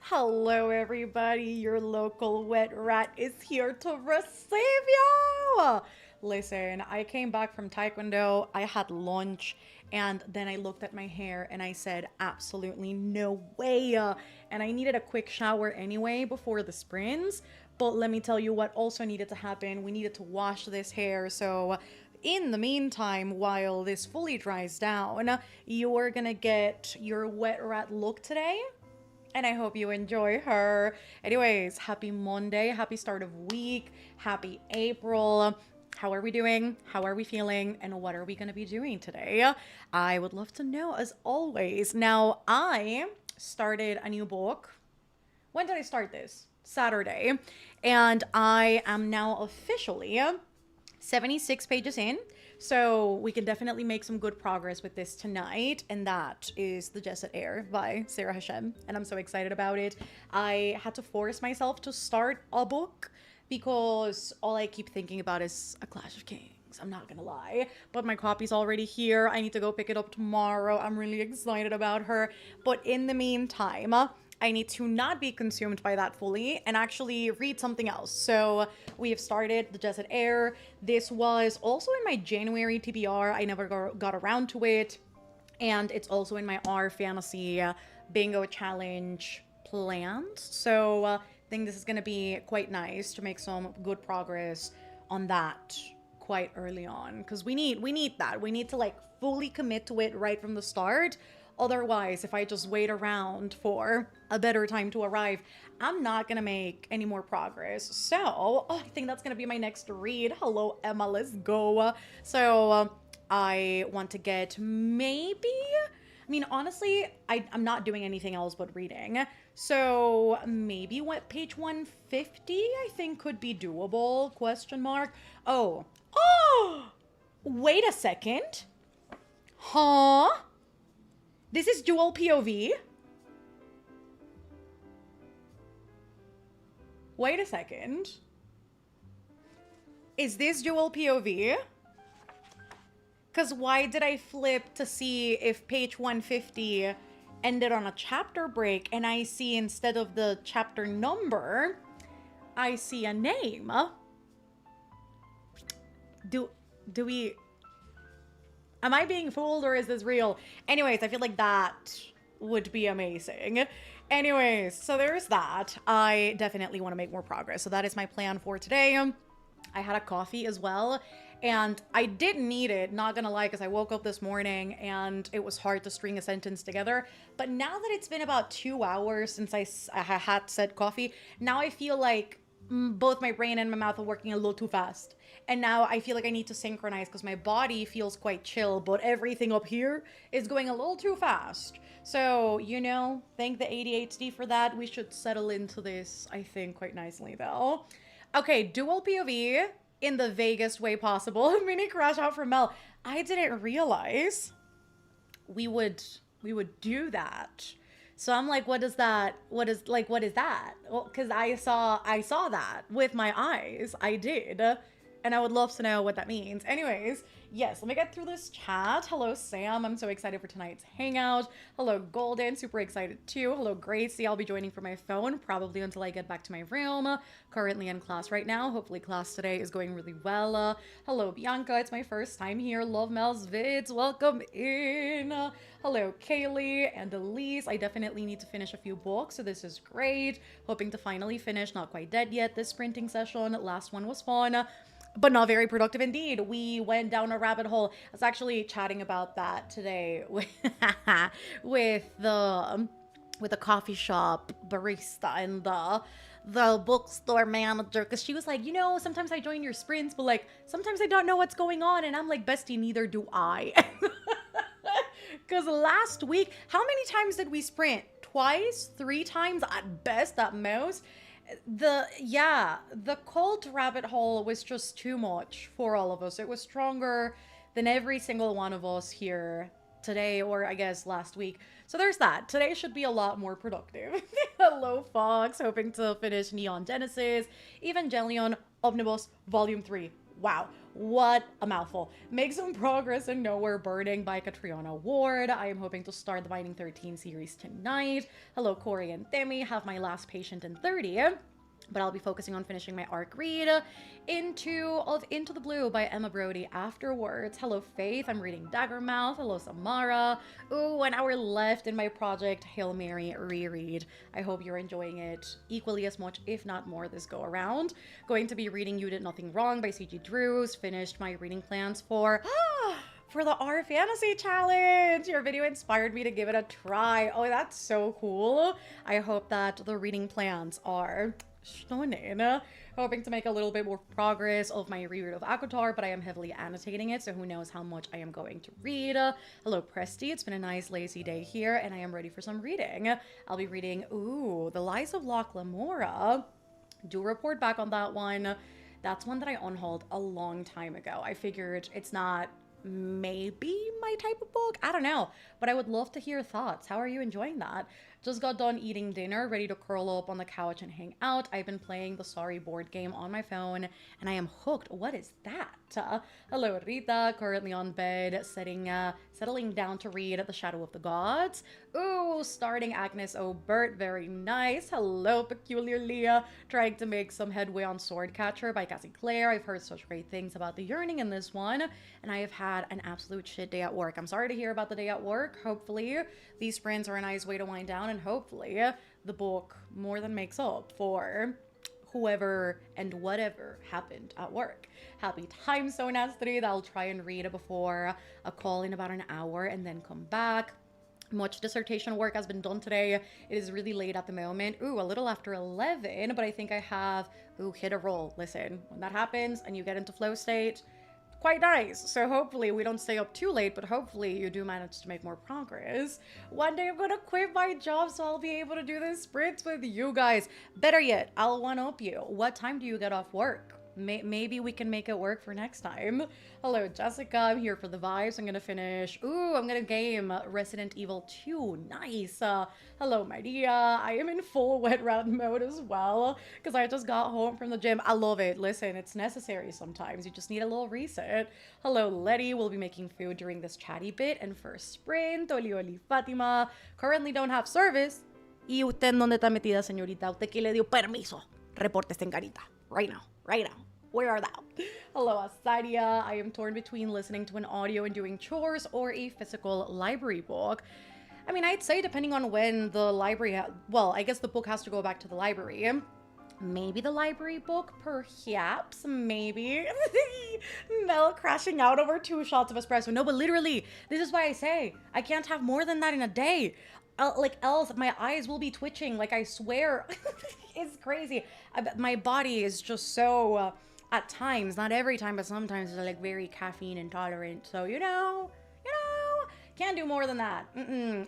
Hello, everybody. Your local wet rat is here to receive you. Listen, I came back from Taekwondo, I had lunch, and then I looked at my hair and I said, absolutely no way. And I needed a quick shower anyway before the sprints. But let me tell you what also needed to happen. We needed to wash this hair. So, in the meantime, while this fully dries down, you're gonna get your wet rat look today, and I hope you enjoy her. Anyways, happy Monday, happy start of week, happy April. How are we doing? How are we feeling? And what are we going to be doing today? I would love to know as always. Now, I started a new book. When did I start this? Saturday. And I am now officially 76 pages in. So we can definitely make some good progress with this tonight. And that is The Jesset Air by Sarah Hashem. And I'm so excited about it. I had to force myself to start a book because all I keep thinking about is A Clash of Kings. I'm not gonna lie, but my copy's already here. I need to go pick it up tomorrow. I'm really excited about her. But in the meantime, I need to not be consumed by that fully and actually read something else. So we have started The Jesset Air. This was also in my January TBR. I never got around to it. And it's also in my R Fantasy Bingo Challenge planned. So I think this is going to be quite nice to make some good progress on that quite early on. Because we need that. We need to like fully commit to it right from the start. Otherwise, if I just wait around for a better time to arrive, I'm not going to make any more progress. So, I think that's going to be my next read. Hello, Emma, let's go. So, I want to get maybe... I mean, honestly, I'm not doing anything else but reading. So, maybe what page 150 I think could be doable, question mark. Oh, wait a second. Huh? This is dual POV? Wait a second. Is this dual POV? Because why did I flip to see if page 150 ended on a chapter break and I see instead of the chapter number, I see a name? Do we... Am I being fooled or is this real? Anyways, I feel like that would be amazing. Anyways, so there's that. I definitely want to make more progress. So that is my plan for today. I had a coffee as well. And I didn't need it, not gonna lie, because I woke up this morning and it was hard to string a sentence together. But now that it's been about 2 hours since I had said coffee, now I feel like both my brain and my mouth are working a little too fast. And now I feel like I need to synchronize because my body feels quite chill, but everything up here is going a little too fast. So, you know, thank the ADHD for that. We should settle into this, I think, quite nicely though. Okay, dual POV in the vaguest way possible. Mini crash out for Mel. I didn't realize we would do that. So I'm like, what is that? What is that? Well, because I saw that with my eyes. I did. And I would love to know what that means. Anyways, yes, let me get through this chat. Hello, Sam. I'm so excited for tonight's hangout. Hello, Golden. Super excited too. Hello, Gracie. I'll be joining from my phone probably until I get back to my room. Currently in class right now. Hopefully class today is going really well. Hello, Bianca. It's my first time here. Love Mel's vids. Welcome in. Hello, Kaylee and Elise. I definitely need to finish a few books, so this is great. Hoping to finally finish. Not quite dead yet. This sprinting session. Last one was fun, but not very productive indeed. We went down a rabbit hole. I was actually chatting about that today with, with the coffee shop barista and the bookstore manager, because she was like, you know, sometimes I join your sprints, but like sometimes I don't know what's going on. And I'm like, bestie, neither do I. Because last week, how many times did we sprint? Twice? 3 times at best, at most. The cult rabbit hole was just too much for all of us. It was stronger than every single one of us here today, or I guess last week. So there's that. Today should be a lot more productive. Hello, Fox. Hoping to finish Neon Genesis, Evangelion Omnibus Volume 3. Wow, what a mouthful. Make some progress in Nowhere Burning by Catriona Ward. I am hoping to start the Binding 13 series tonight. Hello, Corey and Themi. Have my last patient in 30. But I'll be focusing on finishing my arc read Into the Blue by Emma Brody afterwards. Hello, Faith. I'm reading Daggermouth. Hello, Samara. Ooh, an hour left in my project Hail Mary reread. I hope you're enjoying it equally as much, if not more, this go around. Going to be reading You Did Nothing Wrong by C.G. Drews. Finished my reading plans for the R Fantasy Challenge. Your video inspired me to give it a try. Oh, that's so cool. I hope that the reading plans are stunning. Hoping to make a little bit more progress of my reread of Akatar, but I am heavily annotating it, so who knows how much I am going to read. Hello, Presty. It's been a nice lazy day here, and I am ready for some reading. I'll be reading, The Lies of Locke Lamora. Do report back on that one. That's one that I unhauled a long time ago. I figured it's not maybe my type of book. I don't know, but I would love to hear thoughts. How are you enjoying that? Just got done eating dinner, ready to curl up on the couch and hang out. I've been playing the Sorry board game on my phone, and I am hooked. What is that? Hello, Rita. Currently on bed, settling down to read The Shadow of the Gods. Ooh, starting Agnes O'Bert. Very nice. Hello, Peculiar Leah. Trying to make some headway on Swordcatcher by Cassie Clare. I've heard such great things about the yearning in this one, and I have had an absolute shit day at work. I'm sorry to hear about the day at work. Hopefully, these sprints are a nice way to wind down, and hopefully the book more than makes up for whoever and whatever happened at work. Happy time, Sonastrid. I'll try and read before a call in about an hour and then come back. Much dissertation work has been done today. It is really late at the moment. Ooh, a little after 11, but I think I have, hit a roll. Listen, when that happens and you get into flow state, quite nice. So hopefully we don't stay up too late, but hopefully you do manage to make more progress. One day I'm gonna quit my job so I'll be able to do this sprints with you guys. Better yet, I'll one-up you. What time do you get off work? Maybe we can make it work for next time. Hello, Jessica. I'm here for the vibes. I'm gonna finish. I'm gonna game Resident Evil 2. Nice. Hello, Maria. I am in full wet rat mode as well because I just got home from the gym. I love it. Listen, it's necessary sometimes. You just need a little reset. Hello, Letty. We'll be making food during this chatty bit. And first sprint, Oli Oli Fatima. Currently don't have service. ¿Y usted dónde está metida, señorita? ¿Usted quién le dio permiso? Repórtese en carita. Right now. Right now. Where are thou? Hello, Asadia. I am torn between listening to an audio and doing chores or a physical library book. I mean, I'd say depending on when the library, well, I guess the book has to go back to the library. Maybe the library book, perhaps, maybe. Mel crashing out over 2 shots of espresso. No, but literally, this is why I say I can't have more than that in a day. Else my eyes will be twitching. Like, I swear. It's crazy. My body is just so, at times, not every time, but sometimes it's like very caffeine intolerant. So, you know, can't do more than that.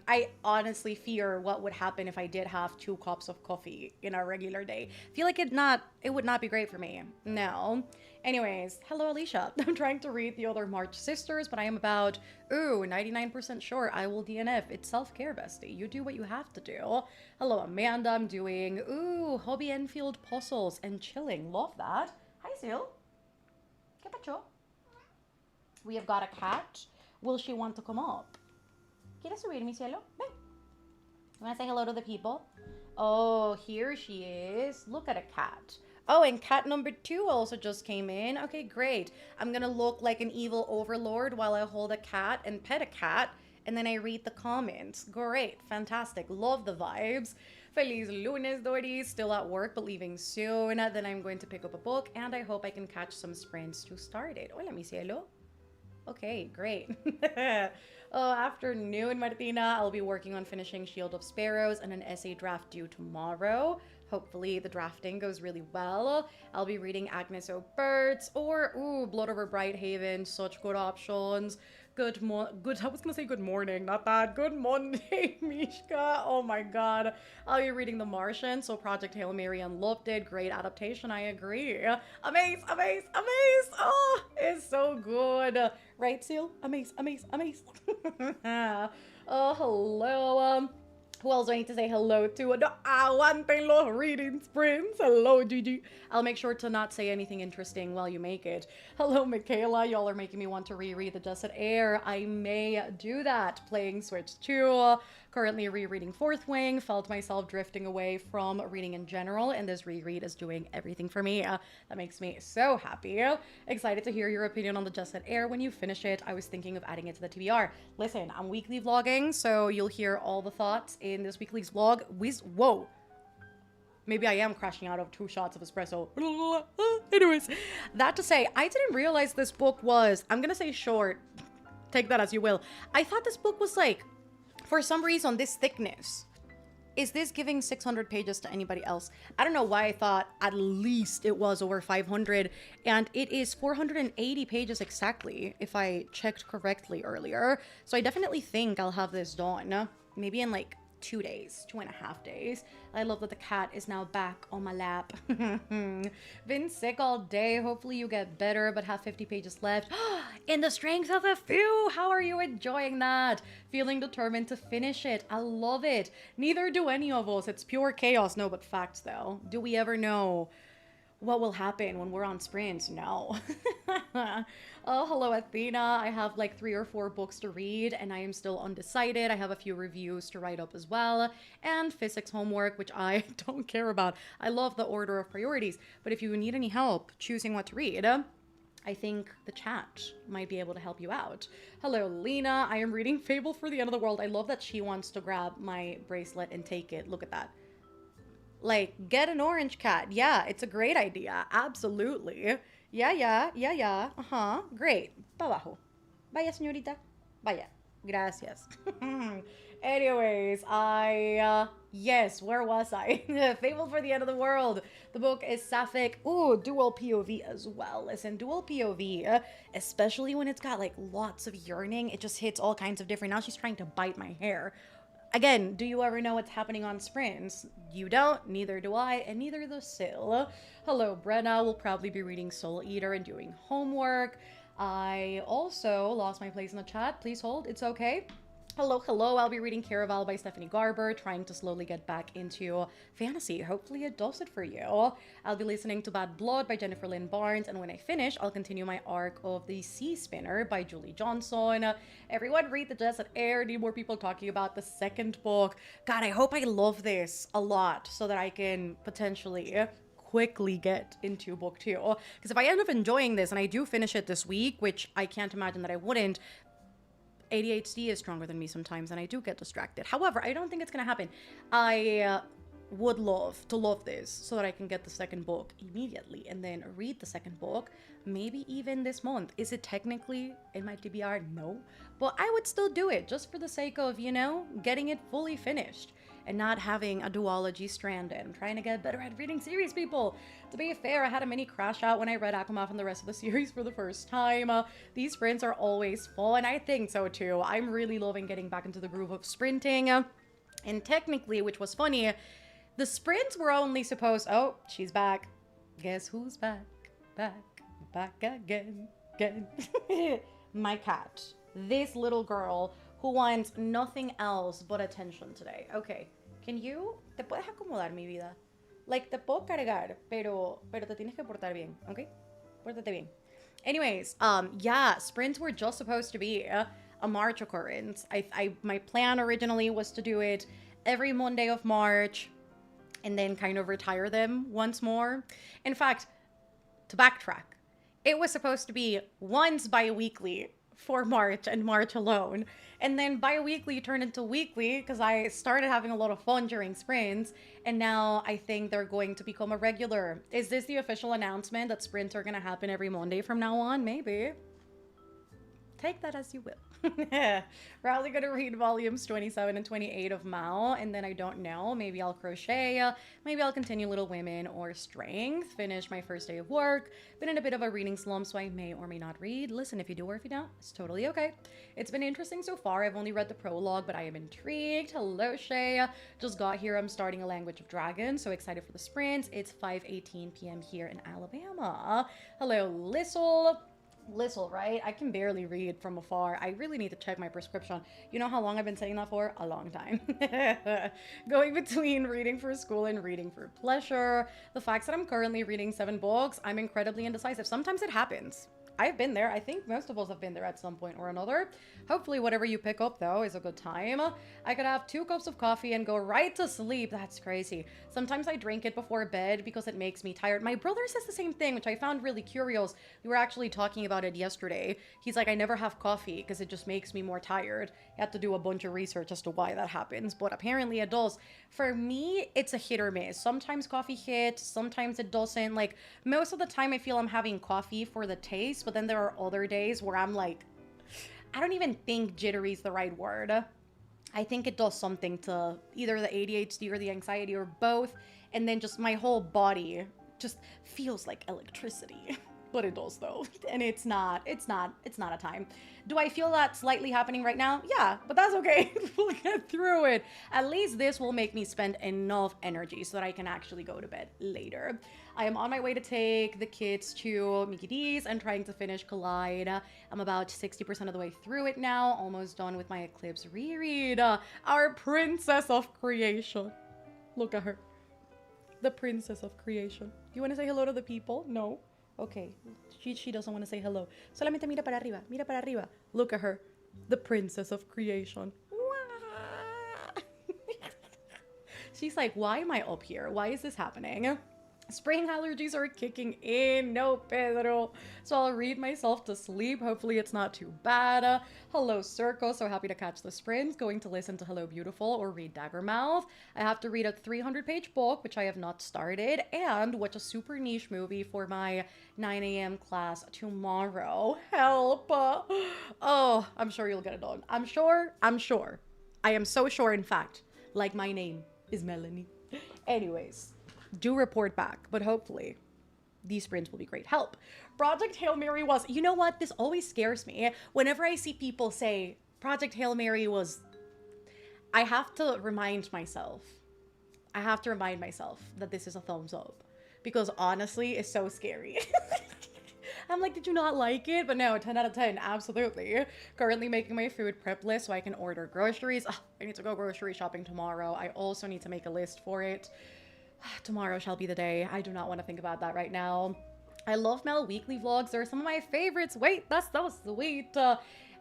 I honestly fear what would happen if I did have 2 cups of coffee in a regular day. Feel like it would not be great for me. No. Anyways, hello, Alicia. I'm trying to read The Other March Sisters, but I am about, 99% sure I will DNF. It's self-care, bestie. You do what you have to do. Hello, Amanda. I'm doing, Hobby Enfield puzzles and chilling. Love that. Hi, Sil. ¿Qué pacho? We have got a cat. Will she want to come up? ¿Quieres subir, mi cielo? Ven. You want to say hello to the people? Oh, here she is. Look at a cat. Oh, and cat number 2 also just came in. Okay, great. I'm gonna look like an evil overlord while I hold a cat and pet a cat, and then I read the comments. Great, fantastic. Love the vibes. Feliz lunes, Doris. Still at work, but leaving soon. Then I'm going to pick up a book, and I hope I can catch some sprints to start it. Hola, mi cielo. Okay, great. Afternoon, Martina. I'll be working on finishing Shield of Sparrows and an essay draft due tomorrow. Hopefully the drafting goes really well. I'll be reading Agnes O'Bert's or, Blood Over Brighthaven. Such good options. I was gonna say good morning, not that. Good Monday, Mishka. Oh my god. I'll be reading The Martian, so Project Hail Mary and loved it. Great adaptation, I agree. Amaze. Oh, it's so good. Right, Seal? Amaze. Oh, hello. Who else do I need to say hello to? No, aguanten los reading sprints. Hello, Gigi. I'll make sure to not say anything interesting while you make it. Hello, Michaela. Y'all are making me want to reread The Just Set Air. I may do that. Playing Switch 2. Currently rereading Fourth Wing. Felt myself drifting away from reading in general, and this reread is doing everything for me. That makes me so happy. Excited to hear your opinion on The Just Set Air when you finish it. I was thinking of adding it to the TBR. Listen, I'm weekly vlogging, so you'll hear all the thoughts in this weekly's vlog. Whoa. Maybe I am crashing out of 2 shots of espresso. Anyways, that to say, I didn't realize this book was, I'm gonna say short. Take that as you will. I thought this book was like, for some reason, this thickness. Is this giving 600 pages to anybody else? I don't know why I thought at least it was over 500, and it is 480 pages exactly, if I checked correctly earlier. So I definitely think I'll have this done, maybe in like 2.5 days. I love that the cat is now back on my lap. Been sick all day. Hopefully you get better, but have 50 pages left. In the strength of a few. How are you enjoying that? Feeling determined to finish it. I love it. Neither do any of us. It's pure chaos. No, but facts though. Do we ever know what will happen when we're on sprints? No. Oh, hello, Athena. I have like 3 or 4 books to read, and I am still undecided. I have a few reviews to write up as well, and physics homework, which I don't care about. I love the order of priorities, but if you need any help choosing what to read, I think the chat might be able to help you out. Hello, Lena. I am reading Fable for the End of the World. I love that she wants to grab my bracelet and take it. Look at that. Like, get an orange cat. Yeah, it's a great idea. Absolutely. Yeah. Great. Pa abajo. Vaya, señorita. Vaya. Gracias. Anyways, yes, where was I? Fable for the End of the World. The book is sapphic. Ooh, dual POV as well. Listen, dual POV, especially when it's got like lots of yearning, it just hits all kinds of different. Now she's trying to bite my hair. Again, do you ever know what's happening on sprints? You don't, neither do I, and neither does Sil. Hello, Brenna. We'll probably be reading Soul Eater and doing homework. I also lost my place in the chat. Please hold. It's okay. Hello. I'll be reading Caraval by Stephanie Garber, trying to slowly get back into fantasy. Hopefully it does it for you. I'll be listening to Bad Blood by Jennifer Lynn Barnes, and when I finish, I'll continue my arc of The Sea Spinner by Julie Johnson. Everyone read The Just Set Air. Need more people talking about the second book. God, I hope I love this a lot so that I can potentially quickly get into book 2. Because if I end up enjoying this and I do finish it this week, which I can't imagine that I wouldn't, ADHD is stronger than me sometimes, and I do get distracted. However, I don't think it's gonna happen. I would love to love this so that I can get the second book immediately and then read the second book, maybe even this month. Is it technically in my TBR? No, but I would still do it just for the sake of, you know, getting it fully finished and not having a duology stranded. I'm trying to get better at reading series, people. To be fair, I had a mini crash out when I read Akumath and the rest of the series for the first time. These sprints are always full, and I think so too. I'm really loving getting back into the groove of sprinting. And technically, which was funny, the sprints were only supposed... Oh, she's back. Guess who's back? Back again. My cat. This little girl who wants nothing else but attention today. Okay, can you... Te puedes acomodar, mi vida. Like, te puedo cargar, pero te tienes que portar bien, okay? Pórtate bien. Anyways, yeah, sprints were just supposed to be a March occurrence. My plan originally was to do it every Monday of March and then kind of retire them once more. In fact, to backtrack, it was supposed to be once bi-weekly for March and March alone. And then bi-weekly turned into weekly because I started having a lot of fun during sprints. And now I think they're going to become a regular. Is this the official announcement that sprints are going to happen every Monday from now on? Maybe. Take that as you will. We're probably going to read volumes 27 and 28 of Mao, and then I don't know, maybe I'll crochet, maybe I'll continue Little Women or Strength, finish my first day of work. Been in a bit of a reading slump, so I may or may not read. Listen, if you do or if you don't, it's totally okay. It's been interesting so far. I've only read the prologue, but I am intrigued. Hello, Shay. Just got here. I'm starting A Language of Dragons, so excited for the sprint. It's 5:18 p.m. here in Alabama. Hello, Lissel. Little, right? I can barely read from afar. I really need to check my prescription. You know how long I've been saying that for? A long time. Going between reading for school and reading for pleasure. The fact that I'm currently reading 7 books, I'm incredibly indecisive. Sometimes it happens. I've been there. I think most of us have been there at some point or another. Hopefully, whatever you pick up, though, is a good time. I could have 2 cups of coffee and go right to sleep. That's crazy. Sometimes I drink it before bed because it makes me tired. My brother says the same thing, which I found really curious. We were actually talking about it yesterday. He's like, I never have coffee because it just makes me more tired. I had to do a bunch of research as to why that happens, but apparently it does. For me, it's a hit or miss. Sometimes coffee hits, sometimes it doesn't. Like, most of the time, I feel I'm having coffee for the taste, but then there are other days where I'm like, I don't even think jittery is the right word. I think it does something to either the ADHD or the anxiety or both, and then just my whole body just feels like electricity. But it does though, and it's not a time. Do I feel that slightly happening right now? Yeah, but that's okay. We'll get through it. At least this will make me spend enough energy so that I can actually go to bed later. I am on my way to take the kids to Mickey D's and trying to finish Collide. I'm about 60% of the way through it now, almost done with my Eclipse reread. Our princess of creation. Look at her. The princess of creation. You want to say hello to the people? No? Okay, she doesn't want to say hello. Solamente mira para arriba, mira para arriba. Look at her, the princess of creation. She's like, why am I up here? Why is this happening? Spring allergies are kicking in. No, Pedro. So I'll read myself to sleep. Hopefully it's not too bad. Hello, Circo. So happy to catch the sprints. Going to listen to Hello, Beautiful or read Daggermouth. I have to read a 300-page book, which I have not started, and watch a super niche movie for my 9 a.m. class tomorrow. Help. Oh, I'm sure you'll get it done. I'm sure. I am so sure, in fact, like my name is Melanie. Anyways. Do report back, but hopefully these sprints will be great help. Project Hail Mary was, you know what? This always scares me. Whenever I see people say Project Hail Mary was, I have to remind myself that this is a thumbs up, because honestly, it's so scary. I'm like, did you not like it? But no, 10 out of 10, absolutely. Currently making my food prep list so I can order groceries. I need to go grocery shopping tomorrow. I also need to make a list for it. Tomorrow shall be the day. I do not want to think about that right now. I love Mel weekly vlogs. They're some of my favorites. Wait, that was sweet.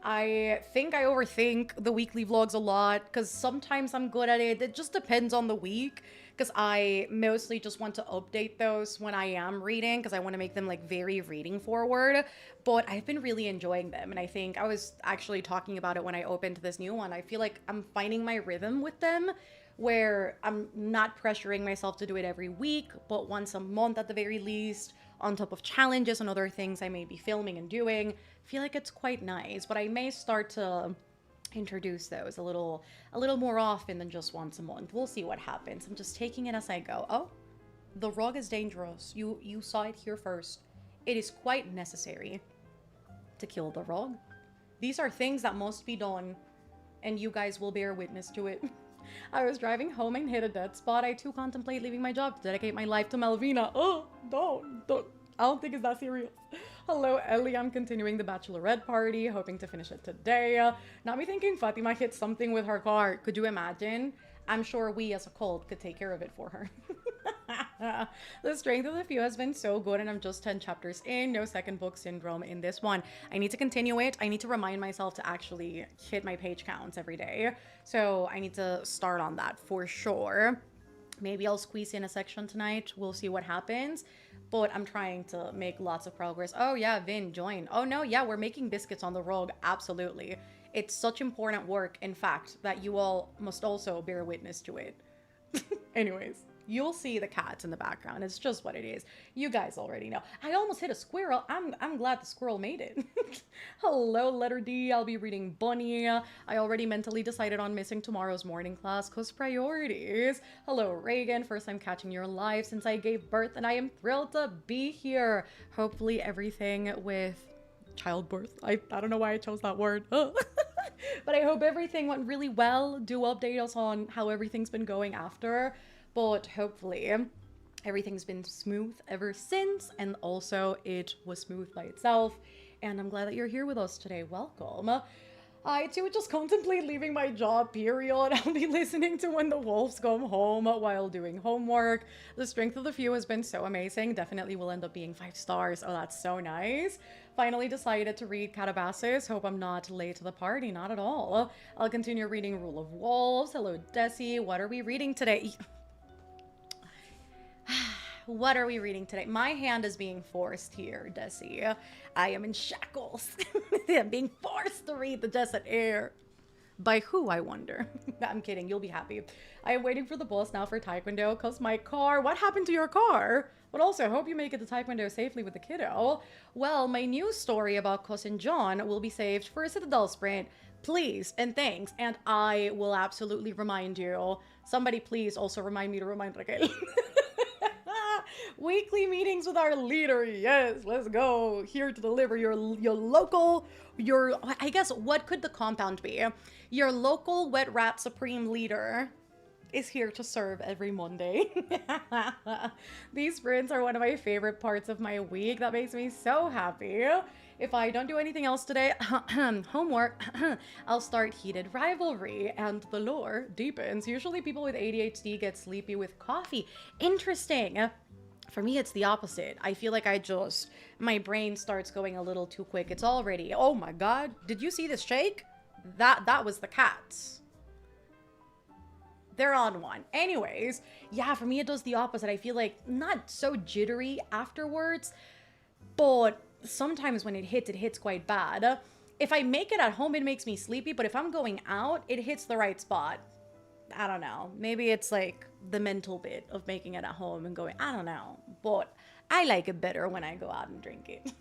I think I overthink the weekly vlogs a lot because sometimes I'm good at it. It just depends on the week, because I mostly just want to update those when I am reading, because I want to make them like very reading forward. But I've been really enjoying them, and I think I was actually talking about it when I opened this new one. I feel like I'm finding my rhythm with them, where I'm not pressuring myself to do it every week, but once a month at the very least, on top of challenges and other things I may be filming and doing. I feel like it's quite nice, but I may start to introduce those a little more often than just once a month. We'll see what happens. I'm just taking it as I go. Oh, the rug is dangerous. You saw it here first. It is quite necessary to kill the rug. These are things that must be done, and you guys will bear witness to it. I was driving home and hit a dead spot. I too contemplate leaving my job to dedicate my life to Malvina. Oh, don't. I don't think it's that serious. Hello, Ellie. I'm continuing the bachelorette party, hoping to finish it today. Not me thinking Fatima hit something with her car. Could you imagine? I'm sure we as a cult could take care of it for her. The strength of the few has been so good, and I'm just 10 chapters in. No second book syndrome in this one. I need to continue it. I need to remind myself to actually hit my page counts every day. So I need to start on that for sure. Maybe I'll squeeze in a section tonight. We'll see what happens. But I'm trying to make lots of progress. Oh yeah, Vin, join. Oh no, yeah, we're making biscuits on the road. Absolutely. It's such important work, in fact, that you all must also bear witness to it. Anyways, you'll see the cats in the background. It's just what it is. You guys already know. I almost hit a squirrel. I'm glad the squirrel made it. Hello, letter D. I'll be reading Bunny. I already mentally decided on missing tomorrow's morning class because priorities. Hello, Reagan. First time catching your live since I gave birth, and I am thrilled to be here. Hopefully everything with childbirth. I don't know why I chose that word. But I hope everything went really well. Do update us on how everything's been going after. But hopefully Everything's been smooth ever since, and also it was smooth by itself. And I'm glad that you're here with us today. Welcome. I too just contemplate leaving my job, period. I'll be listening to When the Wolves Come Home while doing homework. The strength of the few has been so amazing. Definitely will end up being 5 stars. Oh, that's so nice. Finally decided to read Catabasis. Hope I'm not late to the party. Not at all. I'll continue reading Rule of Wolves. Hello, Desi. What are we reading today? What are we reading today? My hand is being forced here, Desi. I am in shackles. I'm being forced to read The Desert Air. By who, I wonder? I'm kidding. You'll be happy. I am waiting for the bus now for Taekwondo because my car... What happened to your car? But also, hope you make it to Taekwondo safely with the kiddo. Well, my news story about Cousin John will be saved for a Citadel Sprint. Please and thanks. And I will absolutely remind you. Somebody please also remind me to remind Raquel. Weekly meetings with our leader. Yes, let's go. Here to deliver your local, I guess, what could the compound be? Your local wet rat supreme leader is here to serve every Monday. These sprints are one of my favorite parts of my week. That makes me so happy. If I don't do anything else today, homework, I'll start Heated Rivalry, and the lore deepens. Usually people with ADHD get sleepy with coffee. Interesting. For me, it's the opposite. I feel like my brain starts going a little too quick. It's already, oh my God, did you see this shake? That was the cats. They're on one. Anyways, yeah, for me, it does the opposite. I feel like not so jittery afterwards, but sometimes when it hits quite bad. If I make it at home, it makes me sleepy, but if I'm going out, it hits the right spot. I don't know. Maybe it's like the mental bit of making it at home and going, I don't know. But I like it better when I go out and drink it.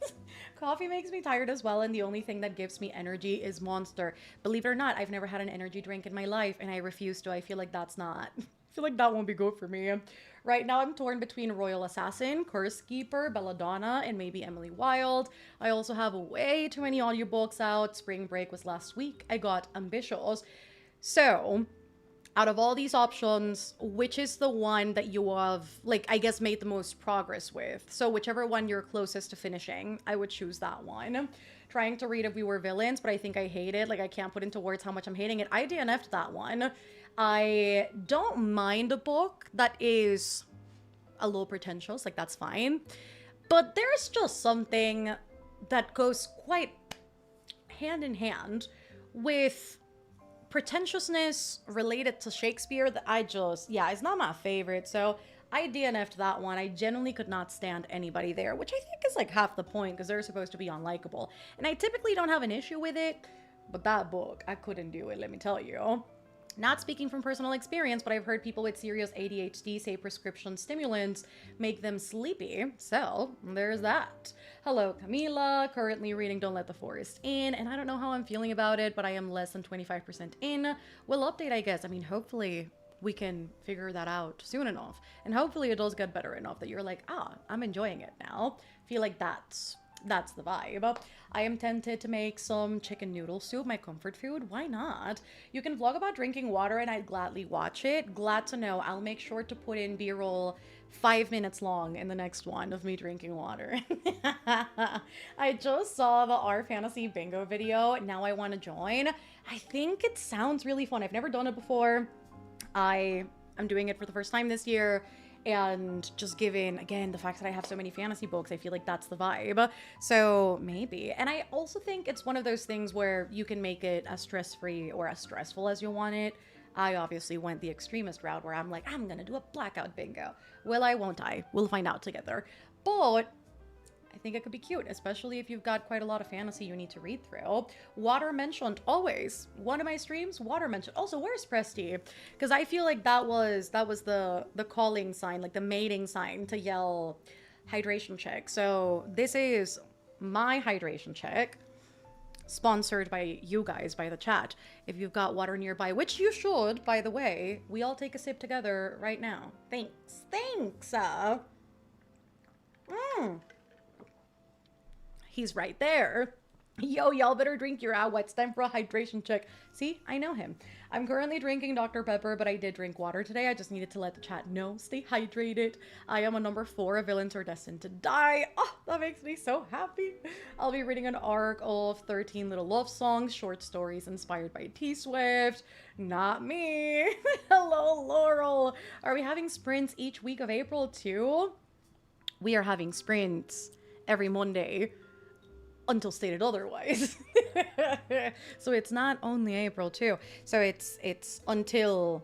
Coffee makes me tired as well, and the only thing that gives me energy is Monster. Believe it or not, I've never had an energy drink in my life, and I refuse to. I feel like that won't be good for me. Right now, I'm torn between Royal Assassin, Curse Keeper, Belladonna, and maybe Emily Wilde. I also have way too many audiobooks out. Spring break was last week. I got ambitious. So... out of all these options, which is the one that you have, like, I guess, made the most progress with? So whichever one you're closest to finishing, I would choose that one. Trying to read If We Were Villains, but I think I hate it. Like, I can't put into words how much I'm hating it. I DNF'd that one. I don't mind a book that is a little pretentious. Like, that's fine. But there's just something that goes quite hand in hand with... pretentiousness related to Shakespeare that it's not my favorite. So I DNF'd that one. I genuinely could not stand anybody there, which I think is like half the point because they're supposed to be unlikable. And I typically don't have an issue with it, but that book, I couldn't do it, let me tell you. Not speaking from personal experience, but I've heard people with serious ADHD say prescription stimulants make them sleepy. So there's that. Hello, Camila. Currently reading Don't Let the Forest In, and I don't know how I'm feeling about it, but I am less than 25% in. We'll update, I guess. I mean, hopefully we can figure that out soon enough. And hopefully it does get better enough that you're like, I'm enjoying it now. Feel like that's the vibe. I am tempted to make some chicken noodle soup, my comfort food. Why not? You can vlog about drinking water and I'd gladly watch it. Glad to know. I'll make sure to put in B-roll 5 minutes long in the next one of me drinking water. I just saw the Our Fantasy Bingo video. Now I want to join. I think it sounds really fun. I've never done it before. I'm doing it for the first time this year. And just given, again, the fact that I have so many fantasy books, I feel like that's the vibe. So maybe. And I also think it's one of those things where you can make it as stress-free or as stressful as you want it. I obviously went the extremist route where I'm like, I'm gonna do a blackout bingo. Will I, won't I? We'll find out together. But I think it could be cute, especially if you've got quite a lot of fantasy you need to read through. Water mentioned, always. One of my streams, water mentioned. Also, where's Presty? Because I feel like that was the calling sign, like the mating sign to yell hydration check. So this is my hydration check, sponsored by you guys, by the chat. If you've got water nearby, which you should, by the way, we all take a sip together right now. Thanks. He's right there. Yo, y'all better drink your agua. It's time for a hydration check. See, I know him. I'm currently drinking Dr. Pepper, but I did drink water today. I just needed to let the chat know. Stay hydrated. I am a number 4 of Villains Are Destined to Die. Oh, that makes me so happy. I'll be reading an arc of 13 Little Love Songs, short stories inspired by T Swift. Not me. Hello, Laurel. Are we having sprints each week of April too? We are having sprints every Monday until stated otherwise. So it's not only April too. So it's until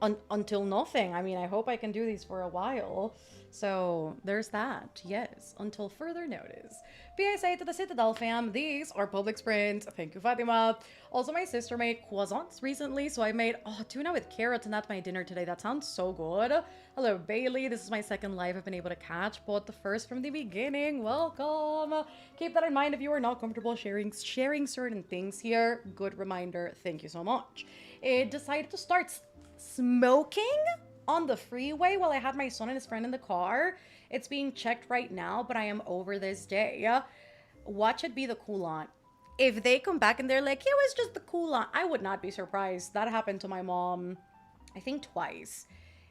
nothing. I mean, I hope I can do these for a while. So there's that. Yes, until further notice. PSA to the Citadel fam, these are public sprints. Thank you, Fatima. Also, my sister made croissants recently, so I made tuna with carrots, and that's my dinner today. That sounds so good. Hello, Bailey. This is my second live I've been able to catch, but the first from the beginning. Welcome. Keep that in mind if you are not comfortable sharing certain things here. Good reminder. Thank you so much. It decided to start smoking on the freeway while I had my son and his friend in the car. It's being checked right now, but I am over this day. Watch it be the coolant. If they come back and they're like, it was just the coolant, I would not be surprised. That happened to my mom, I think twice.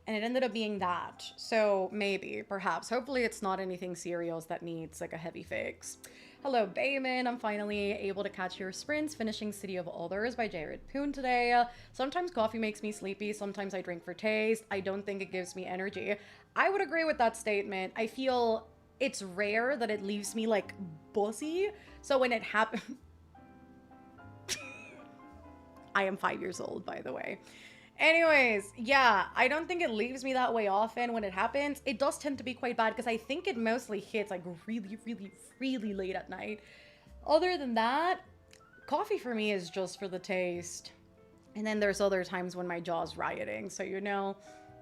And it ended up being that. So maybe, perhaps. Hopefully it's not anything serious that needs like a heavy fix. Hello, Bayman. I'm finally able to catch your sprints, finishing City of Others by Jared Poon today. Sometimes coffee makes me sleepy. Sometimes I drink for taste. I don't think it gives me energy. I would agree with that statement. I feel it's rare that it leaves me like bussy. So when it happens... I am 5 years old, by the way. Anyways, yeah, I don't think it leaves me that way often when it happens. It does tend to be quite bad because I think it mostly hits like really, really, really late at night. Other than that, coffee for me is just for the taste. And then there's other times when my jaw's rioting. So, you know,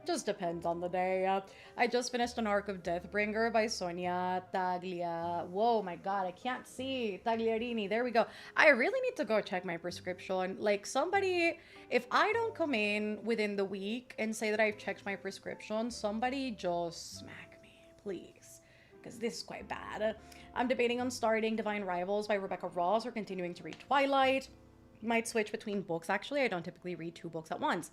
just depends on the day. I just finished an arc of Deathbringer by Sonia Taglia. Whoa, my God, I can't see. Tagliarini, there we go. I really need to go check my prescription. Like somebody, if I don't come in within the week and say that I've checked my prescription, somebody just smack me, please. Because this is quite bad. I'm debating on starting Divine Rivals by Rebecca Ross or continuing to read Twilight. Might switch between books, actually. I don't typically read 2 books at once.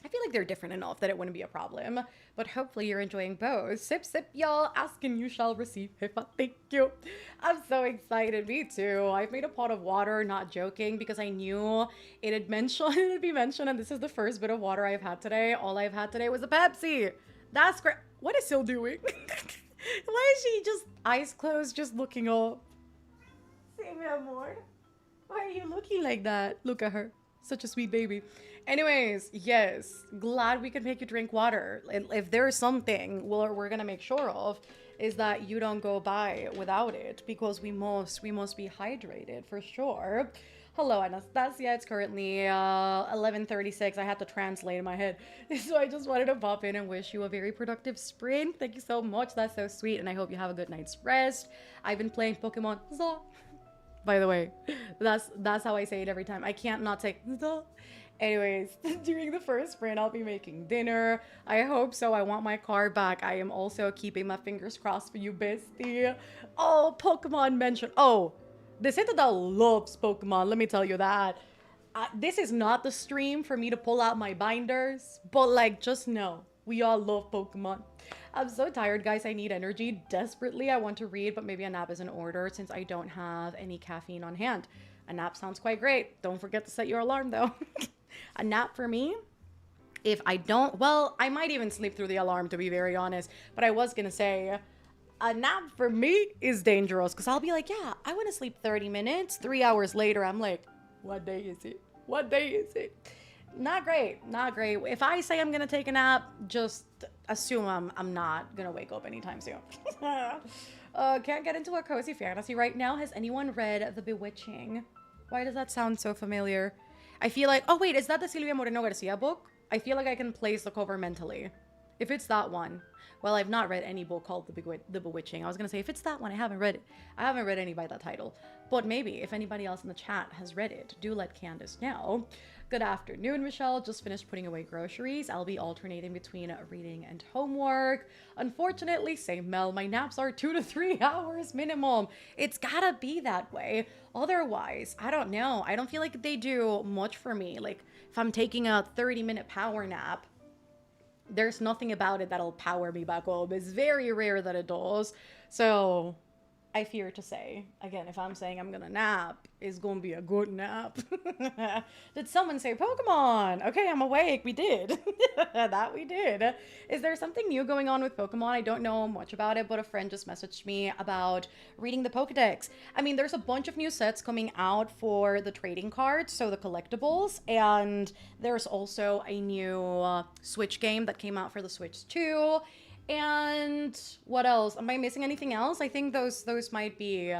I feel like they're different enough that it wouldn't be a problem, but hopefully you're enjoying both. Sip, sip, y'all. Ask and you shall receive. Thank you. I'm so excited. Me too. I've made a pot of water, not joking, because I knew it'd be mentioned, and this is the first bit of water I've had today. All I've had today was a Pepsi. That's great. What is Sil doing? Why is she just eyes closed, just looking up? Say, mi amor. Why are you looking like that? Look at her. Such a sweet baby. Anyways, yes, glad we could make you drink water. If there's something we're gonna make sure of, is that you don't go by without it, because we must be hydrated for sure. Hello, Anastasia. It's currently 11:36. I had to translate in my head, so I just wanted to pop in and wish you a very productive sprint. Thank you so much. That's so sweet, and I hope you have a good night's rest. I've been playing Pokemon. By the way, that's how I say it every time. I can't not say. Anyways, during the first sprint, I'll be making dinner. I hope so. I want my car back. I am also keeping my fingers crossed for you, bestie. Oh, Pokemon mention. Oh, the Citadel loves Pokemon. Let me tell you that. This is not the stream for me to pull out my binders, but like, just know, we all love Pokemon. I'm so tired, guys. I need energy desperately. I want to read, but maybe a nap is in order since I don't have any caffeine on hand. A nap sounds quite great. Don't forget to set your alarm, though. A nap for me, if I don't, well, I might even sleep through the alarm, to be very honest. But I was going to say, a nap for me is dangerous because I'll be like, yeah, I want to sleep 30 minutes. 3 hours later, I'm like, what day is it? What day is it? Not great. Not great. If I say I'm going to take a nap, just assume I'm not going to wake up anytime soon. Can't get into a cozy fantasy right now. Has anyone read The Bewitching? Why does that sound so familiar? I feel like, oh wait, is that the Silvia Moreno Garcia book? I feel like I can place the cover mentally. If it's that one. Well, I've not read any book called The Bewitching. I was gonna say if it's that one, I haven't read it. I haven't read any by that title. But maybe if anybody else in the chat has read it, do let Candace know. Good afternoon, Michelle. Just finished putting away groceries. I'll be alternating between reading and homework. Unfortunately, same Mel, my naps are 2 to 3 hours minimum. It's gotta be that way. Otherwise, I don't know. I don't feel like they do much for me. Like, if I'm taking a 30-minute power nap, there's nothing about it that'll power me back up. It's very rare that it does. So I fear to say, again, if I'm saying I'm gonna nap, it's gonna be a good nap. Did someone say Pokemon? Okay, I'm awake. We did. That we did. Is there something new going on with Pokemon? I don't know much about it, but a friend just messaged me about reading the Pokedex. I mean, there's a bunch of new sets coming out for the trading cards, so the collectibles, and there's also a new Switch game that came out for the Switch too. And what else? Am I missing anything else? I think those might be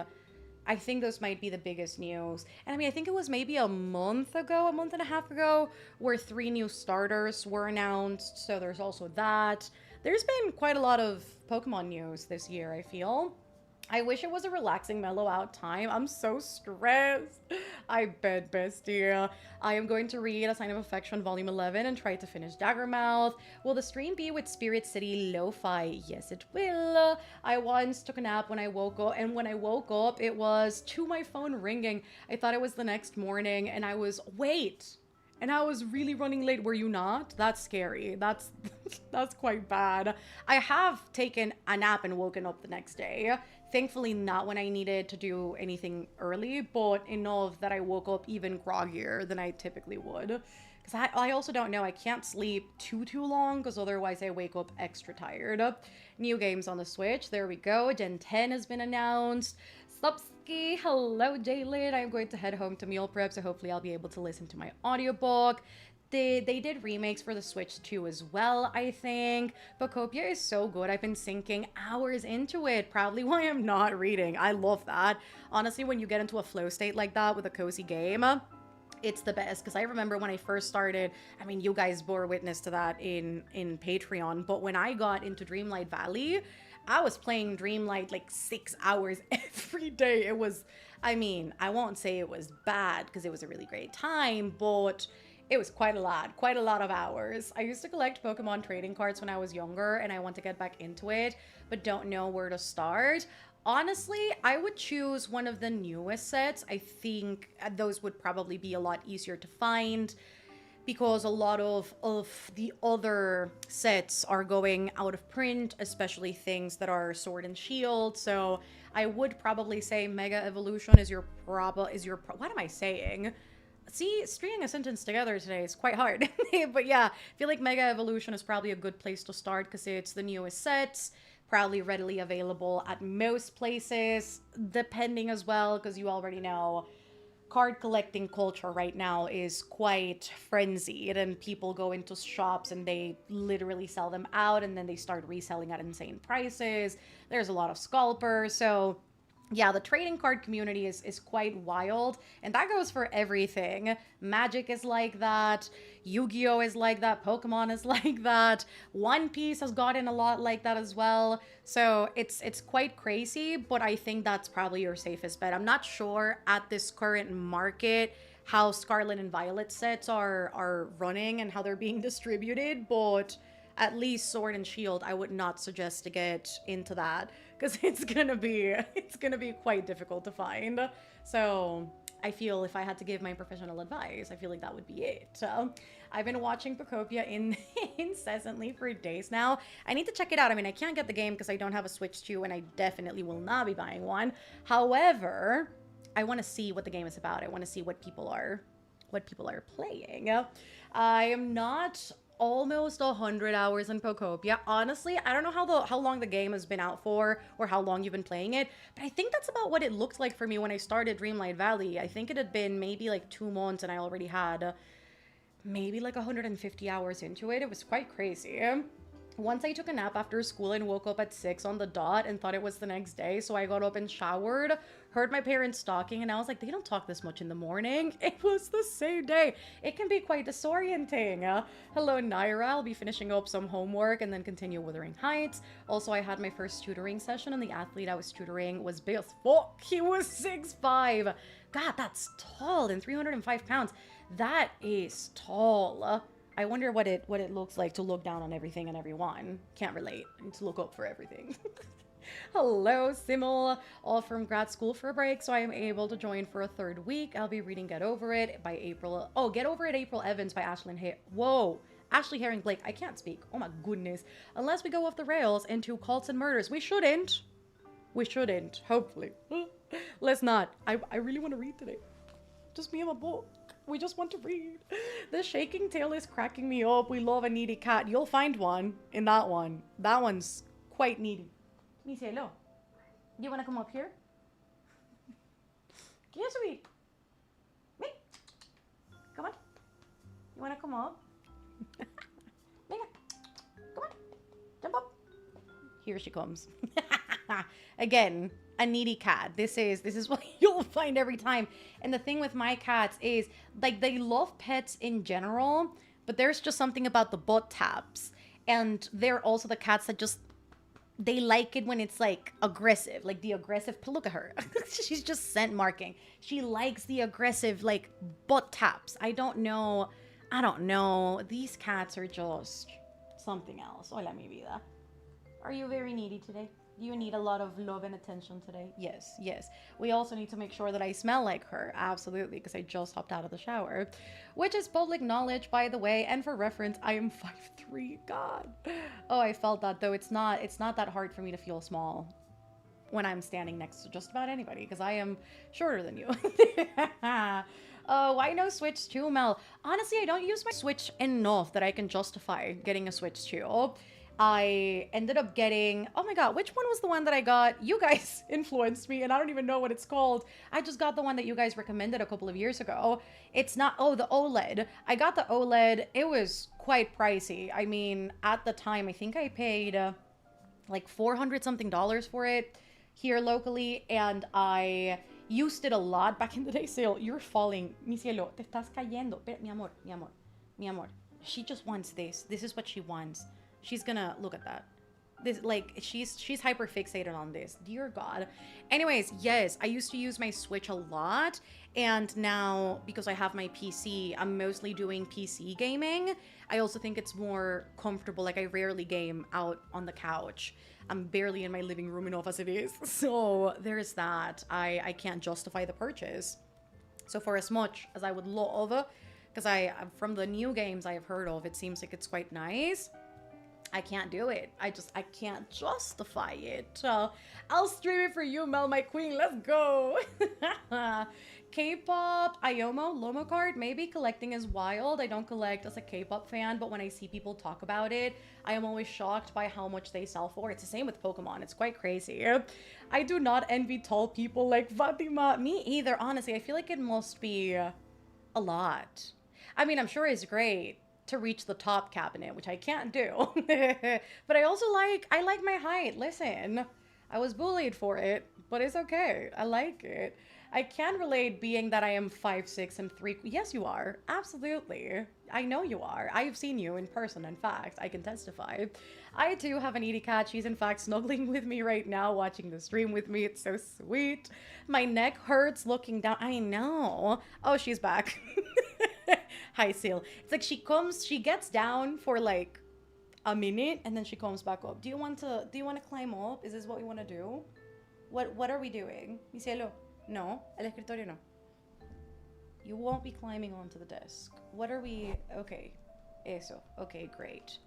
the biggest news. And I mean, I think it was maybe a month and a half ago, where 3 new starters were announced. So there's also that. There's been quite a lot of Pokemon news this year, I feel. I wish it was a relaxing, mellow out time. I'm so stressed. I bet, bestie. I am going to read A Sign of Affection Volume 11 and try to finish Daggermouth. Will the stream be with Spirit City Lo-Fi? Yes, it will. I once took a nap when I woke up, and when I woke up, it was to my phone ringing. I thought it was the next morning, and I was, wait. And I was really running late. Were you not? That's scary. That's quite bad. I have taken a nap and woken up the next day. Thankfully, not when I needed to do anything early, but enough that I woke up even groggier than I typically would. Because I also don't know. I can't sleep too long, because otherwise I wake up extra tired. New games on the Switch. There we go. Gen 10 has been announced. Slupski, hello Daylid. I'm going to head home to meal prep, so hopefully I'll be able to listen to my audiobook. They did remakes for the Switch too as well, I think. Bokopia is so good. I've been sinking hours into it. Probably why I'm not reading. I love that. Honestly, when you get into a flow state like that with a cozy game, it's the best. Because I remember when I first started, I mean, you guys bore witness to that in Patreon, but when I got into Dreamlight Valley, I was playing Dreamlight like 6 hours every day. It was, I mean, I won't say it was bad because it was a really great time, but it was quite a lot of hours. I used to collect Pokemon trading cards when I was younger, and I want to get back into it, but don't know where to start. Honestly, I would choose one of the newest sets. I think those would probably be a lot easier to find, because a lot of the other sets are going out of print, especially things that are Sword and Shield. So I would probably say Mega Evolution is your what am I saying? See, stringing a sentence together today is quite hard. But yeah, I feel like Mega Evolution is probably a good place to start because it's the newest sets, probably readily available at most places, depending as well, because you already know card collecting culture right now is quite frenzied, and people go into shops and they literally sell them out, and then they start reselling at insane prices. There's a lot of scalpers, so yeah, the trading card community is quite wild, and that goes for everything. Magic is like that, Yu-Gi-Oh is like that, Pokemon is like that, One Piece has gotten a lot like that as well. So it's quite crazy, but I think that's probably your safest bet. I'm not sure at this current market how Scarlet and Violet sets are running and how they're being distributed, but at least Sword and Shield, I would not suggest to get into that, because it's gonna be quite difficult to find. So I feel if I had to give my professional advice, I feel like that would be it. I've been watching Pokopia incessantly for days now. I need to check it out. I mean, I can't get the game because I don't have a Switch 2, and I definitely will not be buying one. However, I want to see what the game is about. I want to see what people are playing. I am not almost 100 hours in Pokopia. Honestly, I don't know how long the game has been out for, or how long you've been playing it, but I think that's about what it looked like for me when I started Dreamlight Valley. I think it had been maybe like 2 months, and I already had maybe like 150 hours into it. It was quite crazy. Once I took a nap after school and woke up at 6 on the dot and thought it was the next day. So I got up and showered, heard my parents talking, and I was like, they don't talk this much in the morning. It was the same day. It can be quite disorienting. Hello, Naira. I'll be finishing up some homework and then continue Wuthering Heights. Also, I had my first tutoring session, and the athlete I was tutoring was big as fuck. He was 6'5". God, that's tall and 305 pounds. That is tall. I wonder what it looks like to look down on everything and everyone. Can't relate. I need to look up for everything. Hello, Simil. All from grad school for a break, so I am able to join for a third week. I'll be reading Get Over It by April. Oh, Get Over It, April Evans by Whoa. Ashley Herring Blake. I can't speak. Oh my goodness. Unless we go off the rails into cults and murders. We shouldn't. We shouldn't. Hopefully. Let's not. I really want to read today. Just me and my book. We just want to read. The shaking tail is cracking me up. We love a needy cat. You'll find one in that one. That one's quite needy. Me say hello. You want to come up here? Yes, sweet. Me. Come on. You want to come up? Venga. Come on. Jump up. Here she comes. Again, a needy cat. This is what you'll find every time. And the thing with my cats is, like, they love pets in general, but there's just something about the butt taps. And they're also the cats that just, they like it when it's, like, aggressive. Like, the aggressive, look at her. She's just scent marking. She likes the aggressive, like, butt taps. I don't know. These cats are just something else. Hola, mi vida. Are you very needy today? Do you need a lot of love and attention today? Yes, yes. We also need to make sure that I smell like her. Absolutely, because I just hopped out of the shower. Which is public knowledge, by the way. And for reference, I am 5'3". God. Oh, I felt that, though. It's not that hard for me to feel small when I'm standing next to just about anybody, because I am shorter than you. Why no Switch 2, Mel? Honestly, I don't use my Switch enough that I can justify getting a Switch 2. I ended up getting, oh my god, which one was the one that I got? You guys influenced me, and I don't even know what it's called. I just got the one that you guys recommended a couple of years ago. It's not, oh, the OLED. I got the OLED. It was quite pricey. I mean, at the time, I think I paid like $400 something for it here locally, and I used it a lot back in the day. Sale, you're falling. Mi cielo, te estás cayendo. Pero, mi amor, mi amor, mi amor. She just wants this. This is what she wants. She's gonna look at that. This, like, she's hyper fixated on this. Dear God. Anyways, yes, I used to use my Switch a lot, and now because I have my PC, I'm mostly doing PC gaming. I also think it's more comfortable. Like, I rarely game out on the couch. I'm barely in my living room enough as it is. So there's that. I can't justify the purchase. So for as much as I would love, because from the new games I have heard of, it seems like it's quite nice. I can't do it. I can't justify it. I'll stream it for you, Mel, my queen. Let's go. K-pop, Iomo, Lomo card. Maybe collecting is wild. I don't collect as a K-pop fan, but when I see people talk about it, I am always shocked by how much they sell for. It's the same with Pokemon. It's quite crazy. I do not envy tall people like Fatima. Me either, honestly. I feel like it must be a lot. I mean, I'm sure it's great to reach the top cabinet, which I can't do. But I also like my height. Listen, I was bullied for it, but it's okay. I like it. I can relate, being that I am 5'6" and 3. Yes, you are. Absolutely. I know you are. I've seen you in person, in fact. I can testify. I too have an needy cat. She's in fact snuggling with me right now, watching the stream with me. It's so sweet. My neck hurts looking down. I know. Oh, she's back. Hi, Seal. It's like she gets down for like a minute and then she comes back up. Do you want to climb up? Is this what we want to do? What are we doing? Mi cielo. No, el escritorio no. You won't be climbing onto the desk. What are we? Okay. Eso. Okay, great.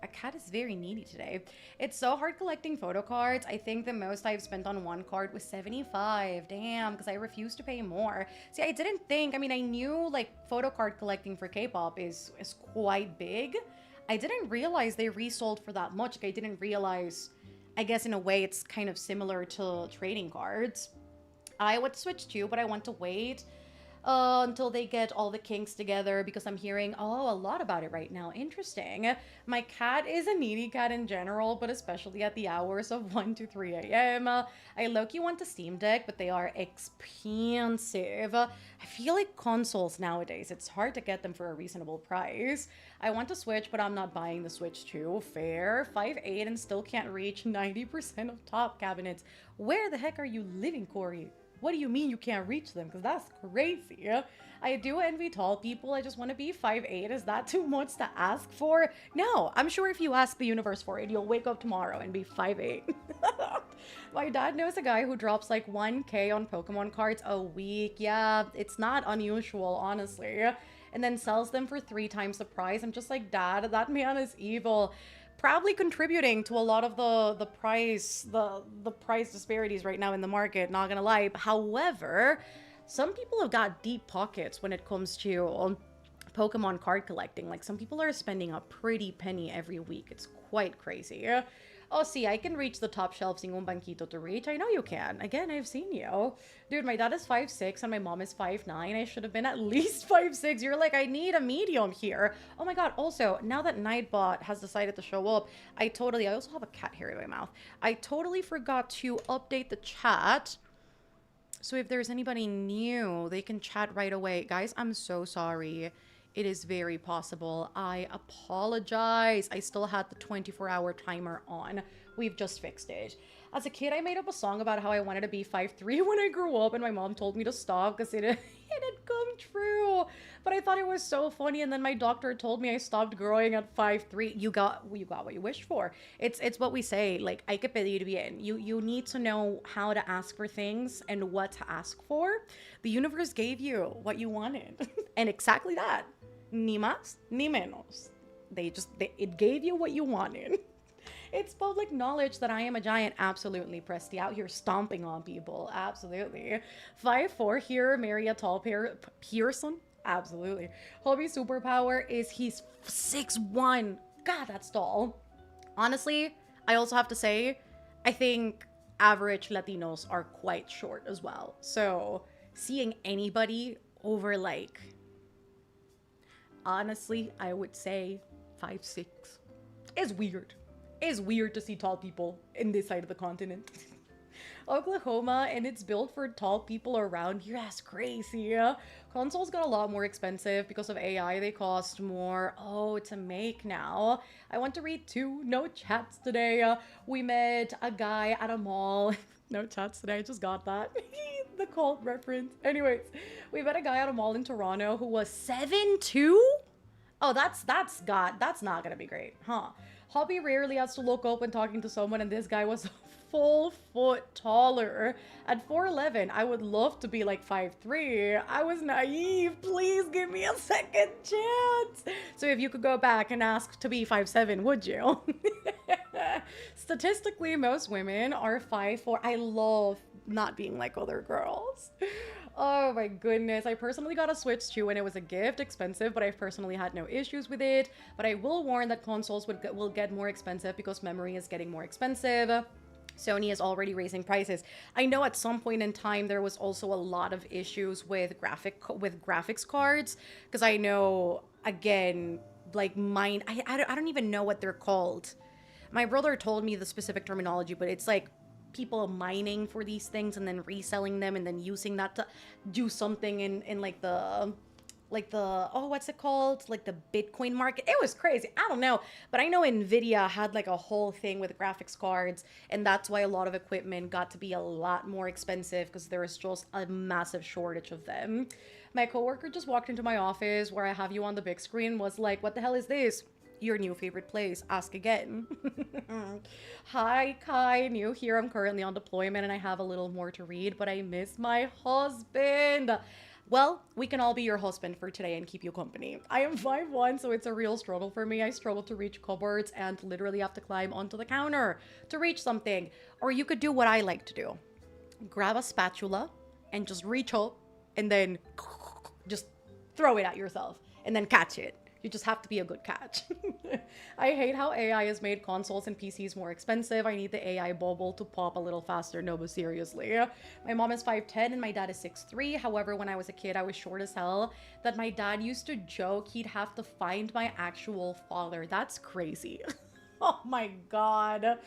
A cat is very needy today. It's so hard collecting photo cards. I think the most I've spent on one card was 75. Damn, because I refuse to pay more. See, I didn't think, I mean, I knew like photo card collecting for K-pop is quite big. I didn't realize they resold for that much. Like, I didn't realize, I guess in a way it's kind of similar to trading cards. I would switch too, but I want to wait. until they get all the kinks together because I'm hearing, oh, a lot about it right now. Interesting. My cat is a needy cat in general, but especially at the hours of 1 to 3 a.m. I low-key want the Steam Deck, but they are expensive. I feel like consoles nowadays, it's hard to get them for a reasonable price. I want to Switch, but I'm not buying the Switch 2. Fair. 5'8" and still can't reach 90% of top cabinets. Where the heck are you living, Corey? What do you mean you can't reach them? Because that's crazy. I do envy tall people. I just want to be 5'8". Is that too much to ask for? No, I'm sure if you ask the universe for it, you'll wake up tomorrow and be 5'8". My dad knows a guy who drops like 1K on Pokemon cards a week. Yeah, it's not unusual, honestly. And then sells them for 3 times the price. I'm just like, Dad, that man is evil. Probably contributing to a lot of the price disparities right now in the market, not gonna lie. However, some people have got deep pockets when it comes to Pokemon card collecting. Like, some people are spending a pretty penny every week. It's quite crazy. Oh, see, I can reach the top shelves in un banquito to reach. I know you can. Again, I've seen you. Dude, my dad is 5'6" and my mom is 5'9". I should have been at least 5'6". You're like, I need a medium here. Oh my god, also, now that Nightbot has decided to show up, I also have a cat hair in my mouth. I totally forgot to update the chat. So if there's anybody new, they can chat right away. Guys, I'm so sorry. It is very possible. I apologize. I still had the 24-hour timer on. We've just fixed it. As a kid, I made up a song about how I wanted to be 5'3" when I grew up, and my mom told me to stop because it had come true. But I thought it was so funny, and then my doctor told me I stopped growing at 5'3". You got what you wished for. It's what we say, like, hay que pedir bien. You need to know how to ask for things and what to ask for. The universe gave you what you wanted, and exactly that. Ni más, ni menos. It gave you what you wanted. It's public knowledge that I am a giant. Absolutely, Presty, out here stomping on people. Absolutely. 5'4" here, marry a tall Pearson. Absolutely. Hobby superpower is he's 6'1". God, that's tall. Honestly, I also have to say, I think average Latinos are quite short as well. So seeing anybody over like, honestly, I would say 5'6" is weird. It's weird to see tall people in this side of the continent. Oklahoma, and it's built for tall people around here. That's crazy. Consoles got a lot more expensive because of AI. They cost more. Oh, it's a make now. I want to read 2 no chats today. We met a guy at a mall. No chats today. I just got that. The cult reference. Anyways, we met a guy at a mall in Toronto who was 7'2". Oh, that's not gonna be great, huh? Hobby rarely has to look up when talking to someone, and this guy was a full foot taller. At 4'11", I would love to be like 5'3". I was naive. Please give me a second chance. So if you could go back and ask to be 5'7", would you? Statistically, most women are 5'4". I love not being like other girls. Oh my goodness. I personally got a Switch 2 when it was a gift, expensive, but I've personally had no issues with it. But I will warn that consoles will get more expensive because memory is getting more expensive. Sony is already raising prices. I know at some point in time there was also a lot of issues with graphics cards, because I know, again, like mine, I don't even know what they're called. My brother told me the specific terminology, but it's like people mining for these things and then reselling them and then using that to do something in like the oh, what's it called, like the Bitcoin market. It was crazy. I don't know, but I know Nvidia had like a whole thing with graphics cards, and that's why a lot of equipment got to be a lot more expensive, because there was just a massive shortage of them. My coworker just walked into my office where I have you on the big screen, was like, what the hell is this? Your new favorite place. Ask again. Hi, Kai. New here. I'm currently on deployment and I have a little more to read, but I miss my husband. Well, we can all be your husband for today and keep you company. I am 5'1", so it's a real struggle for me. I struggle to reach cupboards and literally have to climb onto the counter to reach something. Or you could do what I like to do. Grab a spatula and just reach up and then just throw it at yourself and then catch it. You just have to be a good catch. I hate how AI has made consoles and PCs more expensive. I need the AI bubble to pop a little faster. No, but seriously. My mom is 5'10" and my dad is 6'3". However, when I was a kid, I was short as hell that my dad used to joke he'd have to find my actual father. That's crazy. Oh my God.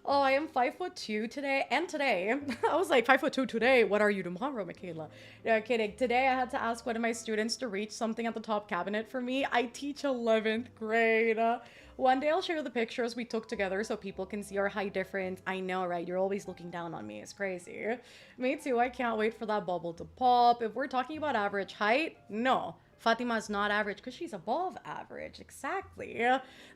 Oh, I am 5'2" today. And today, I was like 5'2" today. What are you tomorrow, Michaela? Yeah, kidding. Today, I had to ask one of my students to reach something at the top cabinet for me. I teach 11th grade. One day, I'll share the pictures we took together so people can see our height difference. I know, right? You're always looking down on me. It's crazy. Me too. I can't wait for that bubble to pop. If we're talking about average height, no. Fatima's not average because she's above average. Exactly.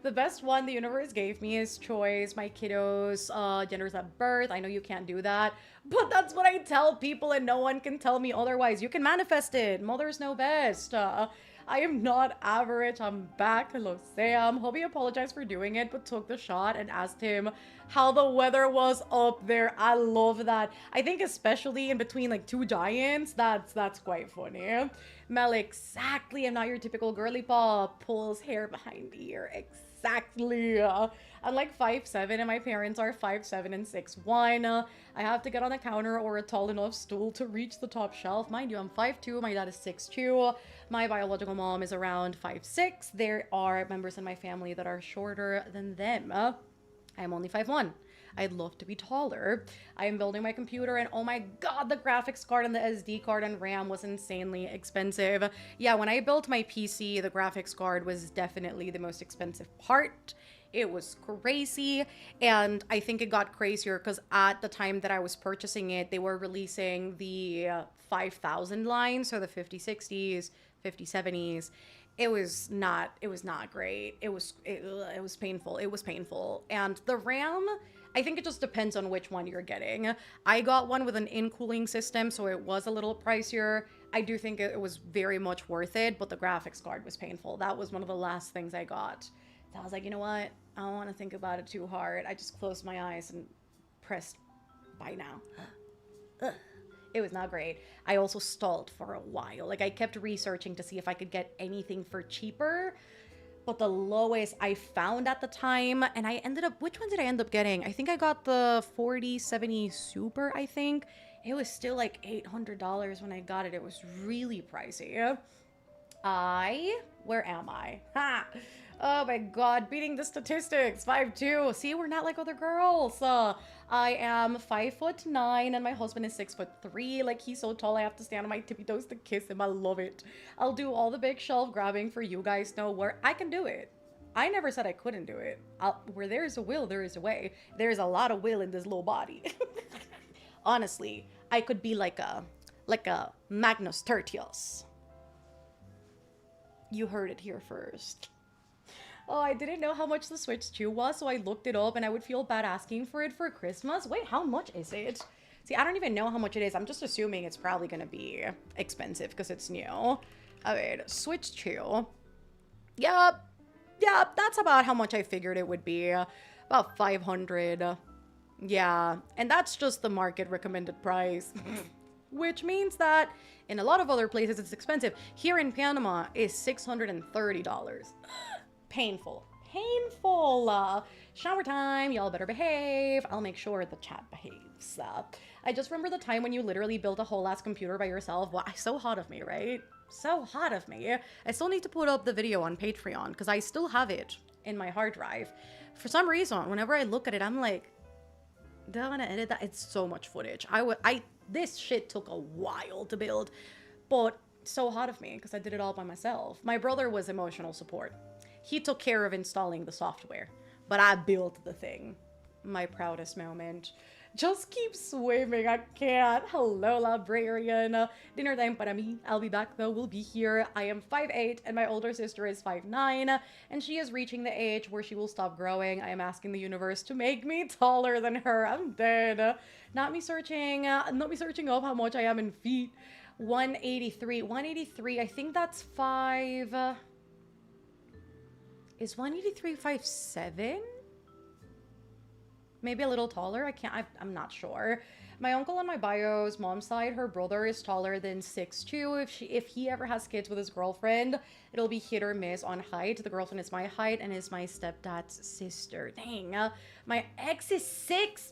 The best one the universe gave me is choice. My kiddos, genders at birth. I know you can't do that, but that's what I tell people and no one can tell me otherwise. You can manifest it. Mothers know best. I am not average. I'm back. Hello, Sam. Hobie apologized for doing it, but took the shot and asked him how the weather was up there. I love that. I think especially in between like two giants, that's quite funny. Mel, exactly. I'm not your typical girly pop. Pulls hair behind the ear. Exactly. I'm like 5'7" and my parents are 5'7" and 6'1". I have to get on a counter or a tall enough stool to reach the top shelf. Mind you, I'm 5'2". My dad is 6'2". My biological mom is around 5'6". There are members in my family that are shorter than them. I'm only 5'1". I'd love to be taller. I am building my computer and oh my God, the graphics card and the SD card and RAM was insanely expensive. Yeah, when I built my PC, the graphics card was definitely the most expensive part. It was crazy. And I think it got crazier because at the time that I was purchasing it, they were releasing the 5000 line, so the 5060s, 5070s. It was not great. It was painful. It was painful. And the RAM, I think it just depends on which one you're getting. I got one with an in-cooling system, so it was a little pricier. I do think it was very much worth it, but the graphics card was painful. That was one of the last things I got. So I was like, you know what? I don't want to think about it too hard. I just closed my eyes and pressed buy now. It was not great. I also stalled for a while. Like I kept researching to see if I could get anything for cheaper, but the lowest I found at the time, and I ended up, which one did I end up getting? I think I got the 4070 Super, I think. It was still like $800 when I got it. It was really pricey. Where am I? Ha! Oh my God, beating the statistics. 5'2". See, we're not like other girls. I am 5'9" and my husband is 6'3". Like he's so tall, I have to stand on my tippy toes to kiss him. I love it. I'll do all the big shelf grabbing for you guys know where I can do it. I never said I couldn't do it. Where there is a will, there is a way. There's a lot of will in this little body. Honestly, I could be like a Magnus Tertius. You heard it here first. Oh, I didn't know how much the Switch 2 was, so I looked it up and I would feel bad asking for it for Christmas. Wait, how much is it? See, I don't even know how much it is. I'm just assuming it's probably going to be expensive because it's new. All right, Switch 2. Yep, that's about how much I figured it would be. About 500. Yeah, and that's just the market recommended price. Which means that in a lot of other places it's expensive. Here in Panama is $630. Painful. Shower time. Y'all better behave. I'll make sure the chat behaves. I just remember the time when you literally built a whole ass computer by yourself. Wow, so hot of me, right? So hot of me. I still need to put up the video on Patreon because I still have it in my hard drive. For some reason, whenever I look at it, I'm like, do I want to edit that? It's so much footage. This shit took a while to build, but so hot of me because I did it all by myself. My brother was emotional support. He took care of installing the software, but I built the thing. My proudest moment. Just keep swimming. I can't. Hello, librarian. Dinner time para mí. I'll be back though. We'll be here. I am 5'8" and my older sister is 5'9", and she is reaching the age where she will stop growing. I am asking the universe to make me taller than her. I'm dead. Not me searching up how much I am in feet. 183. 183. I think that's 5. Is 183 5'7"? Maybe a little taller. I'm not sure. My uncle on my bio's mom's side, her brother is taller than 6'2". If he ever has kids with his girlfriend, it'll be hit or miss on height. The girlfriend is my height and is my stepdad's sister. Dang. My ex is 6.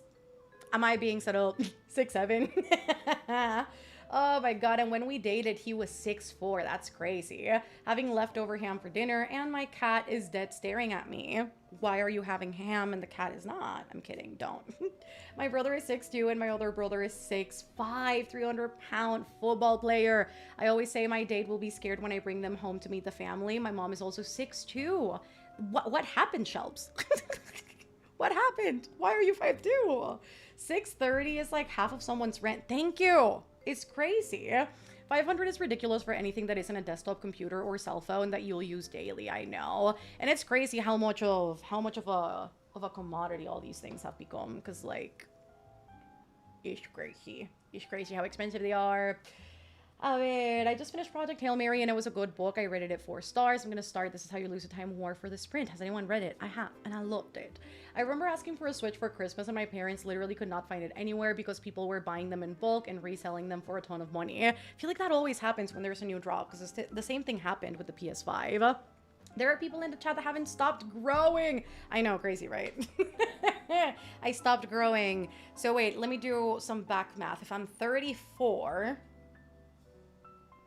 Am I being settled? 6'7". Oh my god, and when we dated, he was 6'4". That's crazy. Having leftover ham for dinner, and my cat is dead staring at me. Why are you having ham and the cat is not? I'm kidding, don't. My brother is 6'2", and my older brother is 6'5", 300-pound football player. I always say my date will be scared when I bring them home to meet the family. My mom is also 6'2". What happened, Shelps? What happened? Why are you 5'2"? 630 is like half of someone's rent. Thank you. It's crazy. 500 is ridiculous for anything that isn't a desktop computer or cell phone that you'll use daily, I know. And it's crazy how much of a commodity all these things have become, because like it's crazy. It's crazy how expensive they are. Oh man, I just finished Project Hail Mary and it was a good book. I rated it 4 stars. I'm gonna start This Is How You Lose a Time War for the sprint. Has anyone read it? I have, and I loved it. I remember asking for a Switch for Christmas and my parents literally could not find it anywhere because people were buying them in bulk and reselling them for a ton of money. I feel like that always happens when there's a new drop, because the same thing happened with the PS5. There are people in the chat that haven't stopped growing. I know, crazy, right? I stopped growing. So wait, let me do some back math. If I'm 34...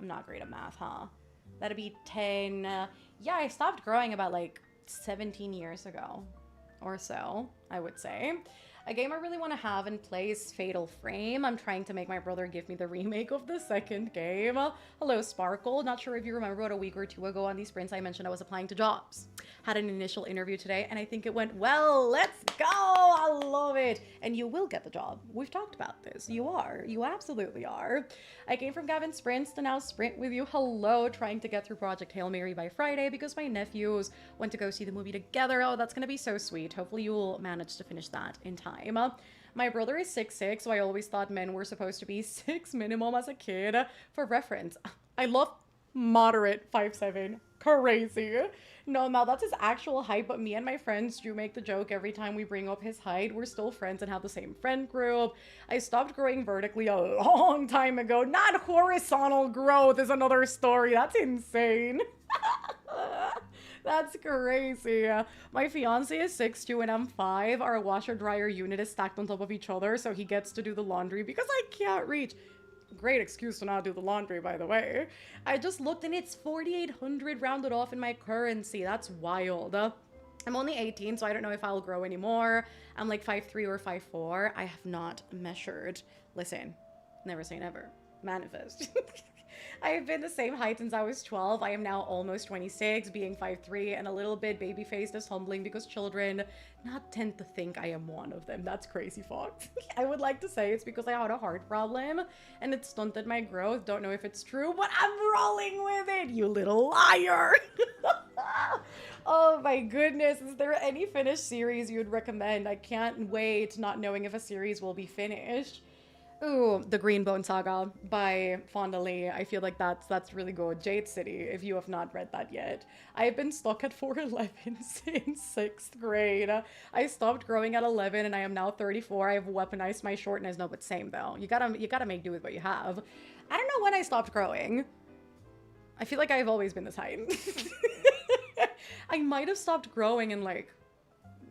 I'm not great at math, huh? That'd be 10. Yeah, I stopped growing about like 17 years ago or so, I would say. A game I really want to have and play is Fatal Frame. I'm trying to make my brother give me the remake of the second game. Hello, Sparkle. Not sure if you remember, but a week or two ago on these sprints, I mentioned I was applying to jobs. Had an initial interview today, and I think it went well. Let's go! I love it. And you will get the job. We've talked about this. You are. You absolutely are. I came from Gavin's sprints to now sprint with you. Hello, trying to get through Project Hail Mary by Friday because my nephews went to go see the movie together. Oh, that's going to be so sweet. Hopefully you'll manage to finish that in time. My brother is 6'6", so I always thought men were supposed to be 6 minimum as a kid. For reference, I love moderate 5'7". Crazy. No, Mal, that's his actual height, but me and my friends do make the joke every time we bring up his height. We're still friends and have the same friend group. I stopped growing vertically a long time ago. Not horizontal growth is another story. That's insane. That's crazy. My fiance is 6'2" and I'm 5. Our washer dryer unit is stacked on top of each other, so he gets to do the laundry because I can't reach. Great excuse to not do the laundry, by the way. I just looked and it's 4,800 rounded off in my currency. That's wild. I'm only 18, so I don't know if I'll grow anymore. I'm like 5'3" or 5'4". I have not measured. Listen, never say never. Manifest. I have been the same height since I was 12. I am now almost 26, being 5'3", and a little bit baby-faced is humbling because children not tend to think I am one of them. That's crazy, Fox. I would like to say it's because I had a heart problem and it stunted my growth. Don't know if it's true, but I'm rolling with it, you little liar. Oh my goodness, is there any finished series you'd recommend? I can't wait not knowing if a series will be finished. Ooh, The Greenbone Saga by Fonda Lee. I feel like that's really good. Jade City, if you have not read that yet. I've been stuck at 4'11" since 6th grade. I stopped growing at 11 and I am now 34. I've weaponized my shortness. No, but same though. You gotta make do with what you have. I don't know when I stopped growing. I feel like I've always been this height. I might have stopped growing in like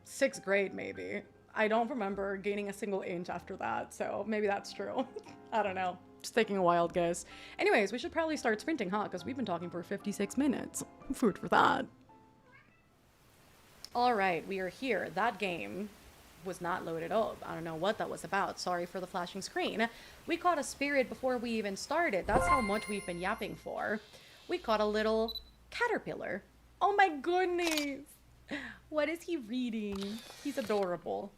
6th grade maybe. I don't remember gaining a single inch after that, so maybe that's true. I don't know. Just taking a wild guess. Anyways, we should probably start sprinting, huh? Because we've been talking for 56 minutes. Food for that. All right, we are here. That game was not loaded up. I don't know what that was about. Sorry for the flashing screen. We caught a spirit before we even started. That's how much we've been yapping for. We caught a little caterpillar. Oh my goodness. What is he reading? He's adorable.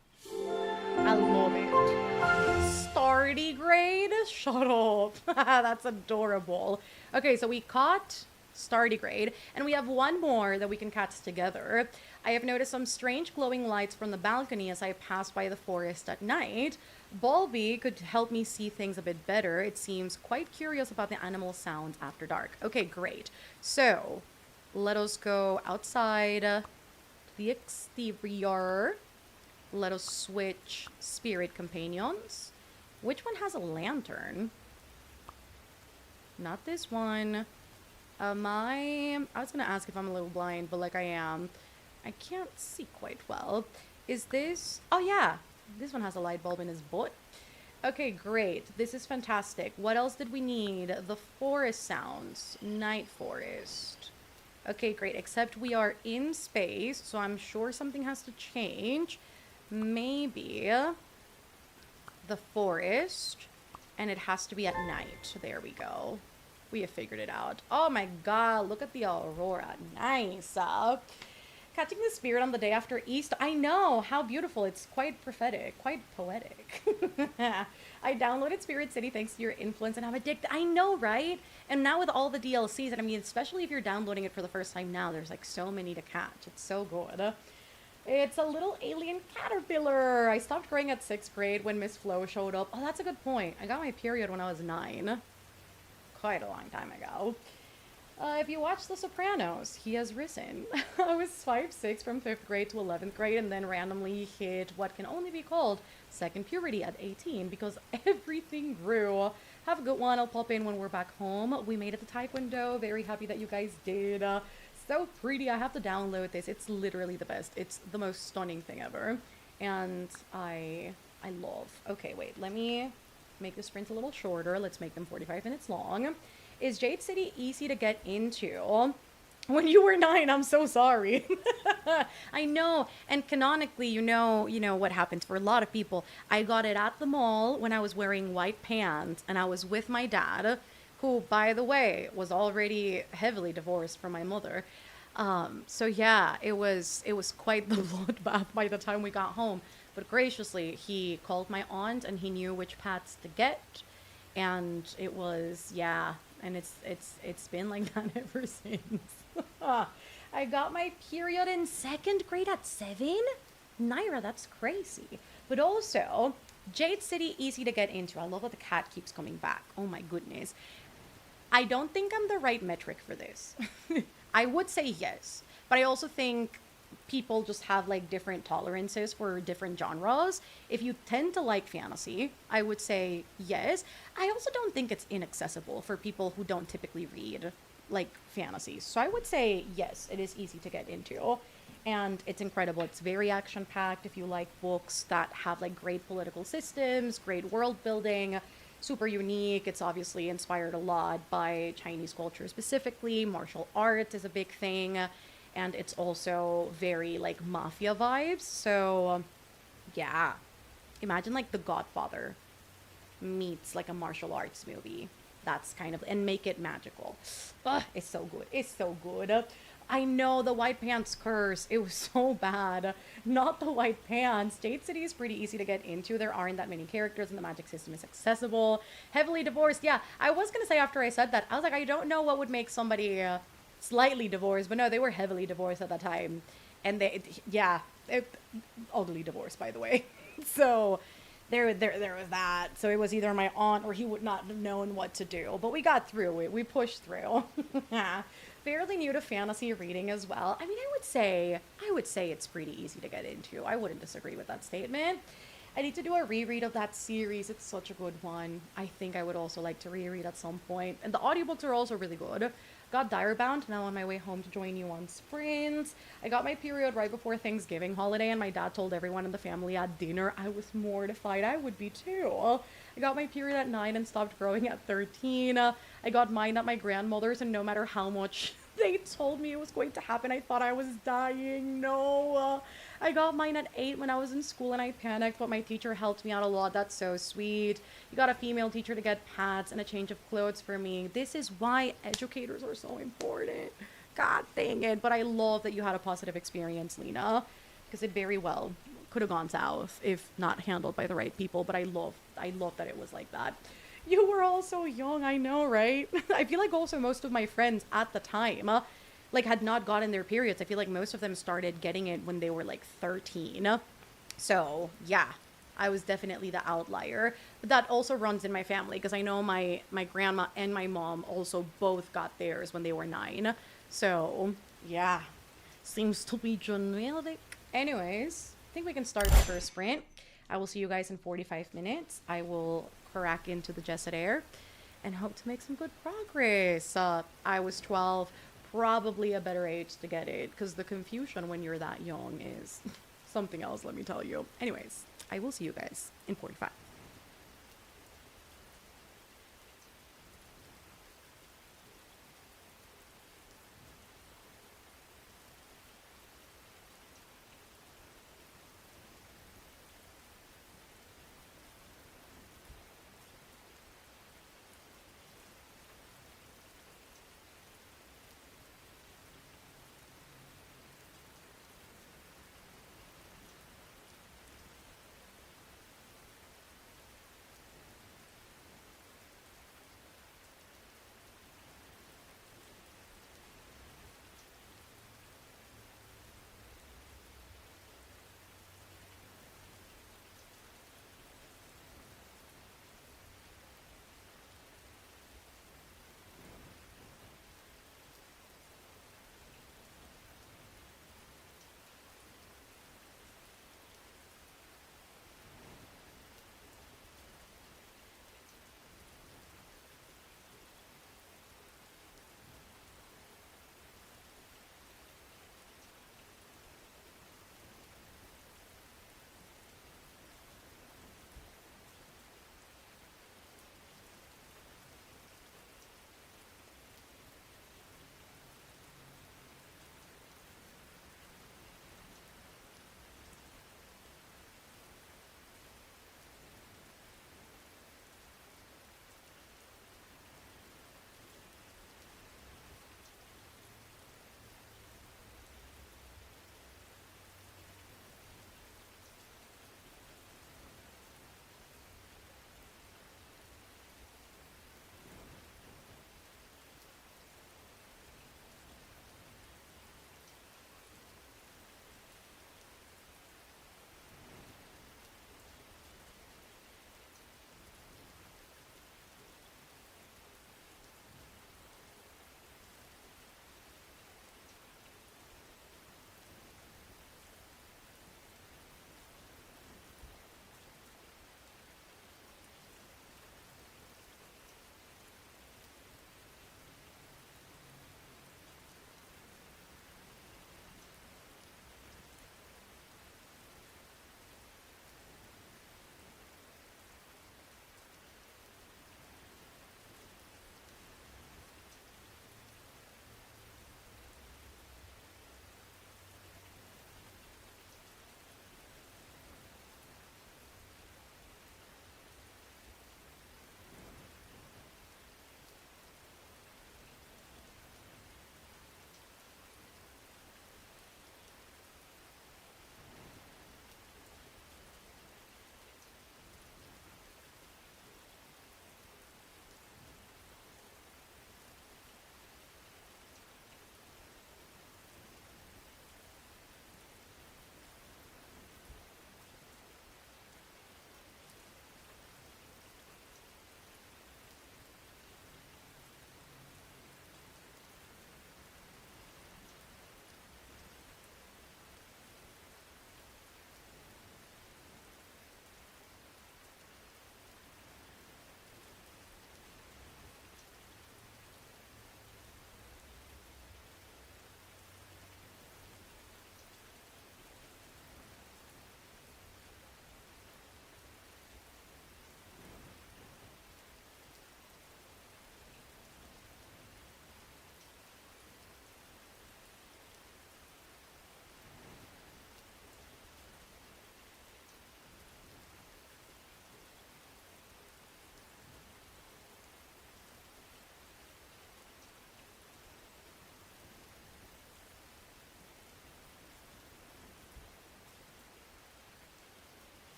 I love it. Stardigrade? Shut up. That's adorable. Okay, so we caught Stardigrade, and we have one more that we can catch together. I have noticed some strange glowing lights from the balcony as I pass by the forest at night. Bulby could help me see things a bit better. It seems quite curious about the animal sounds after dark. Okay, great. So, let us go outside to the exterior. Let us switch spirit companions. Which one has a lantern? Not this one. I was gonna ask if I'm a little blind, but like I am. I can't see quite well. Is this... Oh yeah, this one has a light bulb in his butt. Okay, great. This is fantastic. What else did we need? The forest sounds. Night forest. Okay, great. Except we are in space, so I'm sure something has to change. Maybe the forest, and it has to be at night. There we go. We have figured it out. Oh my god, look at the aurora. Nice. Catching the spirit on the day after Easter. I know, how beautiful. It's quite prophetic, quite poetic. I downloaded Spirit City thanks to your influence and I'm addicted. I know, right? And now with all the DLCs, and I mean, especially if you're downloading it for the first time now, there's like so many to catch. It's so good. It's a little alien caterpillar. I stopped growing at 6th grade when Miss Flo showed up. Oh, that's a good point. I got my period when I was 9. Quite a long time ago. If you watch The Sopranos, he has risen. I was 5'6" from 5th grade to 11th grade and then randomly hit what can only be called second puberty at 18 because everything grew. Have a good one. I'll pop in when we're back home. We made it to Taekwondo. Very happy that you guys did. So pretty. I have to download this. It's literally the best. It's the most stunning thing ever. And I love. Okay, wait. Let me make the sprints a little shorter. Let's make them 45 minutes long. Is Jade City easy to get into? When you were 9, I'm so sorry. I know. And canonically, you know what happens for a lot of people. I got it at the mall when I was wearing white pants and I was with my dad, who, by the way, was already heavily divorced from my mother. So yeah, it was quite the bloodbath by the time we got home. But graciously, he called my aunt and he knew which paths to get. And it was, yeah, and it's been like that ever since. I got my period in 2nd grade at 7? Naira, that's crazy. But also, Jade City, easy to get into. I love that the cat keeps coming back. Oh my goodness. I don't think I'm the right metric for this. I would say yes, but I also think people just have like different tolerances for different genres. If you tend to like fantasy, I would say yes. I also don't think it's inaccessible for people who don't typically read like fantasies. So I would say yes, it is easy to get into. And it's incredible. It's very action-packed if you like books that have like great political systems, great world building, super unique. It's obviously inspired a lot by Chinese culture specifically. Martial arts is a big thing. And it's also very like mafia vibes. So yeah, imagine like The Godfather meets like a martial arts movie. That's kind of, and make it magical. It's so good. It's so good. I know, the white pants curse. It was so bad. Not the white pants. Jade City is pretty easy to get into. There aren't that many characters and the magic system is accessible. Heavily divorced. Yeah, I was going to say after I said that, I was like, I don't know what would make somebody slightly divorced, but no, they were heavily divorced at that time. And ugly divorce, by the way. So there was that. So it was either my aunt or he would not have known what to do. But we got through it. We pushed through. Fairly new to fantasy reading as well. I mean, I would say it's pretty easy to get into. I wouldn't disagree with that statement. I need to do a reread of that series. It's such a good one. I think I would also like to reread at some point. And the audiobooks are also really good. Got Direbound, now on my way home to join you on Sprints. I got my period right before Thanksgiving holiday, and my dad told everyone in the family at dinner. I was mortified. I would be too. I got my period at 9 and stopped growing at 13. I got mine at my grandmother's, and no matter how much they told me it was going to happen, I thought I was dying. No. I got mine at 8 when I was in school and I panicked, but my teacher helped me out a lot. That's so sweet. You got a female teacher to get pads and a change of clothes for me. This is why educators are so important. God dang it. But I love that you had a positive experience, Lena, because it very well could have gone south if not handled by the right people. But I love that it was like that. You were all so young, I know, right? I feel like also most of my friends at the time like had not gotten their periods. I feel like most of them started getting it when they were like 13. So yeah, I was definitely the outlier. But that also runs in my family because I know my grandma and my mom also both got theirs when they were 9. So yeah, seems to be genetic. Anyways, I think we can start the first sprint. I will see you guys in 45 minutes. I will crack into the Jesset Air and hope to make some good progress. I was 12, probably a better age to get it because the confusion when you're that young is something else, let me tell you. Anyways, I will see you guys in 45.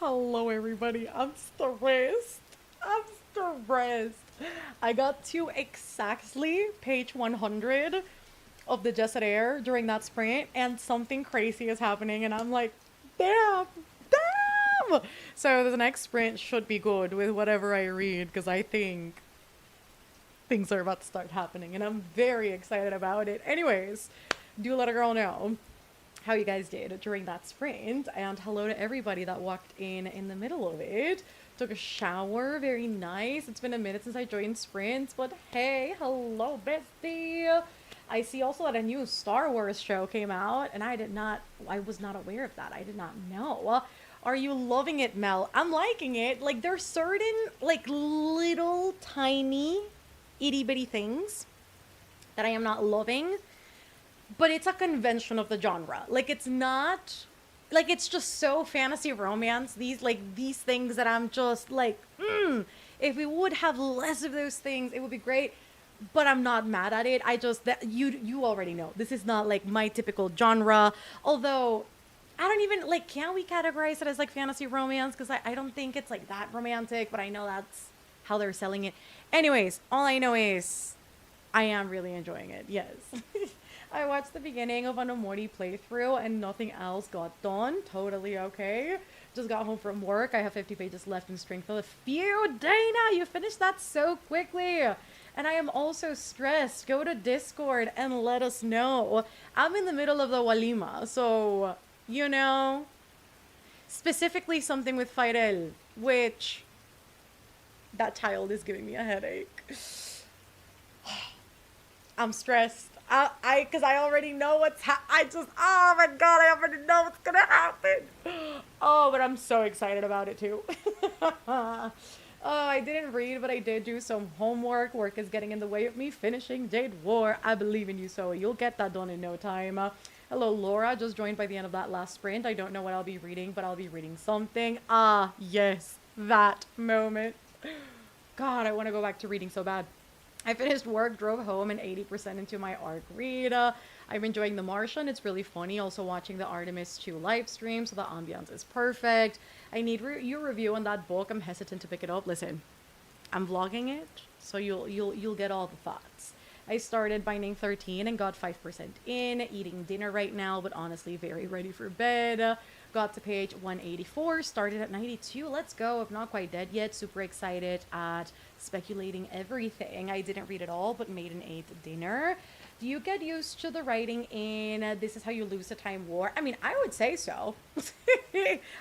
Hello, everybody. I'm stressed. I'm stressed. I got to exactly page 100 of the Jet Air during that sprint, and something crazy is happening, and I'm like, damn, damn. So the next sprint should be good with whatever I read, because I think things are about to start happening, and I'm very excited about it. Anyways, do let a girl know how you guys did during that sprint, and hello to everybody that walked in the middle of it. Took a shower, very nice. It's been a minute since I joined sprints, but hey, hello bestie. I see also that a new Star Wars show came out, and I was not aware of that. I did not know. Are you loving it, Mel? I'm liking it. Like, there's certain like little tiny itty bitty things that I am not loving, but it's a convention of the genre. Like, it's not like, it's just so fantasy romance, these things that I'm just like, if we would have less of those things, it would be great. But I'm not mad at it. I just, that you already know this is not like my typical genre. Although I don't even like, can we categorize it as like fantasy romance? Because I don't think it's like that romantic, but I know that's how they're selling it. Anyways, all I know is I am really enjoying it. Yes. I watched the beginning of an Omori playthrough and nothing else got done. Totally okay. Just got home from work. I have 50 pages left in Strength of the Few. Dana, you finished that so quickly. And I am also stressed. Go to Discord and let us know. I'm in the middle of the Walima, so, you know, specifically something with Fairel, which that child is giving me a headache. I'm stressed. Because I already know oh my god, I already know what's gonna happen. Oh, but I'm so excited about it too. Oh, I didn't read, but I did do some homework. Work is getting in the way of me finishing Jade War. I believe in you, so you'll get that done in no time. Hello, Laura. Just joined by the end of that last sprint. I don't know what I'll be reading, but I'll be reading something. Ah, yes, that moment. God, I want to go back to reading so bad. I finished work, drove home, and 80% into my arc read. I'm enjoying The Martian. It's really funny. Also watching the Artemis 2 live stream, so the ambiance is perfect. I need your review on that book. I'm hesitant to pick it up. Listen, I'm vlogging it, so you'll get all the thoughts. I started Binding 13 and got 5% in. Eating dinner right now, but honestly very ready for bed. Got to page 184, started at 92. Let's go. I'm not quite dead yet. Super excited at speculating everything. I didn't read it all, but made an 8 dinner. Do you get used to the writing in This Is How You Lose a Time War? I mean, I would say so.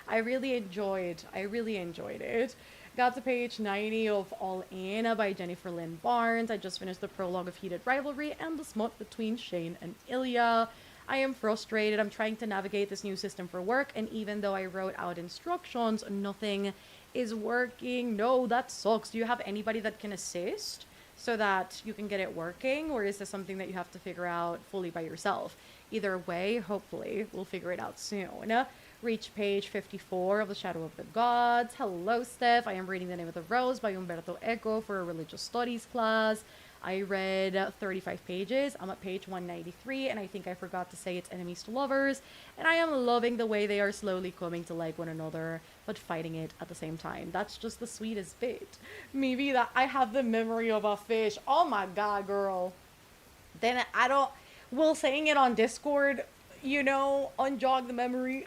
I really enjoyed it. Got to page 90 of All In by Jennifer Lynn Barnes. I just finished the prologue of Heated Rivalry and the smut between Shane and Ilya. I am frustrated. I'm trying to navigate this new system for work, and even though I wrote out instructions, nothing is working. No, that sucks. Do you have anybody that can assist so that you can get it working, or is this something that you have to figure out fully by yourself? Either way, hopefully, we'll figure it out soon. Reach page 54 of The Shadow of the Gods. Hello, Steph. I am reading The Name of the Rose by Umberto Eco for a religious studies class. I read 35 pages. I'm at page 193, and I think I forgot to say it's enemies to lovers. And I am loving the way they are slowly coming to like one another, but fighting it at the same time. That's just the sweetest bit. Maybe that I have the memory of a fish. Oh my god, girl. Then will saying it on Discord, you know, unjog the memory.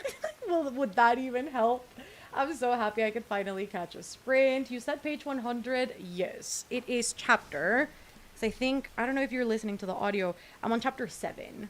Would that even help? I'm so happy I could finally catch a sprint. You said page 100? Yes, it is chapter. So I don't know if you're listening to the audio, I'm on chapter 7.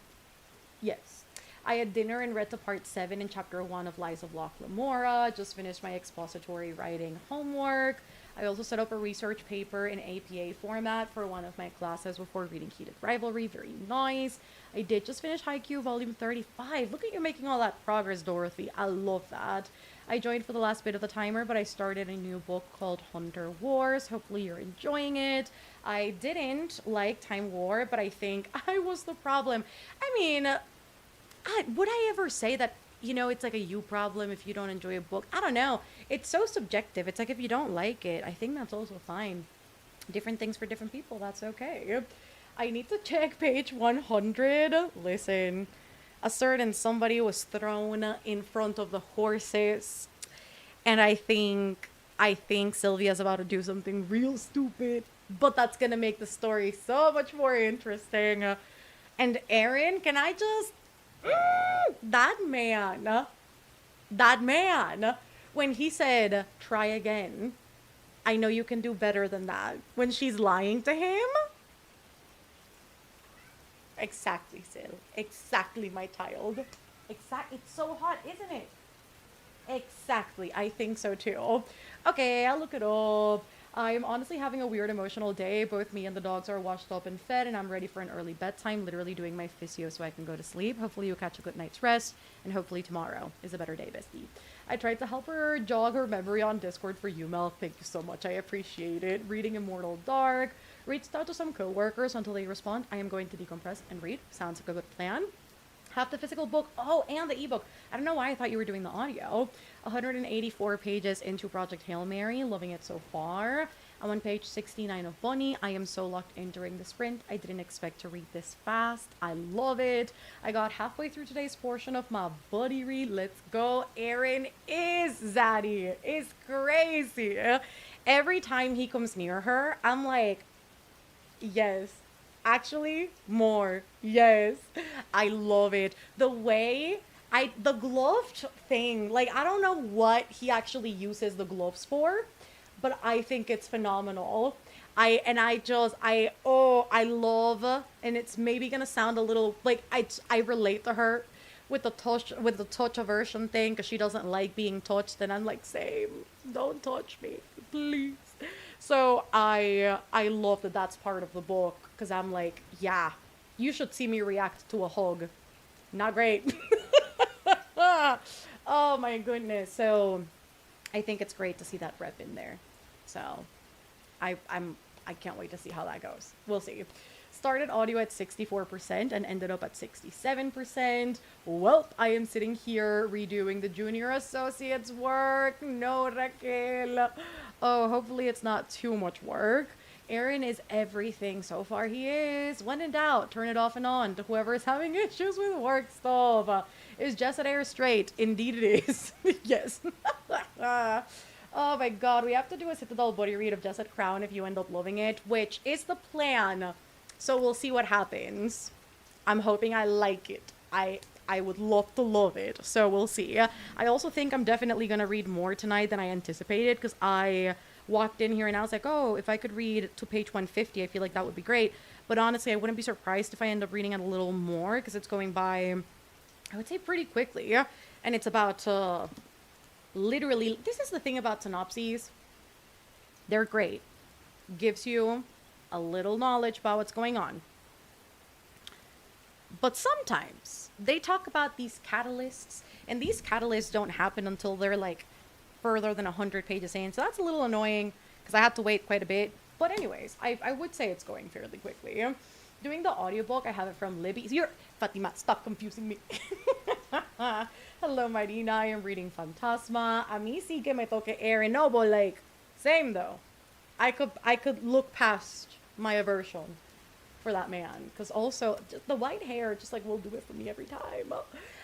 Yes. I had dinner and read to part 7 in chapter 1 of Lies of Locke Lamora. Just finished my expository writing homework. I also set up a research paper in APA format for one of my classes before reading Heated Rivalry. Very nice. I did just finish Haikyuu volume 35. Look at you making all that progress, Dorothy. I love that. I joined for the last bit of the timer, but I started a new book called Hunter Wars. Hopefully you're enjoying it. I didn't like Time War, but I think I was the problem. I mean, would I ever say that, you know, it's like a you problem if you don't enjoy a book? I don't know. It's so subjective. It's like if you don't like it, I think that's also fine. Different things for different people. That's okay. I need to check page 100. Listen. A certain somebody was thrown in front of the horses. And I think Sylvia's about to do something real stupid, but that's gonna make the story so much more interesting. And Aaron, can I just that man, that man, when he said try again, I know you can do better than that. When she's lying to him, exactly, Sil, exactly, my child. It's so hot, isn't it? Exactly. I think so too. Okay, I'll look it up. I'm honestly having a weird emotional day. Both me and the dogs are washed up and fed, and I'm ready for an early bedtime, literally doing my physio so I can go to sleep. Hopefully, you'll catch a good night's rest, and hopefully, tomorrow is a better day, bestie. I tried to help her jog her memory on Discord for you, Mel. Thank you so much. I appreciate it. Reading Immortal Dark. Reached out to some coworkers until they respond. I am going to decompress and read. Sounds like a good plan. Have the physical book. Oh, and the ebook. I don't know why I thought you were doing the audio. 184 pages into Project Hail Mary. Loving it so far. I'm on page 69 of Bunny. I am so locked in during the sprint. I didn't expect to read this fast. I love it. I got halfway through today's portion of my buddy read. Let's go. Aaron is zaddy. Is crazy. Every time he comes near her, I'm like, yes. Actually, more. Yes. I love it. The way the gloved thing, like, I don't know what he actually uses the gloves for, but I think it's phenomenal. I love, and it's maybe gonna sound a little like I relate to her with the touch aversion thing because she doesn't like being touched, and I'm like, same, don't touch me, please. So I love that that's part of the book because I'm like, yeah, you should see me react to a hug. Not great. Oh my goodness. So I think it's great to see that rep in there. So I can't wait to see how that goes. We'll see. Started audio at 64% and ended up at 67%. Well, I am sitting here redoing the junior associate's work. No, Raquel. Oh, hopefully it's not too much work. Aaron is everything. So far he is. When in doubt, turn it off and on to whoever is having issues with work stuff. Is Jesset Air straight? Indeed it is. Yes. Oh my god, we have to do a Citadel buddy read of Jesset Crown if you end up loving it, which is the plan. So we'll see what happens. I'm hoping I like it. I would love to love it. So we'll see. I also think I'm definitely going to read more tonight than I anticipated because I walked in here and I was like, oh, if I could read to page 150, I feel like that would be great. But honestly, I wouldn't be surprised if I end up reading it a little more because it's going by, I would say, pretty quickly. And it's about literally, this is the thing about synopses. They're great. Gives you a little knowledge about what's going on. But sometimes they talk about these catalysts, and these catalysts don't happen until they're like further than 100 pages in. So that's a little annoying because I had to wait quite a bit. But anyways, I would say it's going fairly quickly. Doing the audiobook, I have it from Libby. You're Fatima, stop confusing me. Hello, Marina. I am reading Fantasma. A mí sí que me toque Aaron. No, but like, same though. I could look past my aversion for that man because also just the white hair just like will do it for me every time.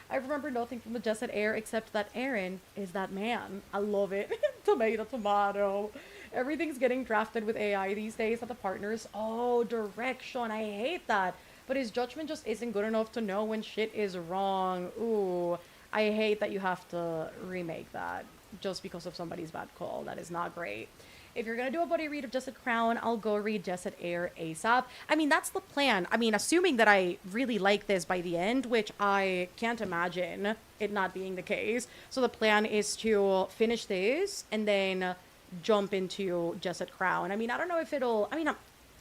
I remember nothing from the Jesset Air except that Aaron is that man. I love it. Tomato, tomato. Everything's getting drafted with AI these days at the partners. Oh, direction. I hate that. But his judgment just isn't good enough to know when shit is wrong. Ooh, I hate that you have to remake that just because of somebody's bad call. That is not great. If you're going to do a buddy read of Jesset Crown, I'll go read Jesset Air ASAP. I mean, that's the plan. I mean, assuming that I really like this by the end, which I can't imagine it not being the case. So the plan is to finish this and then jump into Jesset Crown. I mean, I don't know if it'll... I mean,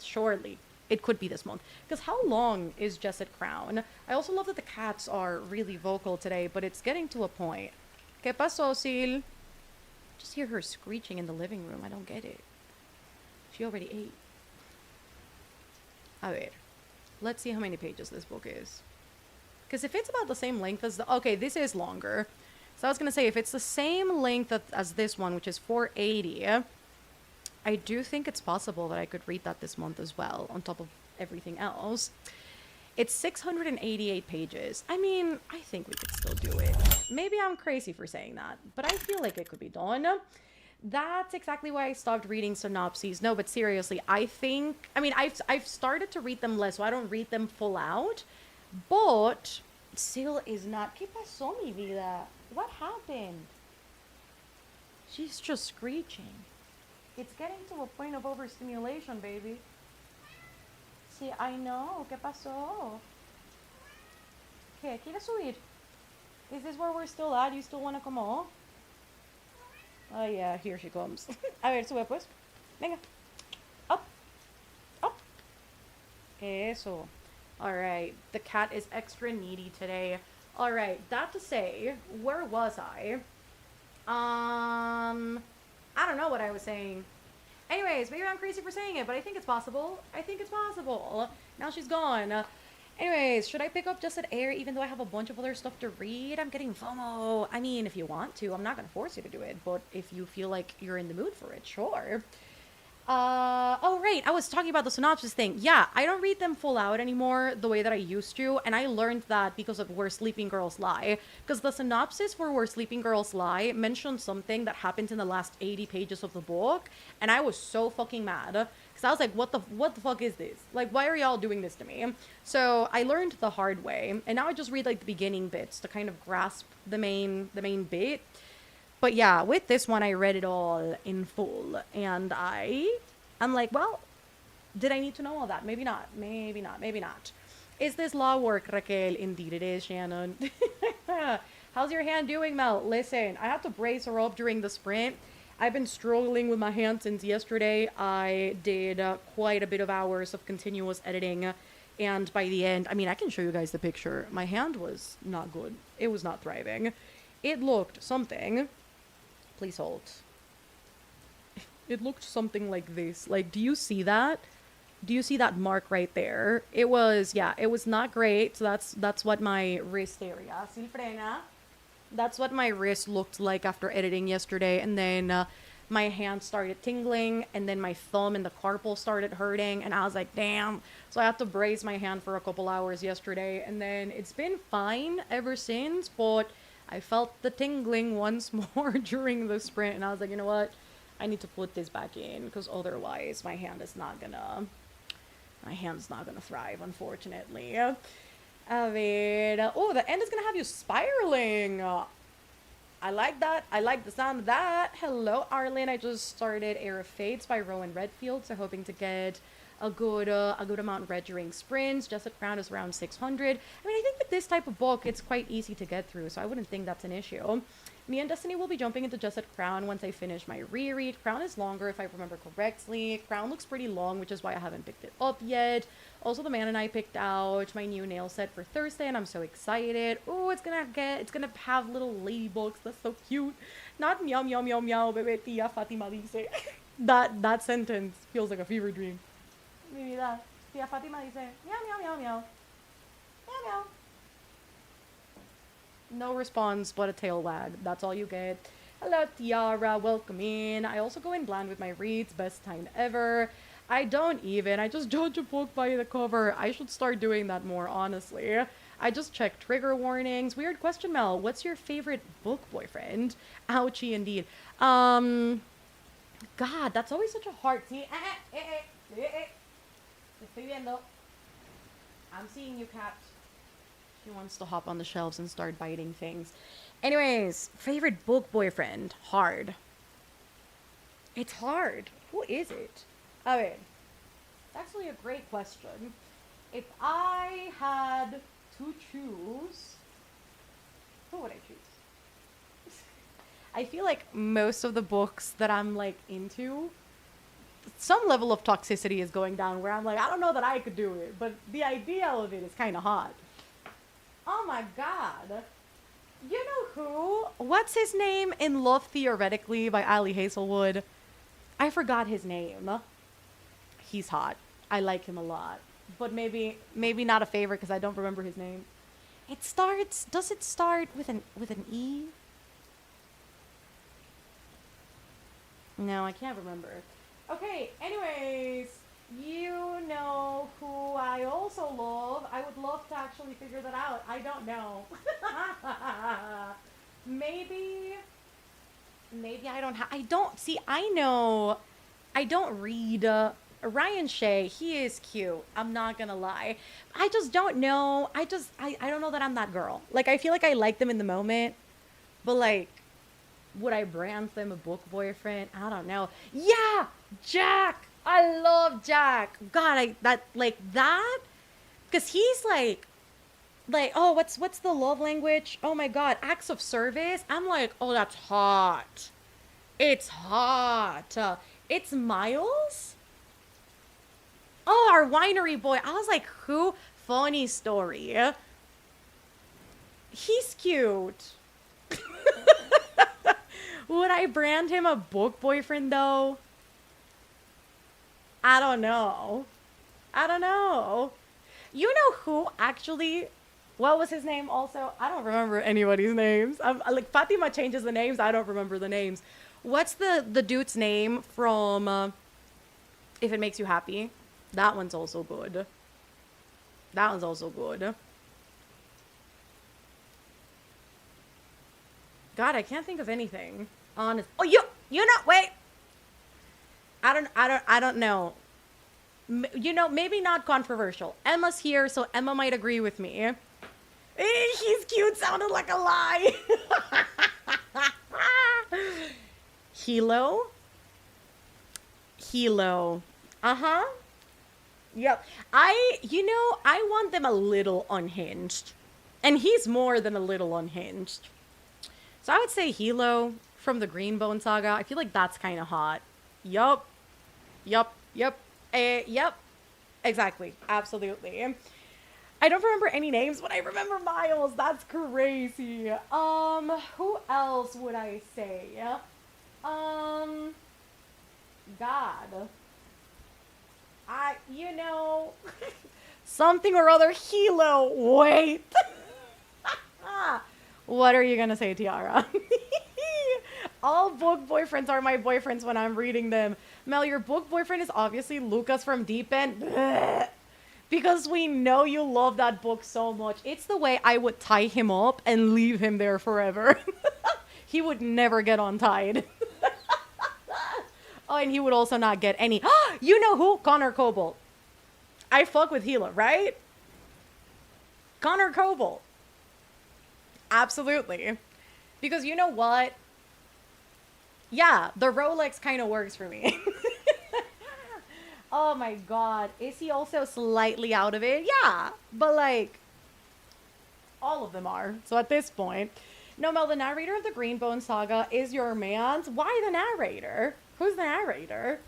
surely it could be this month. Because how long is Jesset Crown? I also love that the cats are really vocal today, but it's getting to a point. ¿Qué pasó, Sil? Just hear her screeching in the living room. I don't get it. She already ate. A ver. Let's see how many pages this book is. Because if it's about the same length as the... Okay, this is longer. So I was going to say, if it's the same length as this one, which is 480, I do think it's possible that I could read that this month as well, on top of everything else. It's 688 pages. I mean, I think we could still do it. Maybe I'm crazy for saying that, but I feel like it could be done. That's exactly why I stopped reading synopses. No, but seriously, I think, I mean, I've started to read them less, so I don't read them full out, but still is not. ¿Qué pasó, mi vida? What happened? She's just screeching. It's getting to a point of overstimulation, baby. See, I know. ¿Qué pasó? ¿Qué? ¿Quieres subir? Is this where we're still at? You still want to come on? Oh, yeah, here she comes. A ver, sube pues. Venga. Up. Up. Eso. Alright. The cat is extra needy today. Alright, that to say, where was I? I don't know what I was saying. Anyways, maybe I'm crazy for saying it, but I think it's possible. I think it's possible. Now she's gone. Anyways, should I pick up Just at Air even though I have a bunch of other stuff to read? I'm getting FOMO. I mean, if you want to, I'm not going to force you to do it, but if you feel like you're in the mood for it, sure. Oh, right. I was talking about the synopsis thing. Yeah, I don't read them full out anymore the way that I used to. And I learned that because of Where Sleeping Girls Lie. Because the synopsis for Where Sleeping Girls Lie mentioned something that happened in the last 80 pages of the book. And I was so fucking mad. Because I was like, what the fuck is this? Like, why are y'all doing this to me? So I learned the hard way. And now I just read like the beginning bits to kind of grasp the main bit. But yeah, with this one, I read it all in full. And I'm like, well, did I need to know all that? Maybe not. Maybe not. Maybe not. Is this law work, Raquel? Indeed it is, Shannon. How's your hand doing, Mel? Listen, I had to brace her up during the sprint. I've been struggling with my hand since yesterday. I did quite a bit of hours of continuous editing. And by the end, I mean, I can show you guys the picture. My hand was not good. It was not thriving. It looked something. Please hold. It looked something like this. Like, do you see that? Do you see that mark right there? It was, yeah, it was not great. So that's what my wrist area. That's what my wrist looked like after editing yesterday. And then my hand started tingling. And then my thumb and the carpal started hurting. And I was like, damn. So I had to brace my hand for a couple hours yesterday. And then it's been fine ever since. But I felt the tingling once more during the sprint, and I was like, you know what? I need to put this back in, because otherwise my hand's not gonna thrive, unfortunately. A ver. Oh, the end is gonna have you spiraling. I like that. I like the sound of that. Hello, Arlen. I just started Air of Fates by Rowan Redfield, so hoping to get a good amount read during sprints. Just at Crown is around 600. I mean, I think with this type of book, it's quite easy to get through, so I wouldn't think that's an issue. Me and Destiny will be jumping into Just at Crown once I finish my reread. Crown is longer if I remember correctly. Crown looks pretty long, which is why I haven't picked it up yet. Also, the man and I picked out my new nail set for Thursday, and I'm so excited. Oh, it's gonna have little ladybugs. That's so cute. Not meow meow meow meow, bebé tía Fatima dice. That sentence feels like a fever dream. Mi vida. Tía Fatima dice, meow, meow, meow, meow. Meow, meow. No response, but a tail wag. That's all you get. Hello, Tiara. Welcome in. I also go in blind with my reads. Best time ever. I don't even. I just judge a book by the cover. I should start doing that more, honestly. I just check trigger warnings. Weird question, Mel. What's your favorite book boyfriend? Ouchie, indeed. God, that's always such a hard... See? Estoy viendo. I'm seeing you, cat. She wants to hop on the shelves and start biting things. Anyways, favorite book boyfriend. Hard. It's hard. Who is it? I mean, it's actually a great question. If I had to choose, who would I choose? I feel like most of the books that I'm like into, some level of toxicity is going down where I'm like, I don't know that I could do it, but the idea of it is kind of hot. Oh my god. You know who? What's his name in Love Theoretically by Ali Hazelwood? I forgot his name. He's hot. I like him a lot. But maybe not a favorite because I don't remember his name. Does it start with an E? No, I can't remember. Okay, anyways, You know who I also love? I would love to actually figure that out. I don't know. maybe, maybe I don't have. I don't see. I know. I don't read. Ryan Shea, he is cute. I'm not gonna lie. I just don't know. I don't know that I'm that girl. Like, I feel like I like them in the moment, but like, would I brand them a book boyfriend? I don't know. Yeah, Jack. I love Jack. God, I that like that because he's like oh what's the love language? Oh my God, acts of service. I'm like, oh, that's hot. It's hot. It's Miles. Oh, our winery boy. I was like, who? Funny story. He's cute. Would I brand him a book boyfriend though? I don't know. I don't know. You know who actually? What was his name? Also, I don't remember anybody's names. Like Fatima changes the names. I don't remember the names. What's the dude's name from If It Makes You Happy? That one's also good. That one's also good. God, I can't think of anything. Honest. Oh, you know. Wait. I don't know. You know, maybe not controversial. Emma's here, so Emma might agree with me. He's cute sounded like a lie. Hilo. Hilo. Uh-huh. Yep. I want them a little unhinged. And he's more than a little unhinged. So I would say Hilo from the Greenbone saga. I feel like that's kind of hot. Yup. Yup. Yup. Yep. Exactly. Absolutely. I don't remember any names, but I remember Miles. That's crazy. Who else would I say? Um, God. You know, something or other. Hilo. Wait. What are you gonna say, Tiara? All book boyfriends are my boyfriends when I'm reading them. Mel, your book boyfriend is obviously Lucas from Deep End. Blech. Because we know you love that book so much. It's the way I would tie him up and leave him there forever. He would never get untied. Oh, and he would also not get any. You know who? Connor Cobalt. I fuck with Gila, right? Connor Cobalt. Absolutely. Because you know what? Yeah, the Rolex kind of works for me. Oh my God. Is he also slightly out of it? Yeah. But like, all of them are. So at this point, no, Mel, the narrator of the Greenbone saga is your man's. Why the narrator? Who's the narrator?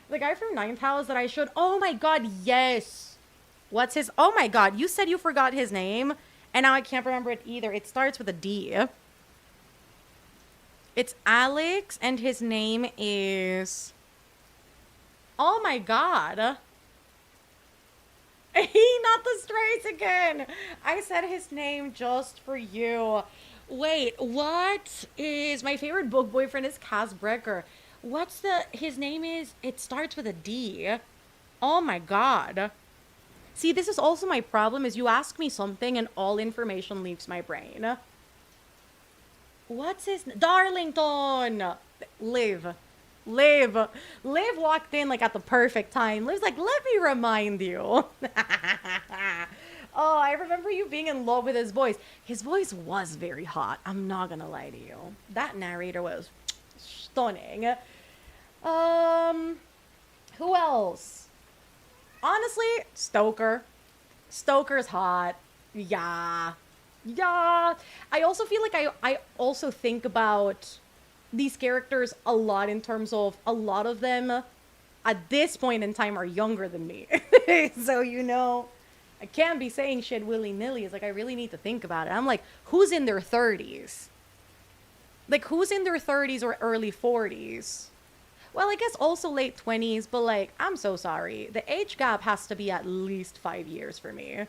The guy from Ninth House that I should. Oh my God, yes. What's his? Oh my God, you said you forgot his name, and now I can't remember it either. It starts with a D. It's Alex, and his name is. Oh my God. He not the Strays again. I said his name just for you. Wait, what is my favorite book boyfriend is Cas Brecker. What's his name is, it starts with a D. Oh my God. See, this is also my problem is you ask me something and all information leaves my brain. What's his Darlington. Liv. Liv walked in like at the perfect time. Liv's like, let me remind you. Oh, I remember you being in love with his voice. His voice was very hot. I'm not gonna lie to you. That narrator was stunning. Who else? Honestly, Stoker. Stoker's hot. Yeah. Yeah. I also feel like I also think about these characters a lot in terms of a lot of them at this point in time are younger than me. So, you know, I can't be saying shit willy-nilly. It's like I really need to think about it. I'm like, who's in their 30s? Like, who's in their 30s or early 40s? Well, I guess also late 20s, but like, I'm so sorry. The age gap has to be at least 5 years for me.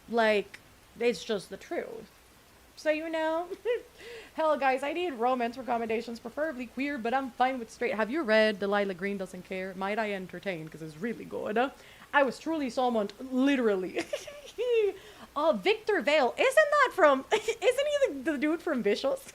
Like, it's just the truth. So you know. Hell, guys, I need romance recommendations, preferably queer, but I'm fine with straight. Have you read Delilah Green Doesn't Care? Might I entertain? Because it's really good. I was truly summoned, literally. Victor Vale. Isn't that from... Isn't he the dude from Vicious?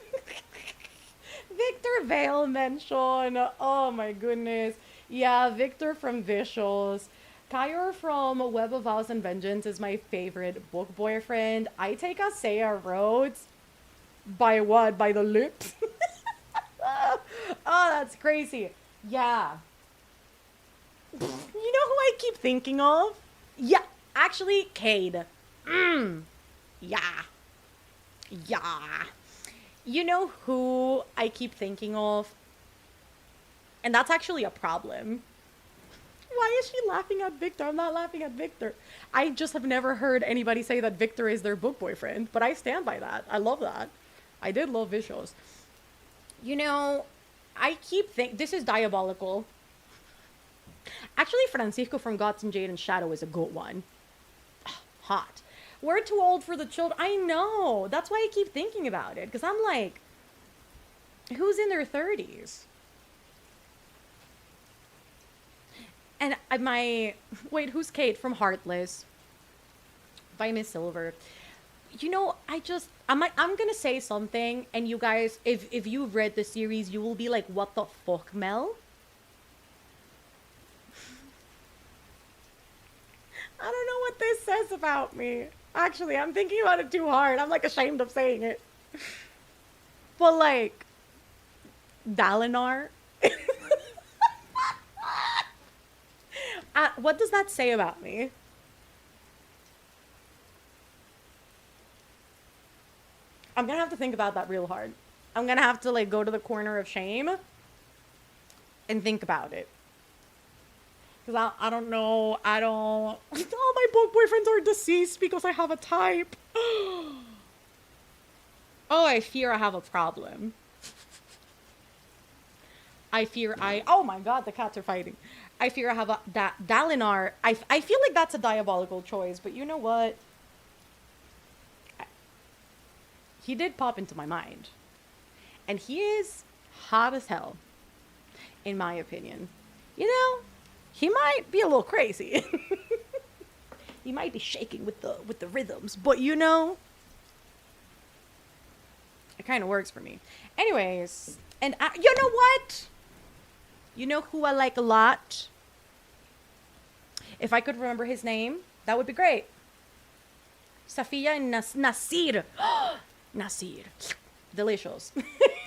Victor Vale mention. Oh my goodness. Yeah, Victor from Vicious. Kyra from Web of Vows and Vengeance is my favorite book boyfriend. I take Asaya Rhodes. By what? By the lips? Oh, that's crazy. Yeah. You know who I keep thinking of? Yeah, actually, Cade. Yeah. Yeah. You know who I keep thinking of? And that's actually a problem. Why is she laughing at Victor? I'm not laughing at Victor. I just have never heard anybody say that Victor is their book boyfriend, but I stand by that. I love that. I did love Vicious. You know, I keep this is diabolical. Actually, Francisco from Gods and Jade and Shadow is a good one. Hot. We're too old for the children. I know. That's why I keep thinking about it. Because I'm like, who's in their 30s? And wait, who's Kate from Heartless? By Miss Silver. You know, I'm gonna say something, and you guys, if you've read the series, you will be like, what the fuck, Mel? I don't know what this says about me. Actually, I'm thinking about it too hard. I'm like ashamed of saying it. But like, Dalinar? What does that say about me? I'm gonna have to think about that real hard. I'm gonna have to like go to the corner of shame and think about it. Because I don't know. All my book boyfriends are deceased because I have a type. Oh, I fear I have a problem. Oh my god, the cats are fighting. I fear I have Dalinar. I feel like that's a diabolical choice, but you know what? He did pop into my mind. And he is hot as hell, in my opinion. You know, he might be a little crazy. He might be shaking with the rhythms, but you know, it kind of works for me. Anyways, and you know what? You know who I like a lot? If I could remember his name, that would be great. Safiya and Nasir. Nasir. Delicious.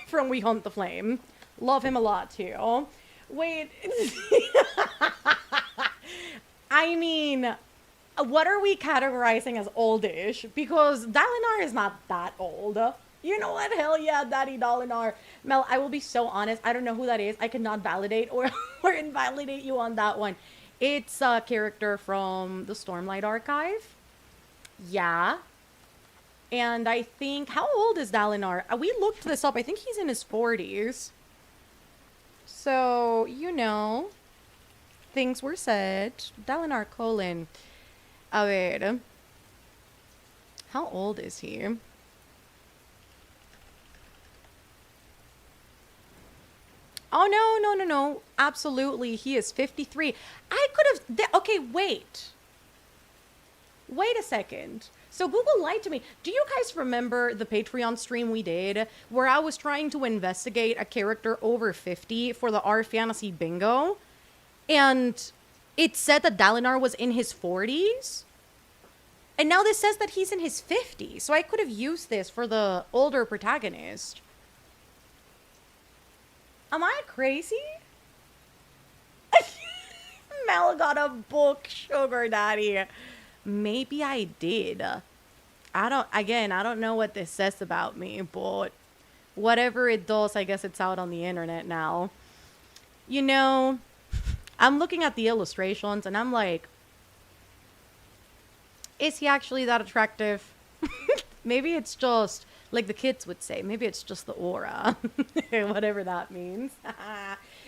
From We Hunt the Flame. Love him a lot too. Wait. I mean, what are we categorizing as oldish? Because Dalinar is not that old. You know what? Hell yeah, Daddy Dalinar. Mel, I will be so honest. I don't know who that is. I cannot validate or invalidate you on that one. It's a character from the Stormlight Archive. Yeah. And I think... How old is Dalinar? We looked this up. I think he's in his 40s. So, you know... Things were said. Dalinar Colin. A ver. How old is he? Oh, no. Absolutely. He is 53. I could have... Okay, wait. Wait a second. So Google lied to me. Do you guys remember the Patreon stream we did where I was trying to investigate a character over 50 for the R Fantasy Bingo? And it said that Dalinar was in his 40s? And now this says that he's in his 50s. So I could have used this for the older protagonist. Am I crazy? Mel got a book, sugar daddy. Maybe I did. I don't know what this says about me, but whatever it does, I guess it's out on the internet now. You know, I'm looking at the illustrations and I'm like, is he actually that attractive? Maybe it's just, like the kids would say, maybe it's just the aura. Whatever that means.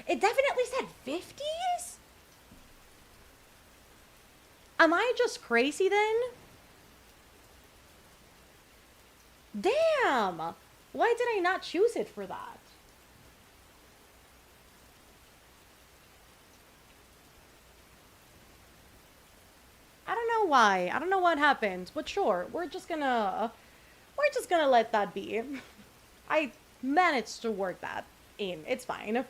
It definitely said 50s? Am I just crazy then? Damn! Why did I not choose it for that? I don't know why. I don't know what happened, but sure, we're just gonna let that be. I managed to work that in. It's fine.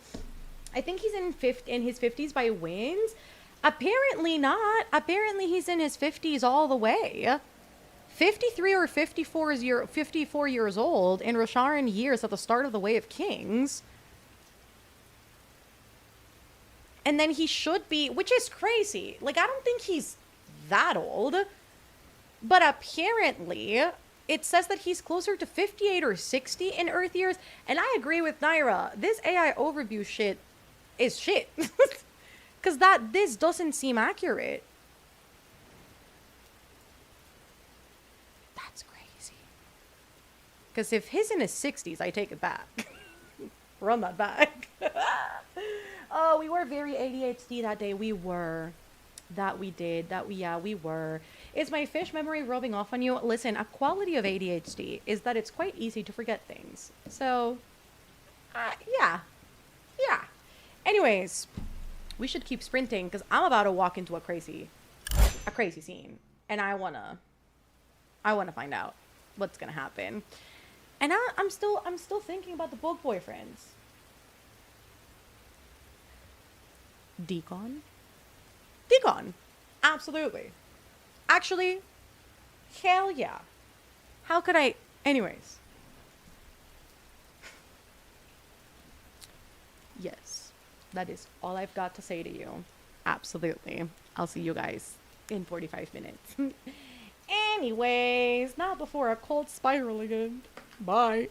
I think he's in his 50s by wins. Apparently not. Apparently he's in his 50s all the way. 53 or 54 years old in Rosharan years at the start of the Way of Kings. And then he should be, which is crazy. Like, I don't think he's that old. But apparently, it says that he's closer to 58 or 60 in Earth years. And I agree with Naira. This AI overview shit is shit. Because this doesn't seem accurate. That's crazy. Because if he's in his 60s, I take it back. Run that back. Oh, we were very ADHD that day. We were. That we did. We were. Is my fish memory rubbing off on you? Listen, a quality of ADHD is that it's quite easy to forget things. So, yeah. Yeah. Anyways, we should keep sprinting because I'm about to walk into a crazy scene. And I wanna find out what's gonna happen. And I'm still thinking about the book boyfriends. Decon? Decon. Absolutely. Actually, hell yeah. How could I? Anyways. Yes. That is all I've got to say to you. Absolutely. I'll see you guys in 45 minutes. Anyways, not before a cold spiral again. Bye.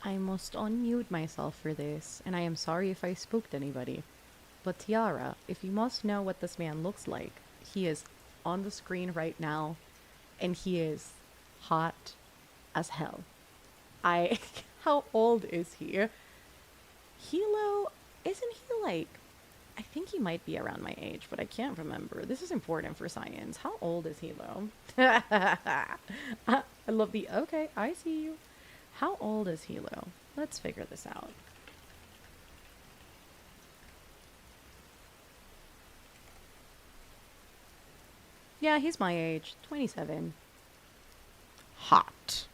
I must unmute myself for this, and I am sorry if I spooked anybody. But Tiara, if you must know what this man looks like, he is on the screen right now, and he is hot as hell. How old is he? Hilo, isn't he like, I think he might be around my age, but I can't remember. This is important for science. How old is Hilo? I love the, okay, I see you. How old is Hilo? Let's figure this out. Yeah, he's my age. 27. Hot.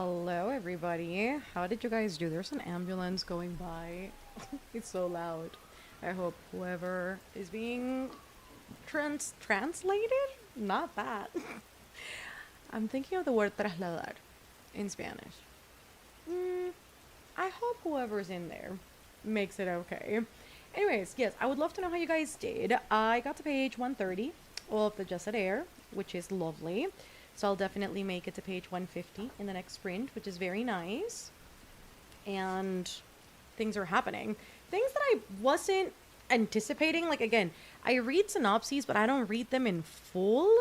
Hello, everybody. How did you guys do? There's an ambulance going by. It's so loud. I hope whoever is being translated? Not that. I'm thinking of the word trasladar in Spanish. Mm, I hope whoever's in there makes it okay. Anyways, yes, I would love to know how you guys did. I got to page 130 of the Just Air, which is lovely. So I'll definitely make it to page 150 in the next sprint, which is very nice. And things are happening. Things that I wasn't anticipating. Like, again, I read synopses, but I don't read them in full.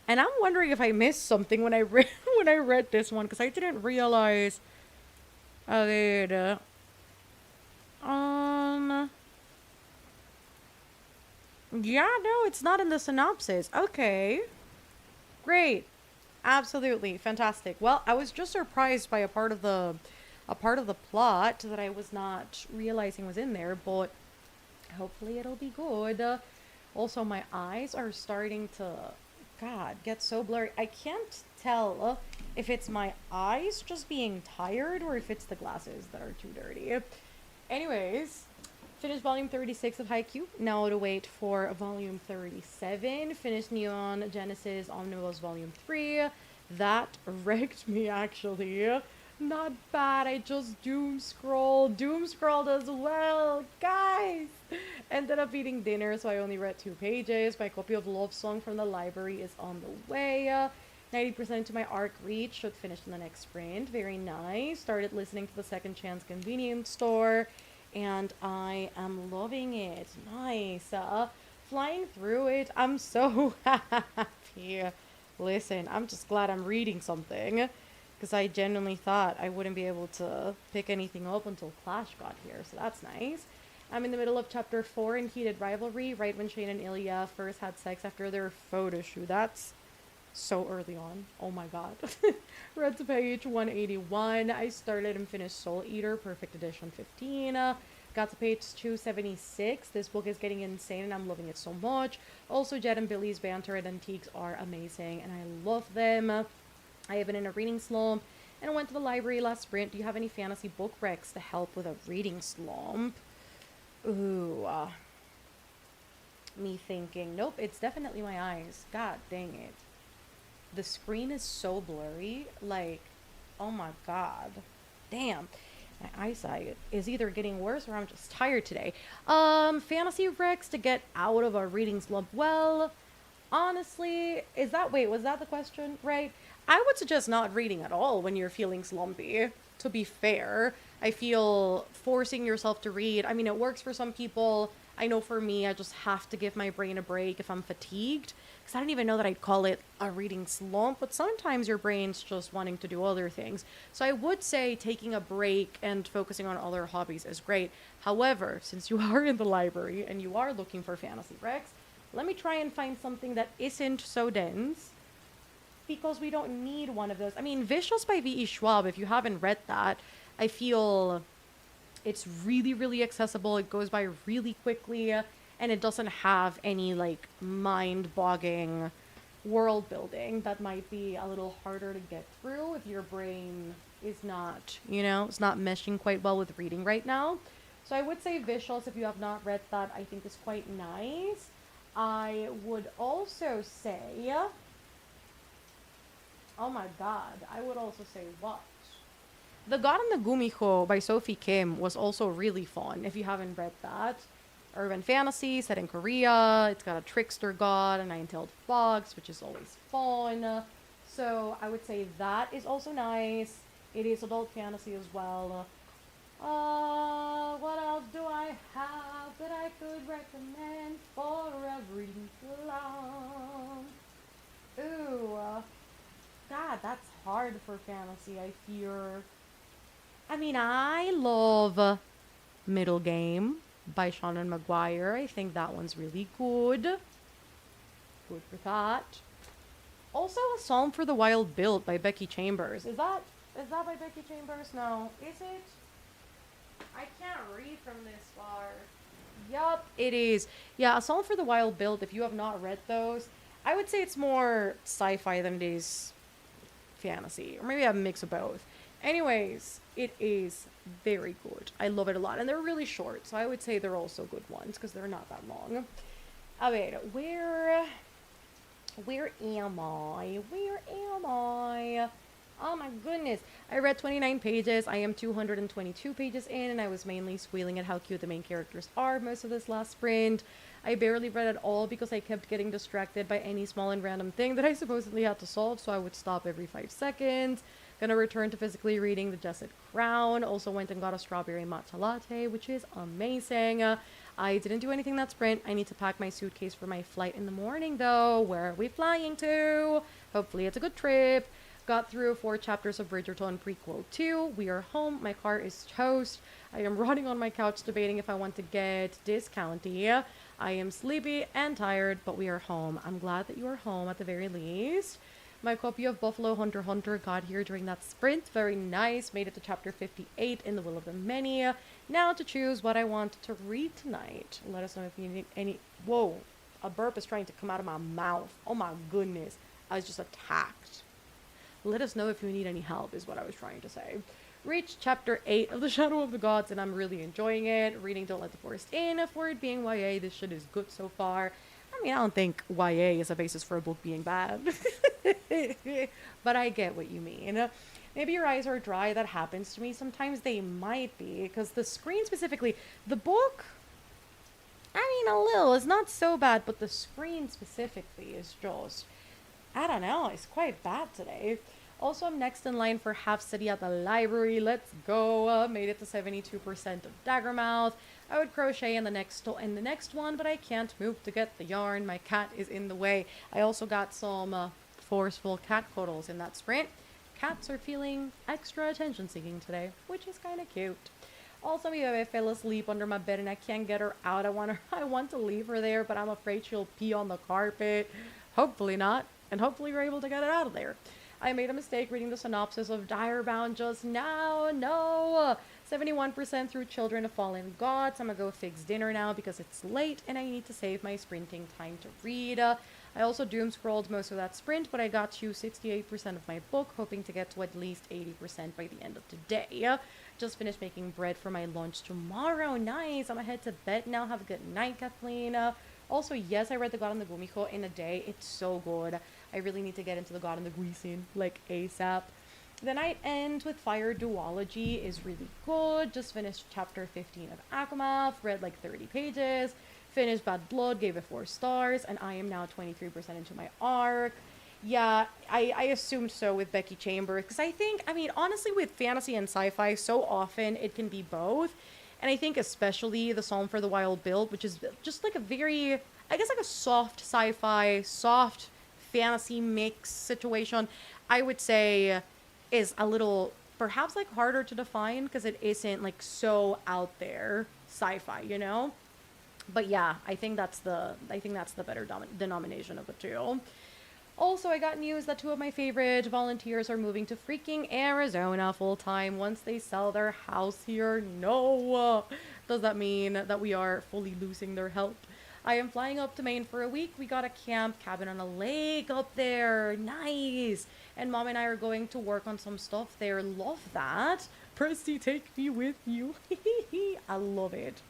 And I'm wondering if I missed something when I read when I read this one, because I didn't realize. A ver, yeah, no, it's not in the synopsis. Okay, great, absolutely fantastic. Well, I was just surprised by a part of the plot that I was not realizing was in there, but hopefully it'll be good. Also, my eyes are starting to, God, get so blurry. I can't tell if it's my eyes just being tired or if it's the glasses that are too dirty. Anyways, finished volume 36 of Haikyuu. Now to wait for volume 37. Finished Neon Genesis Omnibus volume 3. That wrecked me, actually. Not bad. I just doom scrolled as well, guys. Ended up eating dinner, so I only read 2 pages. My copy of Love Song from the library is on the way. 90% to my arc reach. Should finish in the next sprint. Very nice. Started listening to the Second Chance convenience store, and I am loving it. Nice. Flying through it. I'm so happy. Listen, I'm just glad I'm reading something, because I genuinely thought I wouldn't be able to pick anything up until Clash got here, so that's nice. I'm in the middle of chapter 4 in Heated Rivalry, right when Shane and Ilya first had sex after their photo shoot. That's so early on. Oh my god. Read to page 181. I started and finished Soul Eater, Perfect Edition 15. Got to page 276. This book is getting insane and I'm loving it so much. Also, Jed and Billy's banter and antiques are amazing and I love them. I have been in a reading slump and I went to the library last sprint. Do you have any fantasy book recs to help with a reading slump? Ooh, me thinking. Nope, it's definitely my eyes. God dang it. The screen is so blurry. Like, oh my god. Damn. My eyesight is either getting worse or I'm just tired today. Fantasy recs to get out of a reading slump. Well, honestly, was that the question, right? I would suggest not reading at all when you're feeling slumpy, to be fair. I feel forcing yourself to read, I mean, it works for some people. I know for me, I just have to give my brain a break if I'm fatigued. Because I don't even know that I'd call it a reading slump, but sometimes your brain's just wanting to do other things. So I would say taking a break and focusing on other hobbies is great. However, since you are in the library and you are looking for fantasy recs, let me try and find something that isn't so dense, because we don't need one of those. I mean, Vicious by V.E. Schwab, if you haven't read that, I feel it's really, really accessible. It goes by really quickly, and it doesn't have any, like, mind-boggling world building that might be a little harder to get through if your brain is not, it's not meshing quite well with reading right now. So I would say Vicious, if you have not read that, I think is quite nice. I would also say, oh my god, I would also say what? The God and the Gumiho by Sophie Kim was also really fun, if you haven't read that. Urban fantasy, set in Korea. It's got a trickster god, a nine-tailed fox, which is always fun. So I would say that is also nice. It is adult fantasy as well. What else do I have that I could recommend for a reading slump? Ooh, God, that's hard for fantasy, I fear. I mean, I love Middle Game by Shannon Maguire. I think that one's really good. Good for that. Also, A Psalm for the Wild Build by Becky Chambers. Is that by Becky Chambers? No. Is it? I can't read from this far. Yup, it is. Yeah, A Psalm for the Wild Build, if you have not read those, I would say it's more sci-fi than it is fantasy. Or maybe a mix of both. Anyways, it is very good. I love it a lot. And they're really short, so I would say they're also good ones because they're not that long. A ver, where am I? Where am I? Oh my goodness. I read 29 pages. I am 222 pages in, and I was mainly squealing at how cute the main characters are most of this last sprint. I barely read at all because I kept getting distracted by any small and random thing that I supposedly had to solve, so I would stop every 5 seconds. Gonna return to physically reading The Jesset Crown. Also went and got a strawberry matcha latte, which is amazing. I didn't do anything that sprint. I need to pack my suitcase for my flight in the morning, though. Where are we flying to? Hopefully it's a good trip. Got through 4 chapters of Bridgerton prequel 2. We are home. My car is toast. I am rotting on my couch debating if I want to get discounty. I am sleepy and tired, but we are home. I'm glad that you are home at the very least. My copy of Buffalo Hunter x Hunter got here during that sprint. Very nice. Made it to chapter 58 in The Will of the Many. Now to choose what I want to read tonight. Let us know if you need any... Whoa. A burp is trying to come out of my mouth. Oh my goodness. I was just attacked. Let us know if you need any help is what I was trying to say. Reached chapter 8 of The Shadow of the Gods and I'm really enjoying it. Reading Don't Let the Forest In. For it being YA, this shit is good so far. I mean, I don't think YA is a basis for a book being bad. But I get what you mean. Maybe your eyes are dry. That happens to me. Sometimes they might be. Because the screen specifically... The book... I mean, a little. It's not so bad. But the screen specifically is just... I don't know. It's quite bad today. Also, I'm next in line for Half City at the library. Let's go. Made it to 72% of Daggermouth. I would crochet in the next one, but I can't move to get the yarn. My cat is in the way. I also got some forceful cat cuddles in that sprint. Cats are feeling extra attention seeking today, which is kind of cute. Also, my baby fell asleep under my bed and I can't get her out. I want to leave her there, but I'm afraid she'll pee on the carpet. Hopefully not. And hopefully we're able to get it out of there. I made a mistake reading the synopsis of Direbound just now. No! 71% through Children of Fallen Gods. I'm gonna go fix dinner now because it's late and I need to save my sprinting time to read. I also doom scrolled most of that sprint, but I got to 68% of my book, hoping to get to at least 80% by the end of today. Just finished making bread for my lunch tomorrow. Nice! I'm gonna head to bed now. Have a good night, Kathleen. Also, yes, I read The God and the Gumiho in a day. It's so good. I really need to get into The God and the Guisin, like ASAP. The night ends with Fire Duology is really good. Just finished chapter 15 of Akamath, read like 30 pages, finished Bad Blood, gave it 4 stars, and I am now 23% into my arc. Yeah, I assumed so with Becky Chambers, because I mean, honestly, with fantasy and sci-fi, so often it can be both. And I think especially the Psalm for the Wild Build, which is just like a very, I guess like a soft sci-fi, soft fantasy mix situation, I would say is a little perhaps like harder to define because it isn't like so out there sci-fi, you know? But yeah, I think that's the better denomination of the two. Also, I got news that 2 of my favorite volunteers are moving to freaking Arizona full-time once they sell their house here. No! Does that mean that we are fully losing their help? I am flying up to Maine for a week. We got a camp cabin on a lake up there. Nice! And Mom and I are going to work on some stuff there. Love that. Presty, take me with you. I love it.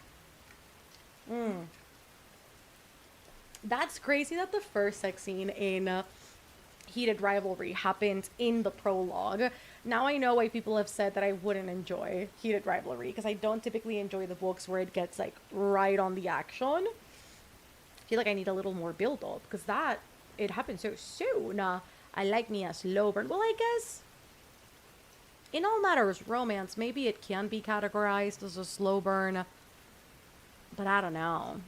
That's crazy that the first sex scene in Heated Rivalry happened in the prologue. Now I know why people have said that I wouldn't enjoy Heated Rivalry, because I don't typically enjoy the books where it gets like right on the action. I feel like I need a little more build up, because it happened so soon. I like me a slow burn. Well, I guess in All Matters Romance, maybe it can be categorized as a slow burn, but I don't know.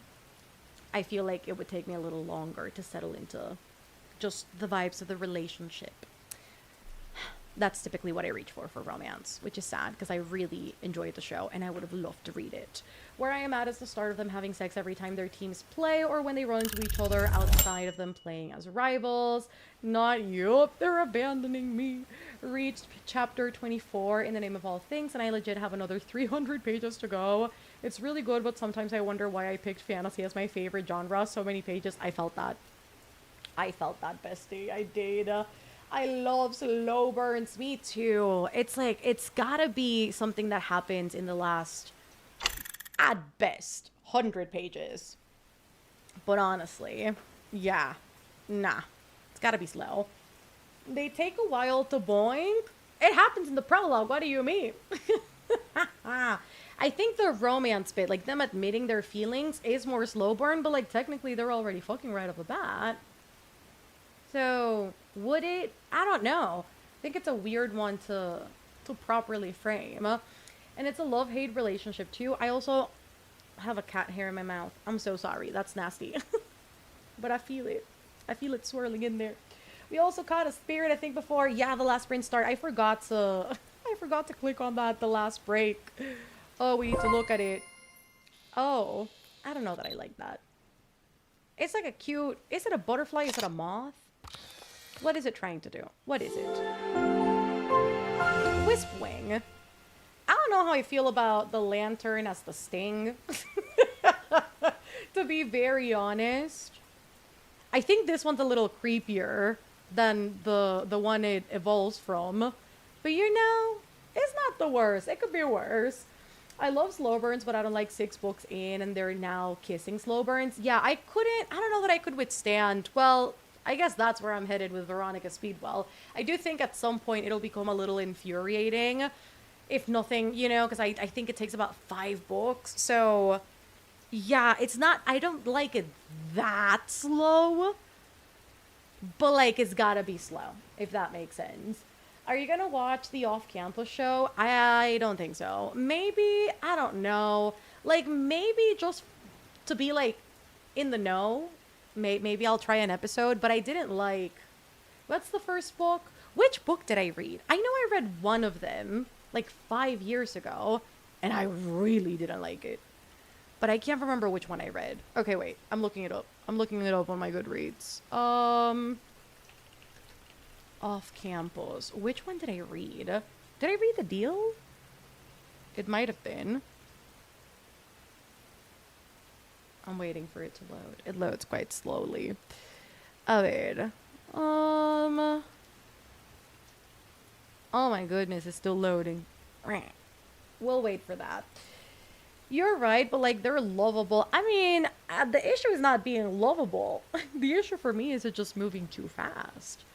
I feel like it would take me a little longer to settle into just the vibes of the relationship. That's typically what I reach for romance, which is sad because I really enjoyed the show and I would have loved to read it. Where I am at is the start of them having sex every time their teams play or when they run into each other outside of them playing as rivals. Not yup, they're abandoning me. Reached chapter 24 in the name of all things and I legit have another 300 pages to go. It's really good, but sometimes I wonder why I picked fantasy as my favorite genre. So many pages. I felt that, bestie. I did. I love slow burns. Me too. It's like, it's gotta be something that happens in the last, at best, 100 pages. But honestly, yeah, nah. It's gotta be slow. They take a while to boink. It happens in the prologue. What do you mean? I think the romance bit, like them admitting their feelings, is more slow burn, but like technically they're already fucking right off the bat. So would it? I don't know. I think it's a weird one to properly frame, and it's a love hate relationship too. I also have a cat hair in my mouth. I'm so sorry. That's nasty, but I feel it. I feel it swirling in there. We also caught a spirit, I think, before. Yeah, the last sprint start. I forgot to. I forgot to click on that the last break. Oh, we need to look at it. Oh, I don't know that I like that. It's like a cute. Is it a butterfly? Is it a moth? What is it trying to do? What is it? Wisp wing. I don't know how I feel about the lantern as the sting. To be very honest, I think this one's a little creepier than the one it evolves from. But you know, it's not the worst. It could be worse. I love slow burns, but I don't like 6 books in, and they're now kissing slow burns. Yeah, I couldn't. I don't know that I could withstand. Well, I guess that's where I'm headed with Veronica Speedwell. I do think at some point it'll become a little infuriating, if nothing, you know, because I think it takes about 5 books. So, yeah, it's not. I don't like it that slow, but like it's gotta be slow, if that makes sense. Are you gonna watch the off-campus show? I don't think so. Maybe, I don't know. Like, maybe just to be like in the know. Maybe I'll try an episode, but I didn't like. What's the first book? Which book did I read? I know I read one of them like 5 years ago, and I really didn't like it. But I can't remember which one I read. Okay, wait. I'm looking it up. I'm looking it up on my Goodreads. Off campus. Which one did I read? Did I read The Deal? It might have been. I'm waiting for it to load. It loads quite slowly. A ver. Oh my goodness, it's still loading. We'll wait for that. You're right, but like they're lovable. I mean, the issue is not being lovable. The issue for me is it just moving too fast.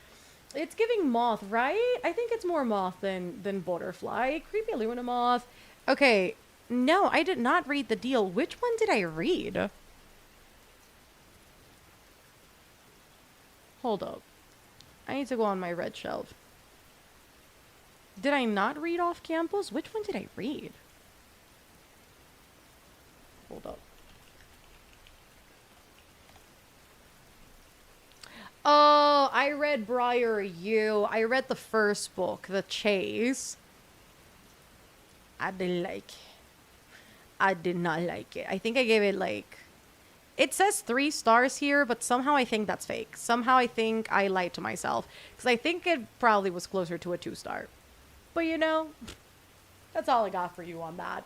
It's giving moth, right? I think it's more moth than butterfly. Creepy Luna moth. Okay, no, I did not read The Deal. Which one did I read? Hold up. I need to go on my red shelf. Did I not read Off Campus? Which one did I read? Hold up. Oh, I read Briar U. I read the first book, The Chase. I didn't like it. I did not like it. I think I gave it like... It says 3 stars here, but somehow I think that's fake. Somehow I think I lied to myself. Because I think it probably was closer to a 2-star. But you know, that's all I got for you on that.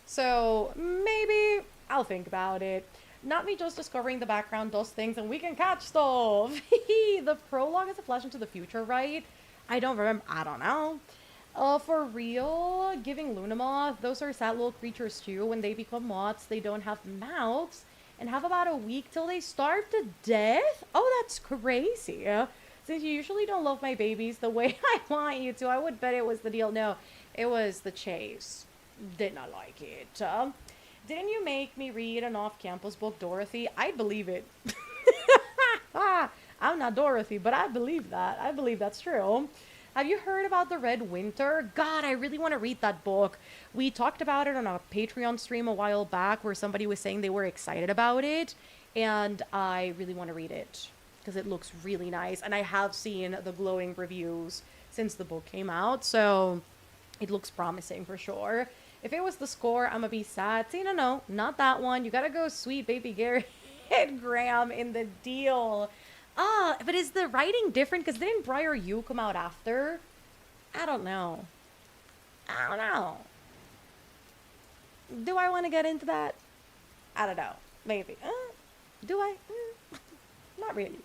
So maybe I'll think about it. Not me just discovering the background does things and we can catch stuff. The prologue is a flash into the future, right? I don't remember. I don't know. For real, giving Lunamoth, those are sad little creatures too. When they become moths, they don't have mouths and have about a week till they starve to death. Oh, that's crazy. Since you usually don't love my babies the way I want you to, I would bet it was The Deal. No, it was The Chase. Did not like it. Didn't you make me read an off-campus book, Dorothy? I believe it. I'm not Dorothy, but I believe that. I believe that's true. Have you heard about The Red Winter? God, I really want to read that book. We talked about it on a Patreon stream a while back where somebody was saying they were excited about it, and I really want to read it because it looks really nice, and I have seen the glowing reviews since the book came out, so it looks promising for sure. If it was The Score, I'm gonna be sad. See, no, not that one. You gotta go Sweet Baby Gary and Graham in The Deal. But is the writing different? Because didn't Briar U come out after? I don't know. Do I want to get into that? I don't know. Maybe. Do I? Not really.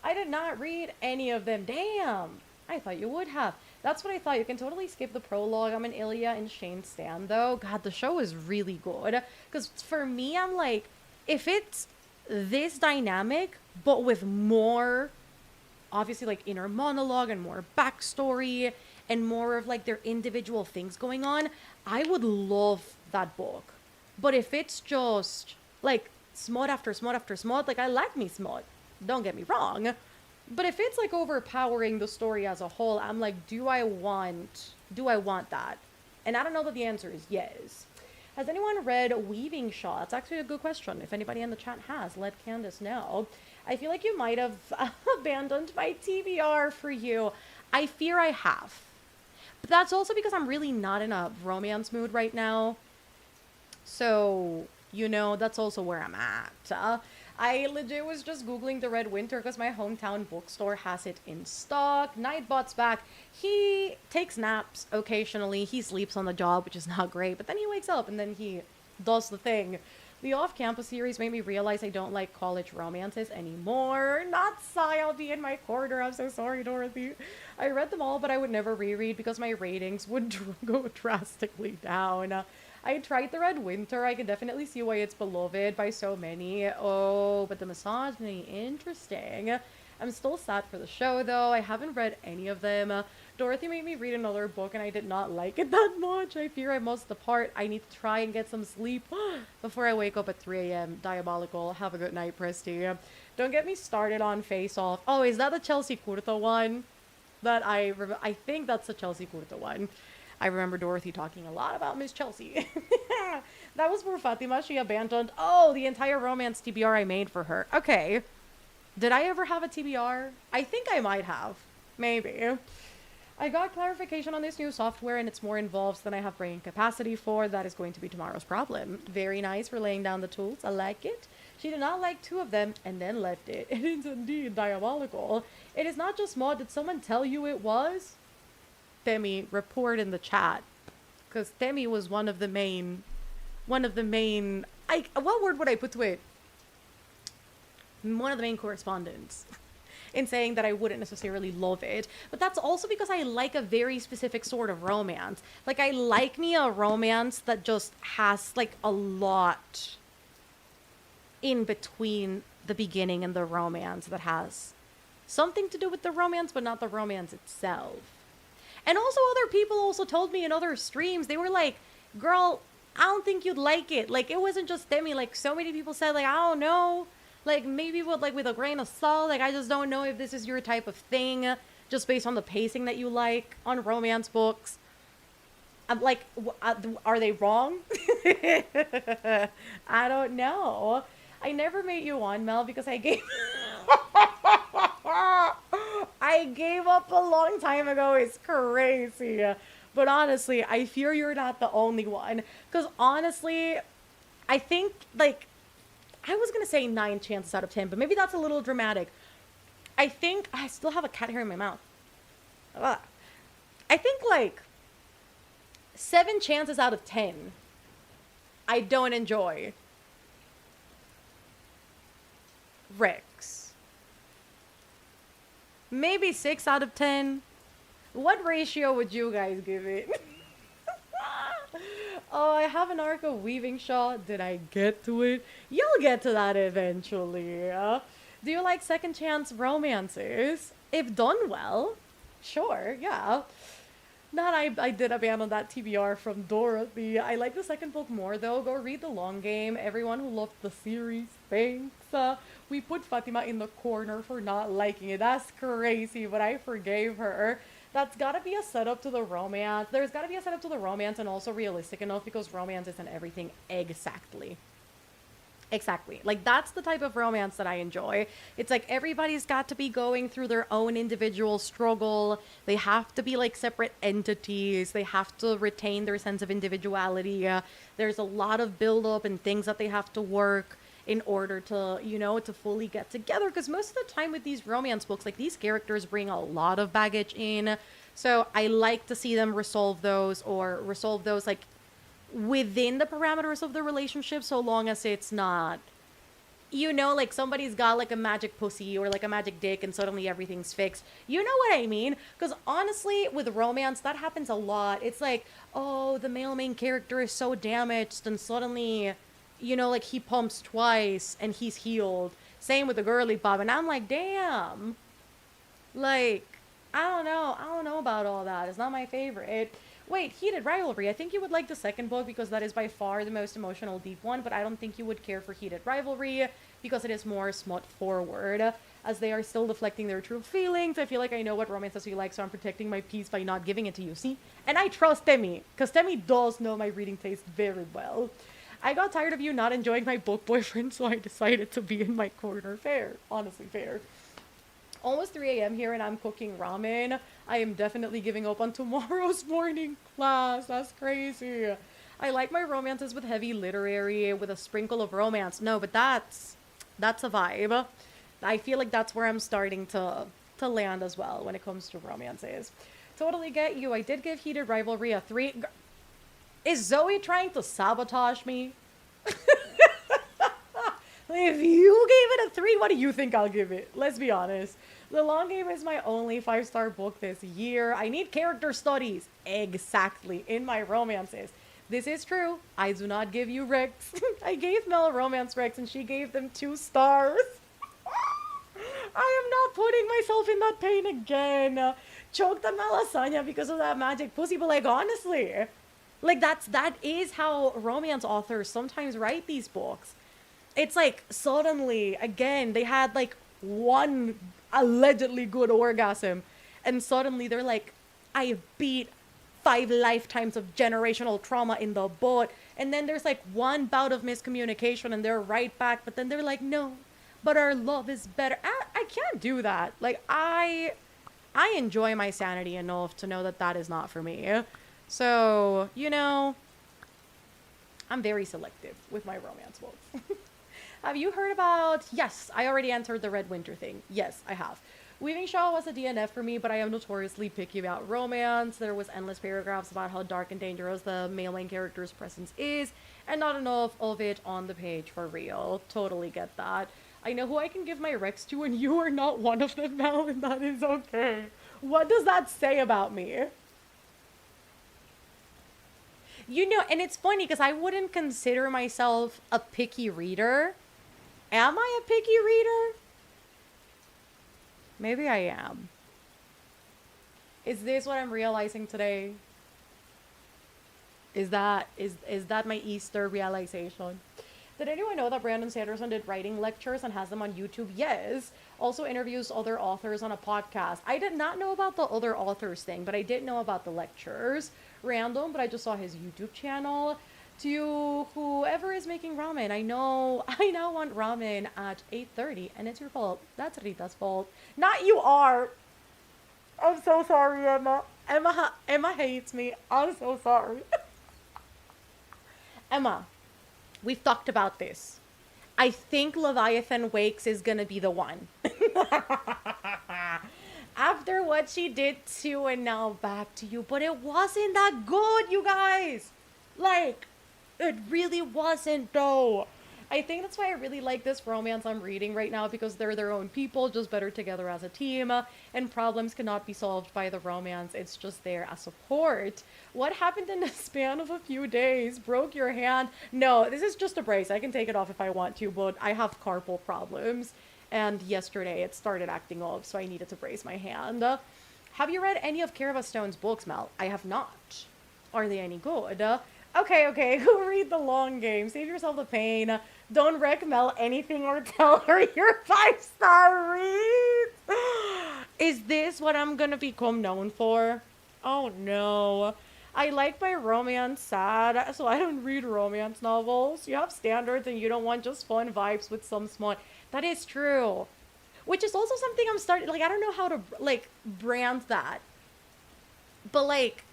I did not read any of them. Damn. I thought you would have. That's what I thought. You can totally skip the prologue. I'm an Ilya and Shane stan, though. God, the show is really good. Because for me, I'm like, if it's this dynamic, but with more, obviously, like inner monologue and more backstory and more of like their individual things going on, I would love that book. But if it's just like smut after smut after smut, like I like me smut. Don't get me wrong. But if it's like overpowering the story as a whole, I'm like, do I want that? And I don't know that the answer is yes. Has anyone read Weaving Shaw? That's actually a good question. If anybody in the chat has, let Candace know. I feel like you might have abandoned my TBR for you. I fear I have. But that's also because I'm really not in a romance mood right now. So, that's also where I'm at. I legit was just Googling the Red Winter because my hometown bookstore has it in stock. Nightbot's back. He takes naps occasionally. He sleeps on the job, which is not great. But then he wakes up and then he does the thing. The off-campus series made me realize I don't like college romances anymore. Not sigh, I'll be in my corner. I'm so sorry, Dorothy. I read them all, but I would never reread because my ratings would go drastically down. I tried the Red Winter. I can definitely see why it's beloved by so many. Oh, but the misogyny, interesting. I'm still sad for the show, though. I haven't read any of them. Dorothy made me read another book, and I did not like it that much. I fear I must depart. I need to try and get some sleep before I wake up at 3 a.m. Diabolical. Have a good night, Presty. Don't get me started on Face Off. Oh, is that the Chelsea Curta one? I think that's the Chelsea Curta one. I remember Dorothy talking a lot about Miss Chelsea. That was for Fatima. She abandoned, the entire romance TBR I made for her. Okay. Did I ever have a TBR? I think I might have. Maybe. I got clarification on this new software and it's more involved than I have brain capacity for. That is going to be tomorrow's problem. Very nice for laying down the tools. I like it. She did not like 2 of them and then left it. It is indeed diabolical. It is not just mod. Did someone tell you it was? Temi, report in the chat. Because Temi was one of the main, what word would I put to it? One of the main correspondents in saying that I wouldn't necessarily love it. But that's also because I like a very specific sort of romance. Like, I like me a romance that just has, like, a lot in between the beginning and the romance that has something to do with the romance, but not the romance itself. And also other people also told me in other streams, they were like, girl, I don't think you'd like it. Like, it wasn't just Demi. Like, so many people said, like, I don't know. Like, maybe with a grain of salt. Like, I just don't know if this is your type of thing. Just based on the pacing that you like on romance books. I'm like, are they wrong? I don't know. I never made you on, Mel, because I gave... I gave up a long time ago. It's crazy. But honestly, I fear you're not the only one. Because honestly, I think, like, I was going to say 9 chances out of 10, but maybe that's a little dramatic. I think, I still have a cat hair in my mouth. Ugh. I think, like, 7 chances out of 10, I don't enjoy Rex. Maybe 6 out of 10. What ratio would you guys give it? Oh, I have an arc of Weaving Shaw. Did I get to it? You'll get to that eventually. Do you like second chance romances? If done well, sure, yeah. Not I did abandon that TBR from Dorothy. I like the second book more though. Go read The Long Game. Everyone who loved the series, thanks. We put Fatima in the corner for not liking it. That's crazy, but I forgave her. That's gotta be a setup to the romance. There's gotta be a setup to the romance and also realistic enough because romance isn't everything exactly. Exactly. Like, that's the type of romance that I enjoy. It's like everybody's got to be going through their own individual struggle. They have to be like separate entities. They have to retain their sense of individuality. There's a lot of build-up and things that they have to work in order to, you know, to fully get together. Because most of the time with these romance books, like, these characters bring a lot of baggage in. So I like to see them resolve those like within the parameters of the relationship, so long as it's not you know, like somebody's got like a magic pussy or like a magic dick and suddenly everything's fixed. You know what I mean? Because honestly, with romance, that happens a lot. It's like, oh, the male main character is so damaged and suddenly, you know, like he pumps twice and he's healed. Same with the girly pop. And I'm like, damn. Like, I don't know. I don't know about all that. It's not my favorite. Wait, Heated Rivalry. I think you would like the second book because that is by far the most emotional, deep one, but I don't think you would care for Heated Rivalry because it is more smut forward. As they are still deflecting their true feelings, I feel like I know what romances you like, so I'm protecting my peace by not giving it to you. See? And I trust Temi, because Temi does know my reading taste very well. I got tired of you not enjoying my book boyfriend, so I decided to be in my corner. Fair. Honestly, fair. Almost 3 a.m. here and I'm cooking ramen. I am definitely giving up on tomorrow's morning class. That's crazy. I like my romances with heavy literary, with a sprinkle of romance. No, but that's a vibe. I feel like that's where I'm starting to land as well when it comes to romances. Totally get you. I did give Heated Rivalry a 3. Is Zoe trying to sabotage me? If you gave it a 3, what do you think I'll give it? Let's be honest. The Long Game is my only 5-star book this year. I need character studies. Exactly. In my romances. This is true. I do not give you Rex. I gave Mel a romance Rex and she gave them 2 stars. I am not putting myself in that pain again. Choked on my lasagna because of that magic pussy. But like, honestly, like that is how romance authors sometimes write these books. It's like suddenly again they had like one allegedly good orgasm and suddenly they're like, I beat 5 lifetimes of generational trauma in the butt, and then there's like one bout of miscommunication and they're right back, but then they're like, no, but our love is better. I can't do that. Like I enjoy my sanity enough to know that that is not for me. So, you know, I'm very selective with my romance books. Have you heard about... Yes, I already answered the Red Winter thing. Yes, I have. Weaving Shaw was a DNF for me, but I am notoriously picky about romance. There was endless paragraphs about how dark and dangerous the male main character's presence is, and not enough of it on the page for real. Totally get that. I know who I can give my Rex to, and you are not one of them, Mel, and that is okay. What does that say about me? You know, and it's funny because I wouldn't consider myself a picky reader. Am I a picky reader? Maybe I am. Is this what I'm realizing today? Is that my Easter realization? Did anyone know that Brandon Sanderson did writing lectures and has them on YouTube? Yes. Also interviews other authors on a podcast. I did not know about the other authors thing, but I did know about the lectures. Random, but I just saw his YouTube channel. To whoever is making ramen, I now want ramen at 8:30, and it's your fault. That's Rita's fault. Not you are. I'm so sorry, Emma. Emma hates me. I'm so sorry. Emma, we've talked about this. I think Leviathan Wakes is gonna be the one. After what she did to And Now Back to You, but it wasn't that good, you guys. Like, it really wasn't, though. I think that's why I really like this romance I'm reading right now, because they're their own people, just better together as a team, and problems cannot be solved by the romance. It's just there as support. What happened in the span of a few days? Broke your hand? No, this is just a brace. I can take it off if I want to, but I have carpal problems, and yesterday it started acting up, so I needed to brace my hand. Have you read any of Kira Stone's books, Mel? I have not. Are they any good? Okay, who read The Long Game? Save yourself the pain. Don't wreck Mel anything or tell her your 5-star read. Is this what I'm gonna become known for? Oh no. I like my romance sad, so I don't read romance novels. You have standards and you don't want just fun vibes with some smut. That is true. Which is also something I'm starting, like, I don't know how to, like, brand that. But, like,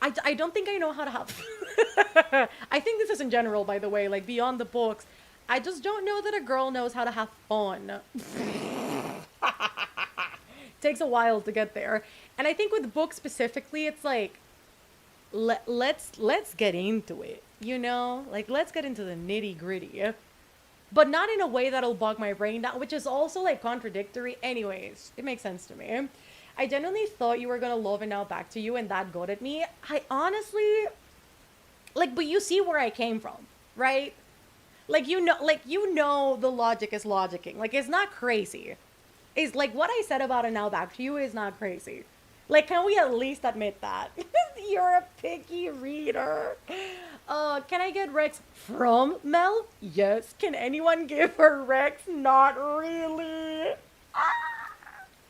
I don't think I know how to have... I think this is in general, by the way, like, beyond the books. I just don't know that a girl knows how to have fun. Takes a while to get there. And I think with books specifically, it's like, let's get into it, you know? Like, let's get into the nitty-gritty. but not in a way that'll bog my brain down, which is also like contradictory. Anyways, it makes sense to me. I genuinely thought you were gonna love and now back to you, and that got at me. I honestly like, but you see where I came from, right? Like you know, the logic is logicking. Like it's not crazy. Is like what I said about it now back to you is not crazy. Like, can we at least admit that? You're a picky reader. Can I get Rex from Mel? Yes. Can anyone give her Rex? Not really.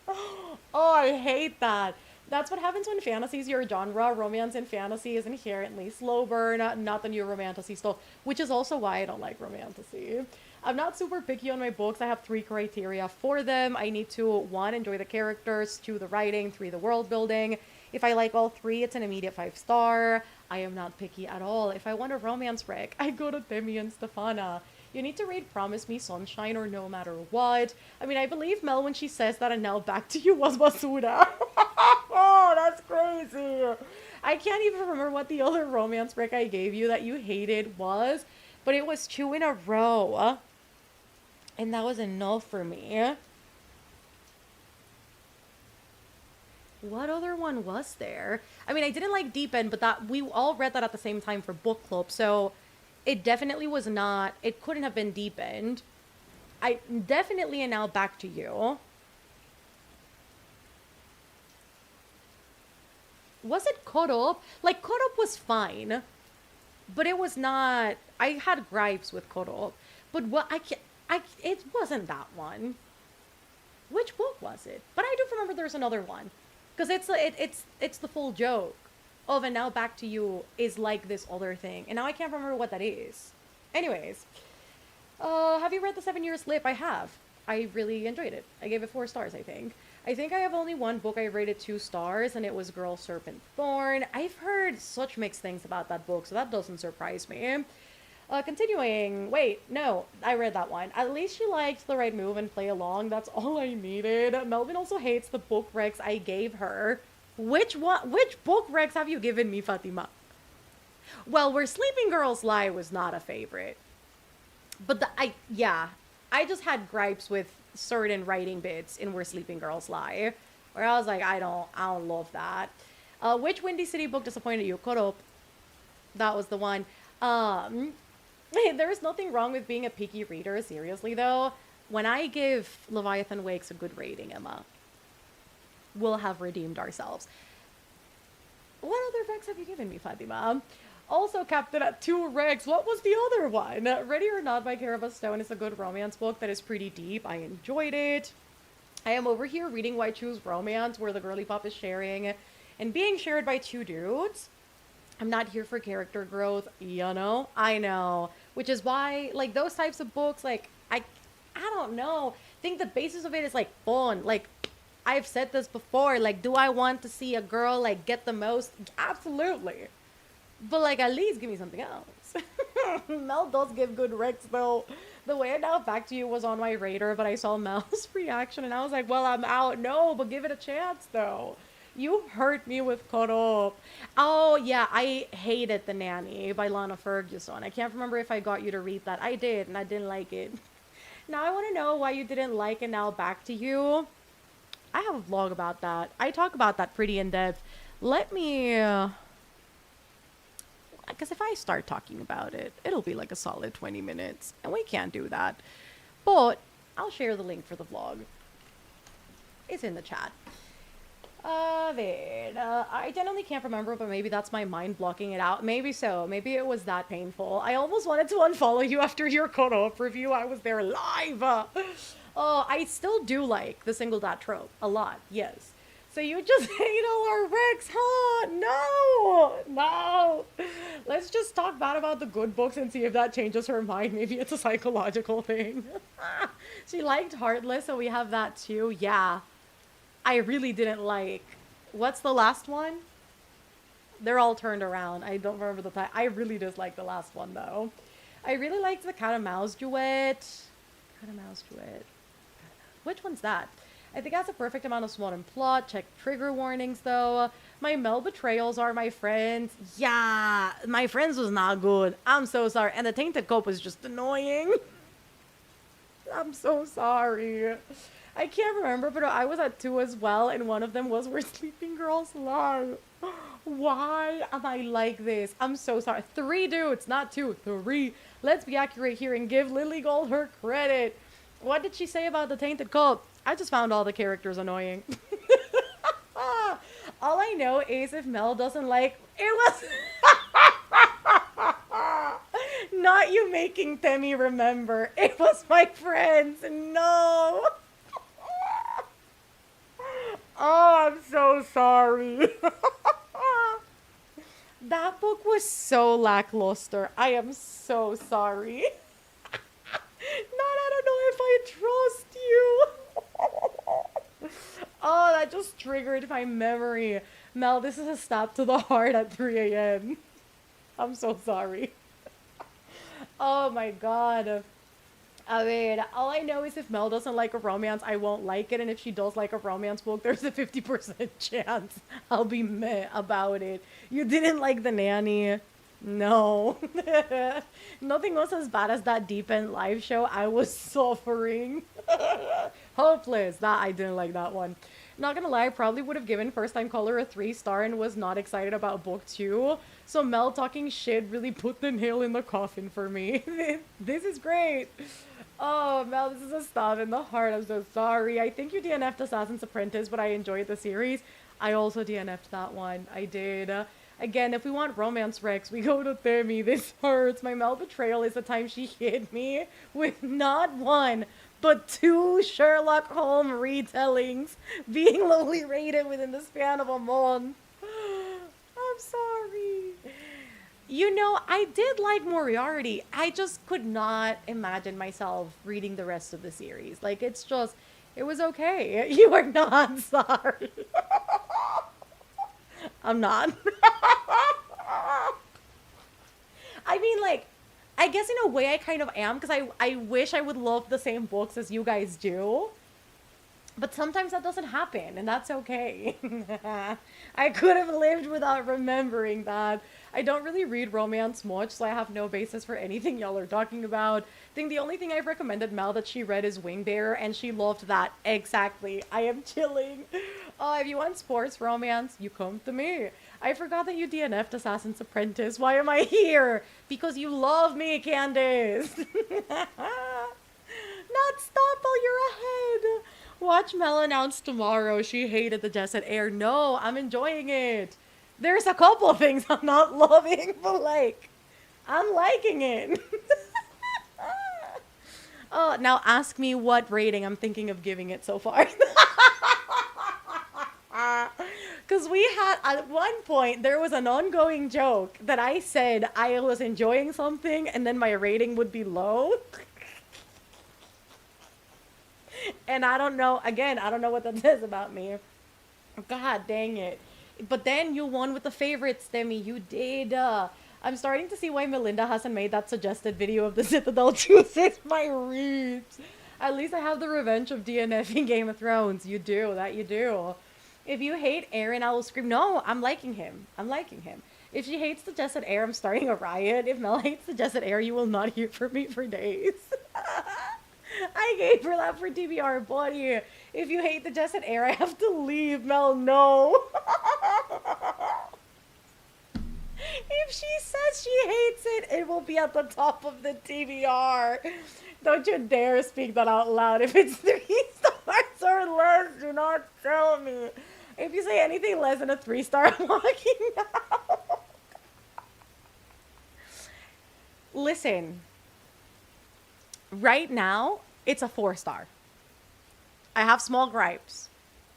Oh, I hate that. That's what happens when fantasy's your genre. Romance and fantasy is inherently slow burn, not the new romantasy stuff, which is also why I don't like romantasy. I'm not super picky on my books. I have three criteria for them. I need to, one, enjoy the characters, two, the writing, three, the world building. If I like all three, it's an immediate 5-star. I am not picky at all. If I want a romance wreck, I go to Demi and Stefana. You need to read Promise Me Sunshine or No Matter What. I mean, I believe Mel when she says that, and now back to you was basura. Oh, that's crazy. I can't even remember what the other romance wreck I gave you that you hated was, but it was 2 in a row. And that was enough for me. What other one was there? I mean, I didn't like Deep End, but that we all read that at the same time for book club, so it definitely was not. It couldn't have been Deep End. I definitely am now back to you. Was it Caught Up? Like Caught Up was fine, but it was not. I had gripes with Caught Up, but what I can't. It wasn't that one. Which book was it? But I do remember there's another one, because it's the full joke of and now back to you is like this other thing, and now I can't remember what that is. Anyways, have you read The 7 Year Slip? I have. I really enjoyed it. I gave it 4 stars. I think I have only one book I rated 2 stars, and it was Girl Serpent Thorn. I've heard such mixed things about that book, so that doesn't surprise me. Continuing. Wait, no, I read that one. At least she liked The Right Move and Play Along. That's all I needed. Melvin also hates the book recs I gave her. Which one? Which book recs have you given me, Fatima? Well, Where Sleeping Girls Lie was not a favorite. But I just had gripes with certain writing bits in Where Sleeping Girls Lie, where I was like, I don't love that. Which Windy City book disappointed you? Caught Up. That was the one. There's nothing wrong with being a picky reader, seriously though. When I give Leviathan Wakes a good rating, Emma, we'll have redeemed ourselves. What other recs have you given me, Fatima? Also capped it at 2 recs. What was the other one? Ready or Not by Caraba Stone is a good romance book that is pretty deep. I enjoyed it. I am over here reading Why Choose Romance, where the girly pop is sharing and being shared by 2 dudes. I'm not here for character growth, you know? I know. Which is why, like, those types of books, like, I don't know. I think the basis of it is, like, fun. Like, I've said this before. Like, do I want to see a girl, like, get the most? Absolutely. But, like, at least give me something else. Mel does give good recs, though. The Way Now Back to You was on my radar, but I saw Mel's reaction, and I was like, well, I'm out. No, but give it a chance, though. You hurt me with Caught Up. Oh, yeah, I hated The Nanny by Lana Ferguson. I can't remember if I got you to read that. I did, and I didn't like it. Now I want to know why you didn't like it. Now Back to You. I have a vlog about that. I talk about that pretty in depth. Let me... Because if I start talking about it, it'll be like a solid 20 minutes, and we can't do that. But I'll share the link for the vlog. It's in the chat. I genuinely can't remember, but maybe that's my mind blocking it out. Maybe so. Maybe it was that painful. I almost wanted to unfollow you after your Caught Up review. I was there live. I still do like the single dad trope a lot. Yes. So you just hate all our recs, huh? No. Let's just talk bad about the good books and see if that changes her mind. Maybe it's a psychological thing. She liked Heartless, so we have that too. Yeah. I really didn't like... What's the last one? They're all turned around. I don't remember the title. I really dislike the last one, though. I really liked the Cat and Mouse duet. Cat and Mouse duet. Which one's that? I think that's a perfect amount of SWOT and plot. Check trigger warnings, though. My Mel betrayals are my friends. Yeah, my friends was not good. I'm so sorry. And the Tainted Cope was just annoying. I'm so sorry. I can't remember, but I was at two as well, and one of them was Where Sleeping Girls Lie. Why am I like this? I'm so sorry. Three dudes, not two, three. Let's be accurate here and give Lily Gold her credit. What did she say about the Tainted Cult? I just found all the characters annoying. All I know is if Mel doesn't like it was not you making Temmie remember. It was my friends. No. Oh, I'm so sorry. That book was so lackluster. I am so sorry. Not, I don't know if I trust you. Oh, that just triggered my memory. Mel, this is a stab to the heart at 3 a.m. I'm so sorry. Oh my god. I mean, all I know is if Mel doesn't like a romance, I won't like it. And if she does like a romance book, there's a 50% chance I'll be meh about it. You didn't like The Nanny. No. Nothing was as bad as that Deep End live show. I was suffering. Hopeless. That I didn't like that one. Not gonna lie, I probably would have given First Time Caller a 3-star and was not excited about book 2. So Mel talking shit really put the nail in the coffin for me. This is great. Oh, Mel, this is a stab in the heart. I'm so sorry. I think you DNF'd Assassin's Apprentice, but I enjoyed the series. I also DNF'd that one. I did. Again, if we want romance Rex, we go to Temmie. This hurts. My Mel betrayal is the time she hit me with not one, but 2 Sherlock Holmes retellings being lowly rated within the span of a month. I'm sorry. You know, I did like Moriarty. I just could not imagine myself reading the rest of the series. Like, it's just, it was okay. You are not sorry. I'm not. I mean, like, I guess in a way I kind of am, because I wish I would love the same books as you guys do. But sometimes that doesn't happen, and that's okay. I could have lived without remembering that. I don't really read romance much, so I have no basis for anything y'all are talking about. I think the only thing I've recommended Mel that she read is Wing Bear, and she loved that. Exactly. I am chilling. If you want sports romance, you come to me. I forgot that you DNF'd Assassin's Apprentice. Why am I here? Because you love me, Candace. Not Stomple, you're ahead. Watch Mel announce tomorrow she hated the Jesset Air. No, I'm enjoying it. There's a couple of things I'm not loving, but like, I'm liking it. Oh, now ask me what rating I'm thinking of giving it so far. Because we had, at one point, there was an ongoing joke that I said I was enjoying something and then my rating would be low. And I don't know, again, I don't know what that says about me. God dang it. But then you won with the favorites, Temmie. You did. I'm starting to see why Melinda hasn't made that suggested video of the Citadel chooses my reads. At least I have the revenge of DNFing Game of Thrones. You do. That you do. If you hate Aaron, I will scream, no, I'm liking him. I'm liking him. If she hates the Jesset Air, I'm starting a riot. If Mel hates the Jesset Air, you will not hear from me for days. I gave her that for TBR, buddy. If you hate the Jesset Air, I have to leave. Mel, no. If she says she hates it, it will be at the top of the TBR. Don't you dare speak that out loud. If it's 3 stars or less, do not tell me. If you say anything less than a 3-star, I'm walking out. Listen. Right now, it's a 4-star. I have small gripes,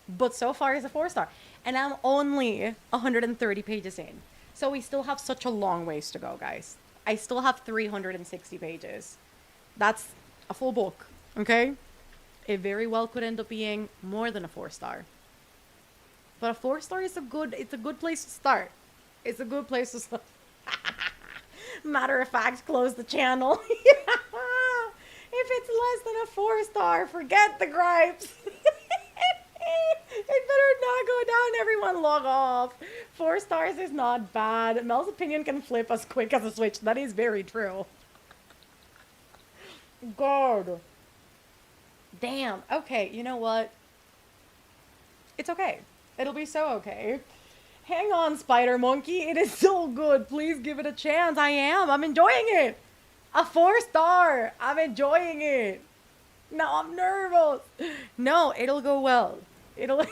but so far it's a 4-star. And I'm only 130 pages in. So we still have such a long ways to go, guys. I still have 360 pages. That's a full book, okay? It very well could end up being more than a 4-star. But a 4-star is it's a good place to start. It's a good place to start. Matter of fact, close the channel. If it's less than a 4-star, forget the gripes. It better not go down. Everyone log off. 4 stars is not bad. Mel's opinion can flip as quick as a switch. That is very true. God. Damn. Okay, you know what? It's okay. It'll be so okay. Hang on, Spider Monkey. It is so good. Please give it a chance. I am. I'm enjoying it. A 4 star. I'm enjoying it. No, I'm nervous. No, it'll go well. It'll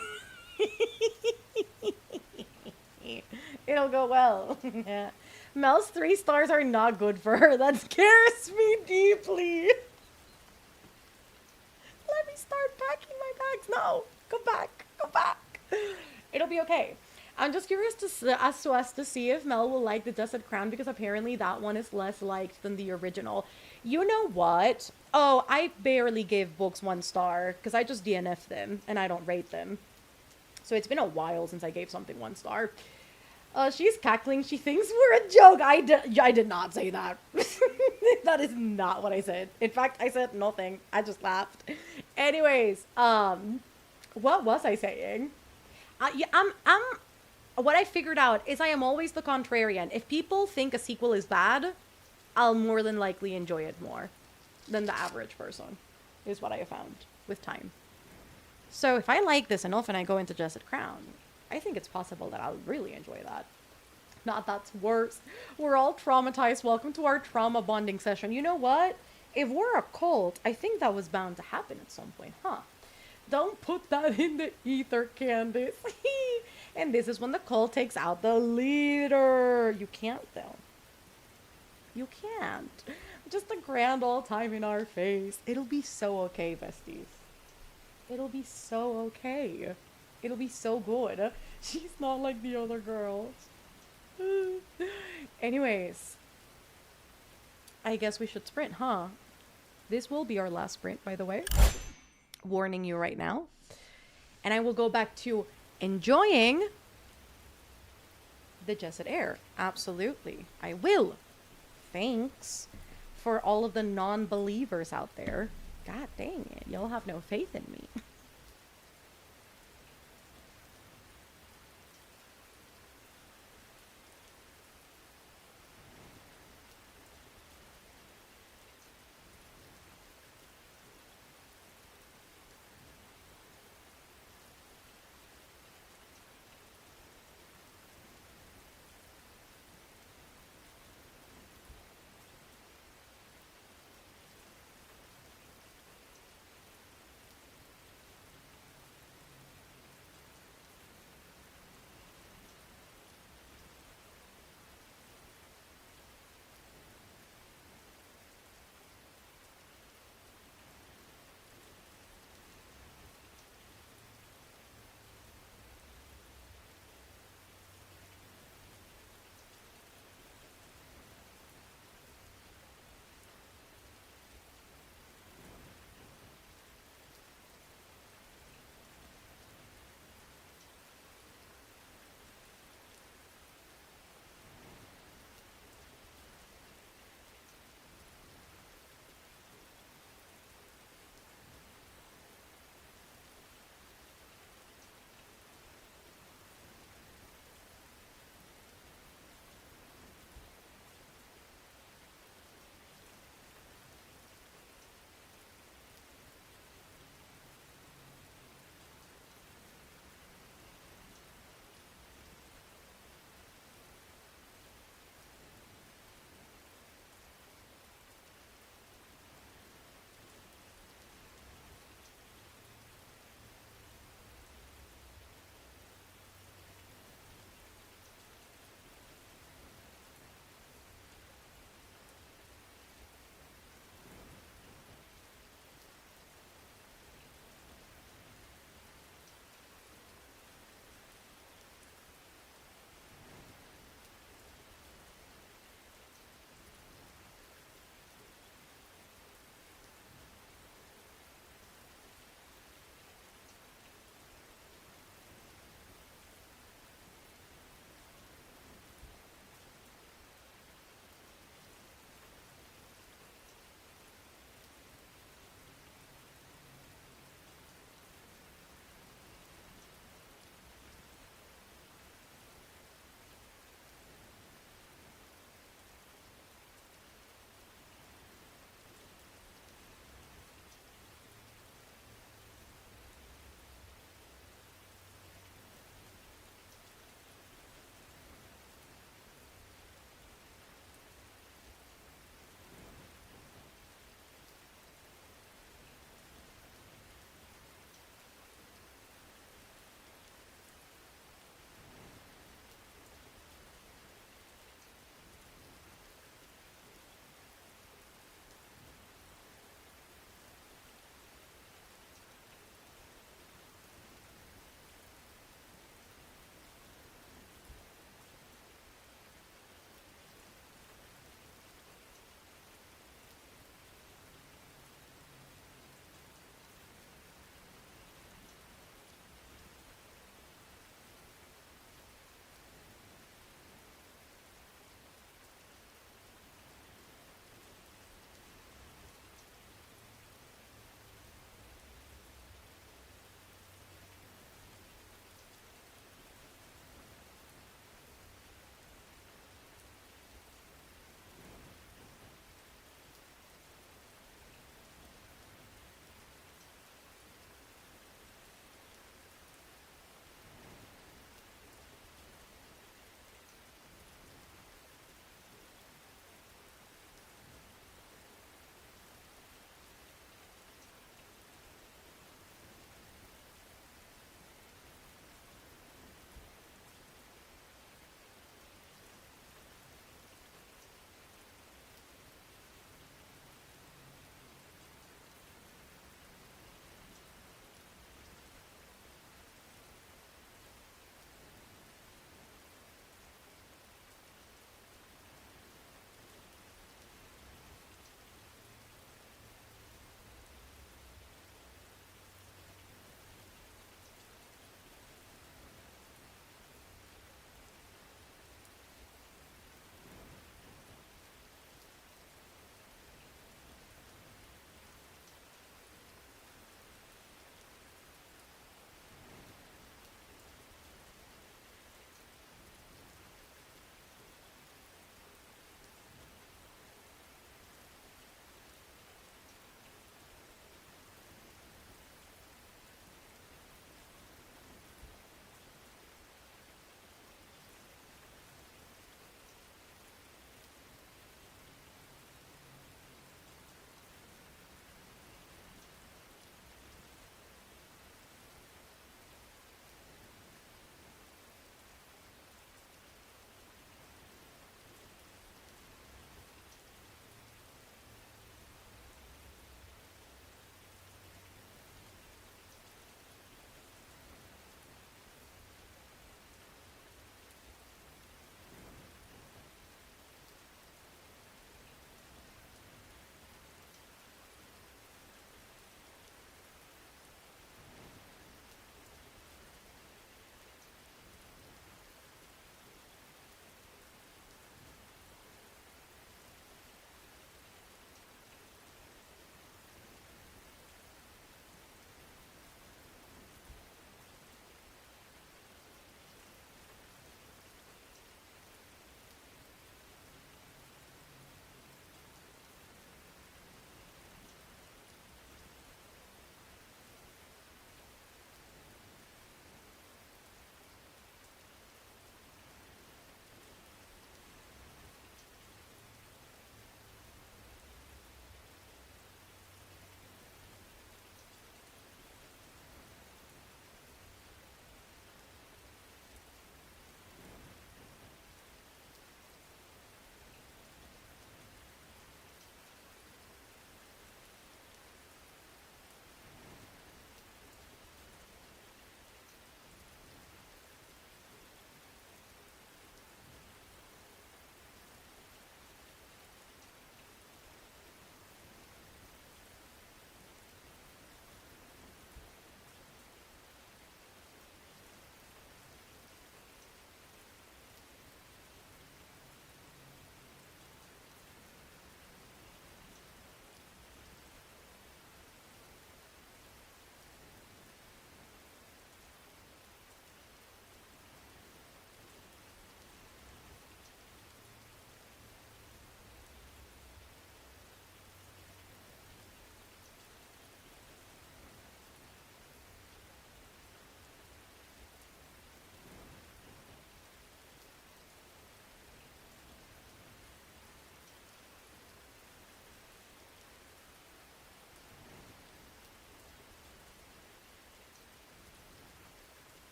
it'll go well. Yeah. Mel's 3 stars are not good for her. That scares me deeply. Let me start packing my bags. No, go back. Go back. It'll be okay. I'm just curious as to us to see if Mel will like the Desert Crown because apparently that one is less liked than the original. You know what? Oh, I barely gave books 1 star because I just DNF them and I don't rate them. So it's been a while since I gave something 1 star. She's cackling. She thinks we're a joke. I did not say that. That is not what I said. In fact, I said nothing. I just laughed. Anyways, what was I saying? Yeah, what I figured out is I am always the contrarian. If people think a sequel is bad, I'll more than likely enjoy it more than the average person, is what I have found with time. So if I like this enough and I go into Jesset Crown, I think it's possible that I'll really enjoy that. Not that's worse. We're all traumatized. Welcome to our trauma bonding session. You know what? If we're a cult, I think that was bound to happen at some point, huh? Don't put that in the ether, Candace. And this is when the cult takes out the leader. You can't, though. You can't. Just a grand old time in our face. It'll be so okay, besties. It'll be so okay. It'll be so good. She's not like the other girls. Anyways. I guess we should sprint, huh? This will be our last sprint, by the way. Warning you right now. And I will go back to enjoying the Jesset Air. Absolutely. I will. Thanks for all of the non-believers out there. God dang it. Y'all have no faith in me.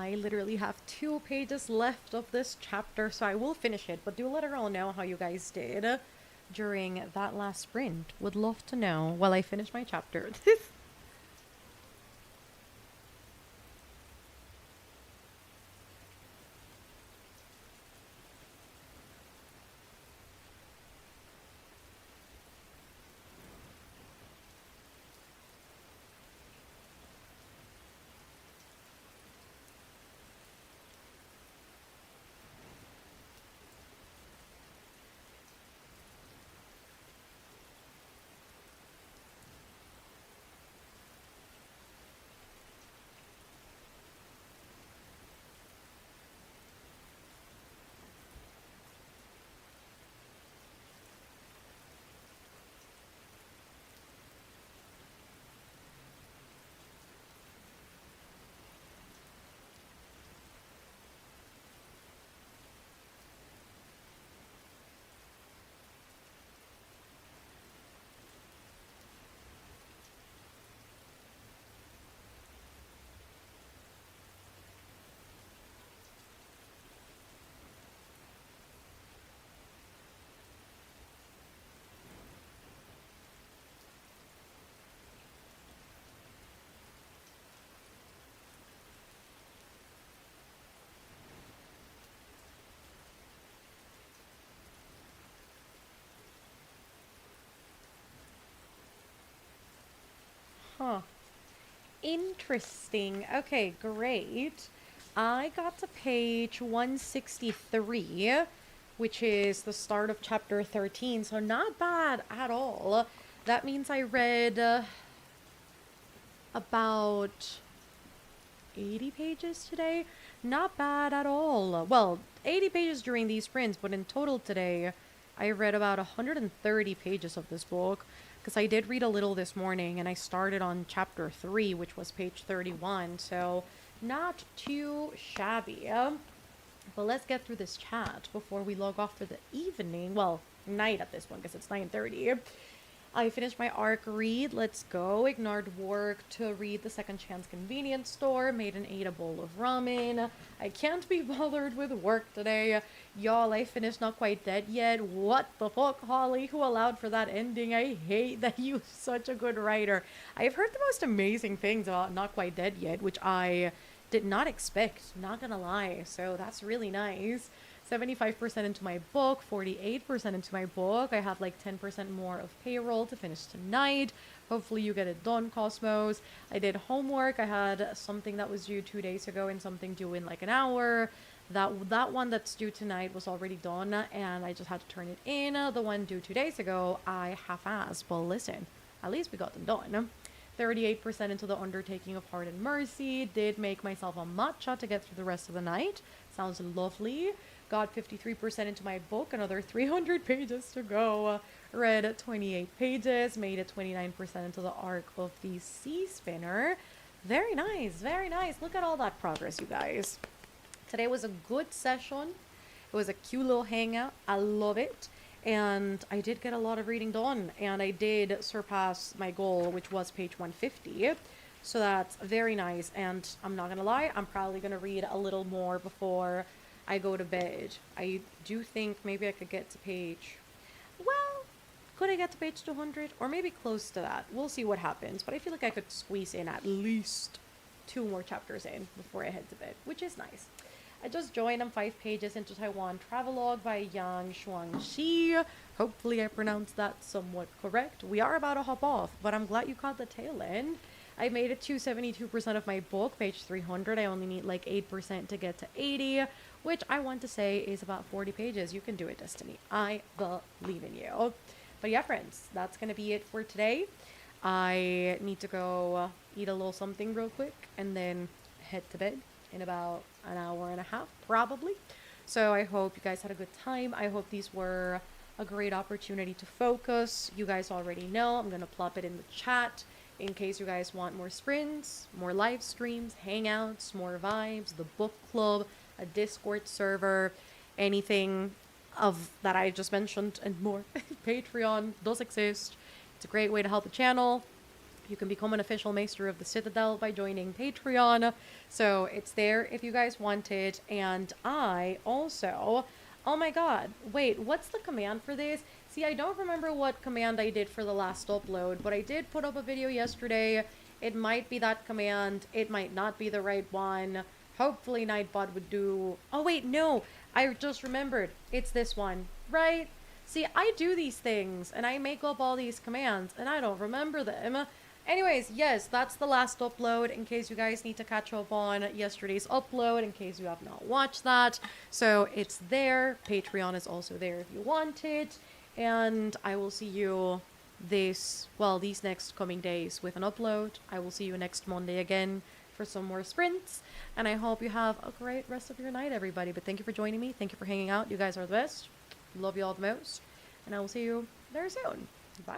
I literally have 2 pages left of this chapter, so I will finish it. But do let her all know how you guys did during that last sprint. Would love to know while I finish my chapter. Huh. Interesting. Okay, great. I got to page 163, which is the start of chapter 13, so not bad at all. That means I read about 80 pages today. Not bad at all. Well, 80 pages during these sprints, but in total today, I read about 130 pages of this book because I did read a little this morning and I started on chapter 3, which was page 31. So, not too shabby. But let's get through this chat before we log off for the evening. Well, night at this one because it's 9:30. I finished my arc read. Let's go. Ignored work to read The Second Chance Convenience Store. Made and ate a bowl of ramen. I can't be bothered with work today. Y'all, I finished Not Quite Dead Yet. What the fuck, Holly? Who allowed for that ending? I hate that you're such a good writer. I've heard the most amazing things about Not Quite Dead Yet, which I did not expect, not gonna lie. So that's really nice. 75% into my book, 48% into my book. I have like 10% more of payroll to finish tonight. Hopefully you get it done, Cosmos. I did homework. I had something that was due 2 days ago and something due in like an hour. That one that's due tonight was already done and I just had to turn it in. The one due 2 days ago, I half-assed. But listen, at least we got them done. 38% into the undertaking of Heart and Mercy. Did make myself a matcha to get through the rest of the night. Sounds lovely. Got 53% into my book, another 300 pages to go. Read 28 pages, made it 29% into the arc of the Sea Spinner. Very nice, very nice. Look at all that progress, you guys. Today was a good session. It was a cute little hangout. I love it. And I did get a lot of reading done. And I did surpass my goal, which was page 150. So that's very nice. And I'm not going to lie, I'm probably going to read a little more before I go to bed. I do think maybe I could get to page, well, could I get to page 200 or maybe close to that? We'll see what happens, but I feel like I could squeeze in at least 2 more chapters in before I head to bed, which is nice. I just joined. I'm 5 pages into Taiwan Travelogue by Yang Xuangxi. Hopefully I pronounced that somewhat correct. We are about to hop off, but I'm glad you caught the tail end. I made it to 72% of my book, page 300. I only need like 8% to get to 80, which I want to say is about 40 pages. You can do it, Destiny. I believe in you. But yeah, friends, that's going to be it for today. I need to go eat a little something real quick and then head to bed in about an hour and a half, probably. So I hope you guys had a good time. I hope these were a great opportunity to focus. You guys already know. I'm going to plop it in the chat in case you guys want more sprints, more live streams, hangouts, more vibes, the book club, a Discord server, anything of that I just mentioned and more. Patreon does exist. It's a great way to help the channel. You can become an official Maester of the Citadel by joining Patreon. So it's there if you guys want it. And I also, oh my god, wait, what's the command for this? See, I don't remember what command I did for the last upload, but I did put up a video yesterday. It might be that command. It might not be the right one. Hopefully Nightbot would do... Oh wait, no, I just remembered. It's this one, right? See, I do these things, and I make up all these commands, and I don't remember them. Anyways, yes, that's the last upload, in case you guys need to catch up on yesterday's upload, in case you have not watched that. So, it's there. Patreon is also there if you want it. And I will see you these next coming days with an upload. I will see you next Monday again for some more sprints. And I hope you have a great rest of your night, everybody. But thank you for joining me. Thank you for hanging out. You guys are the best. Love you all the most. And I will see you very soon. Bye.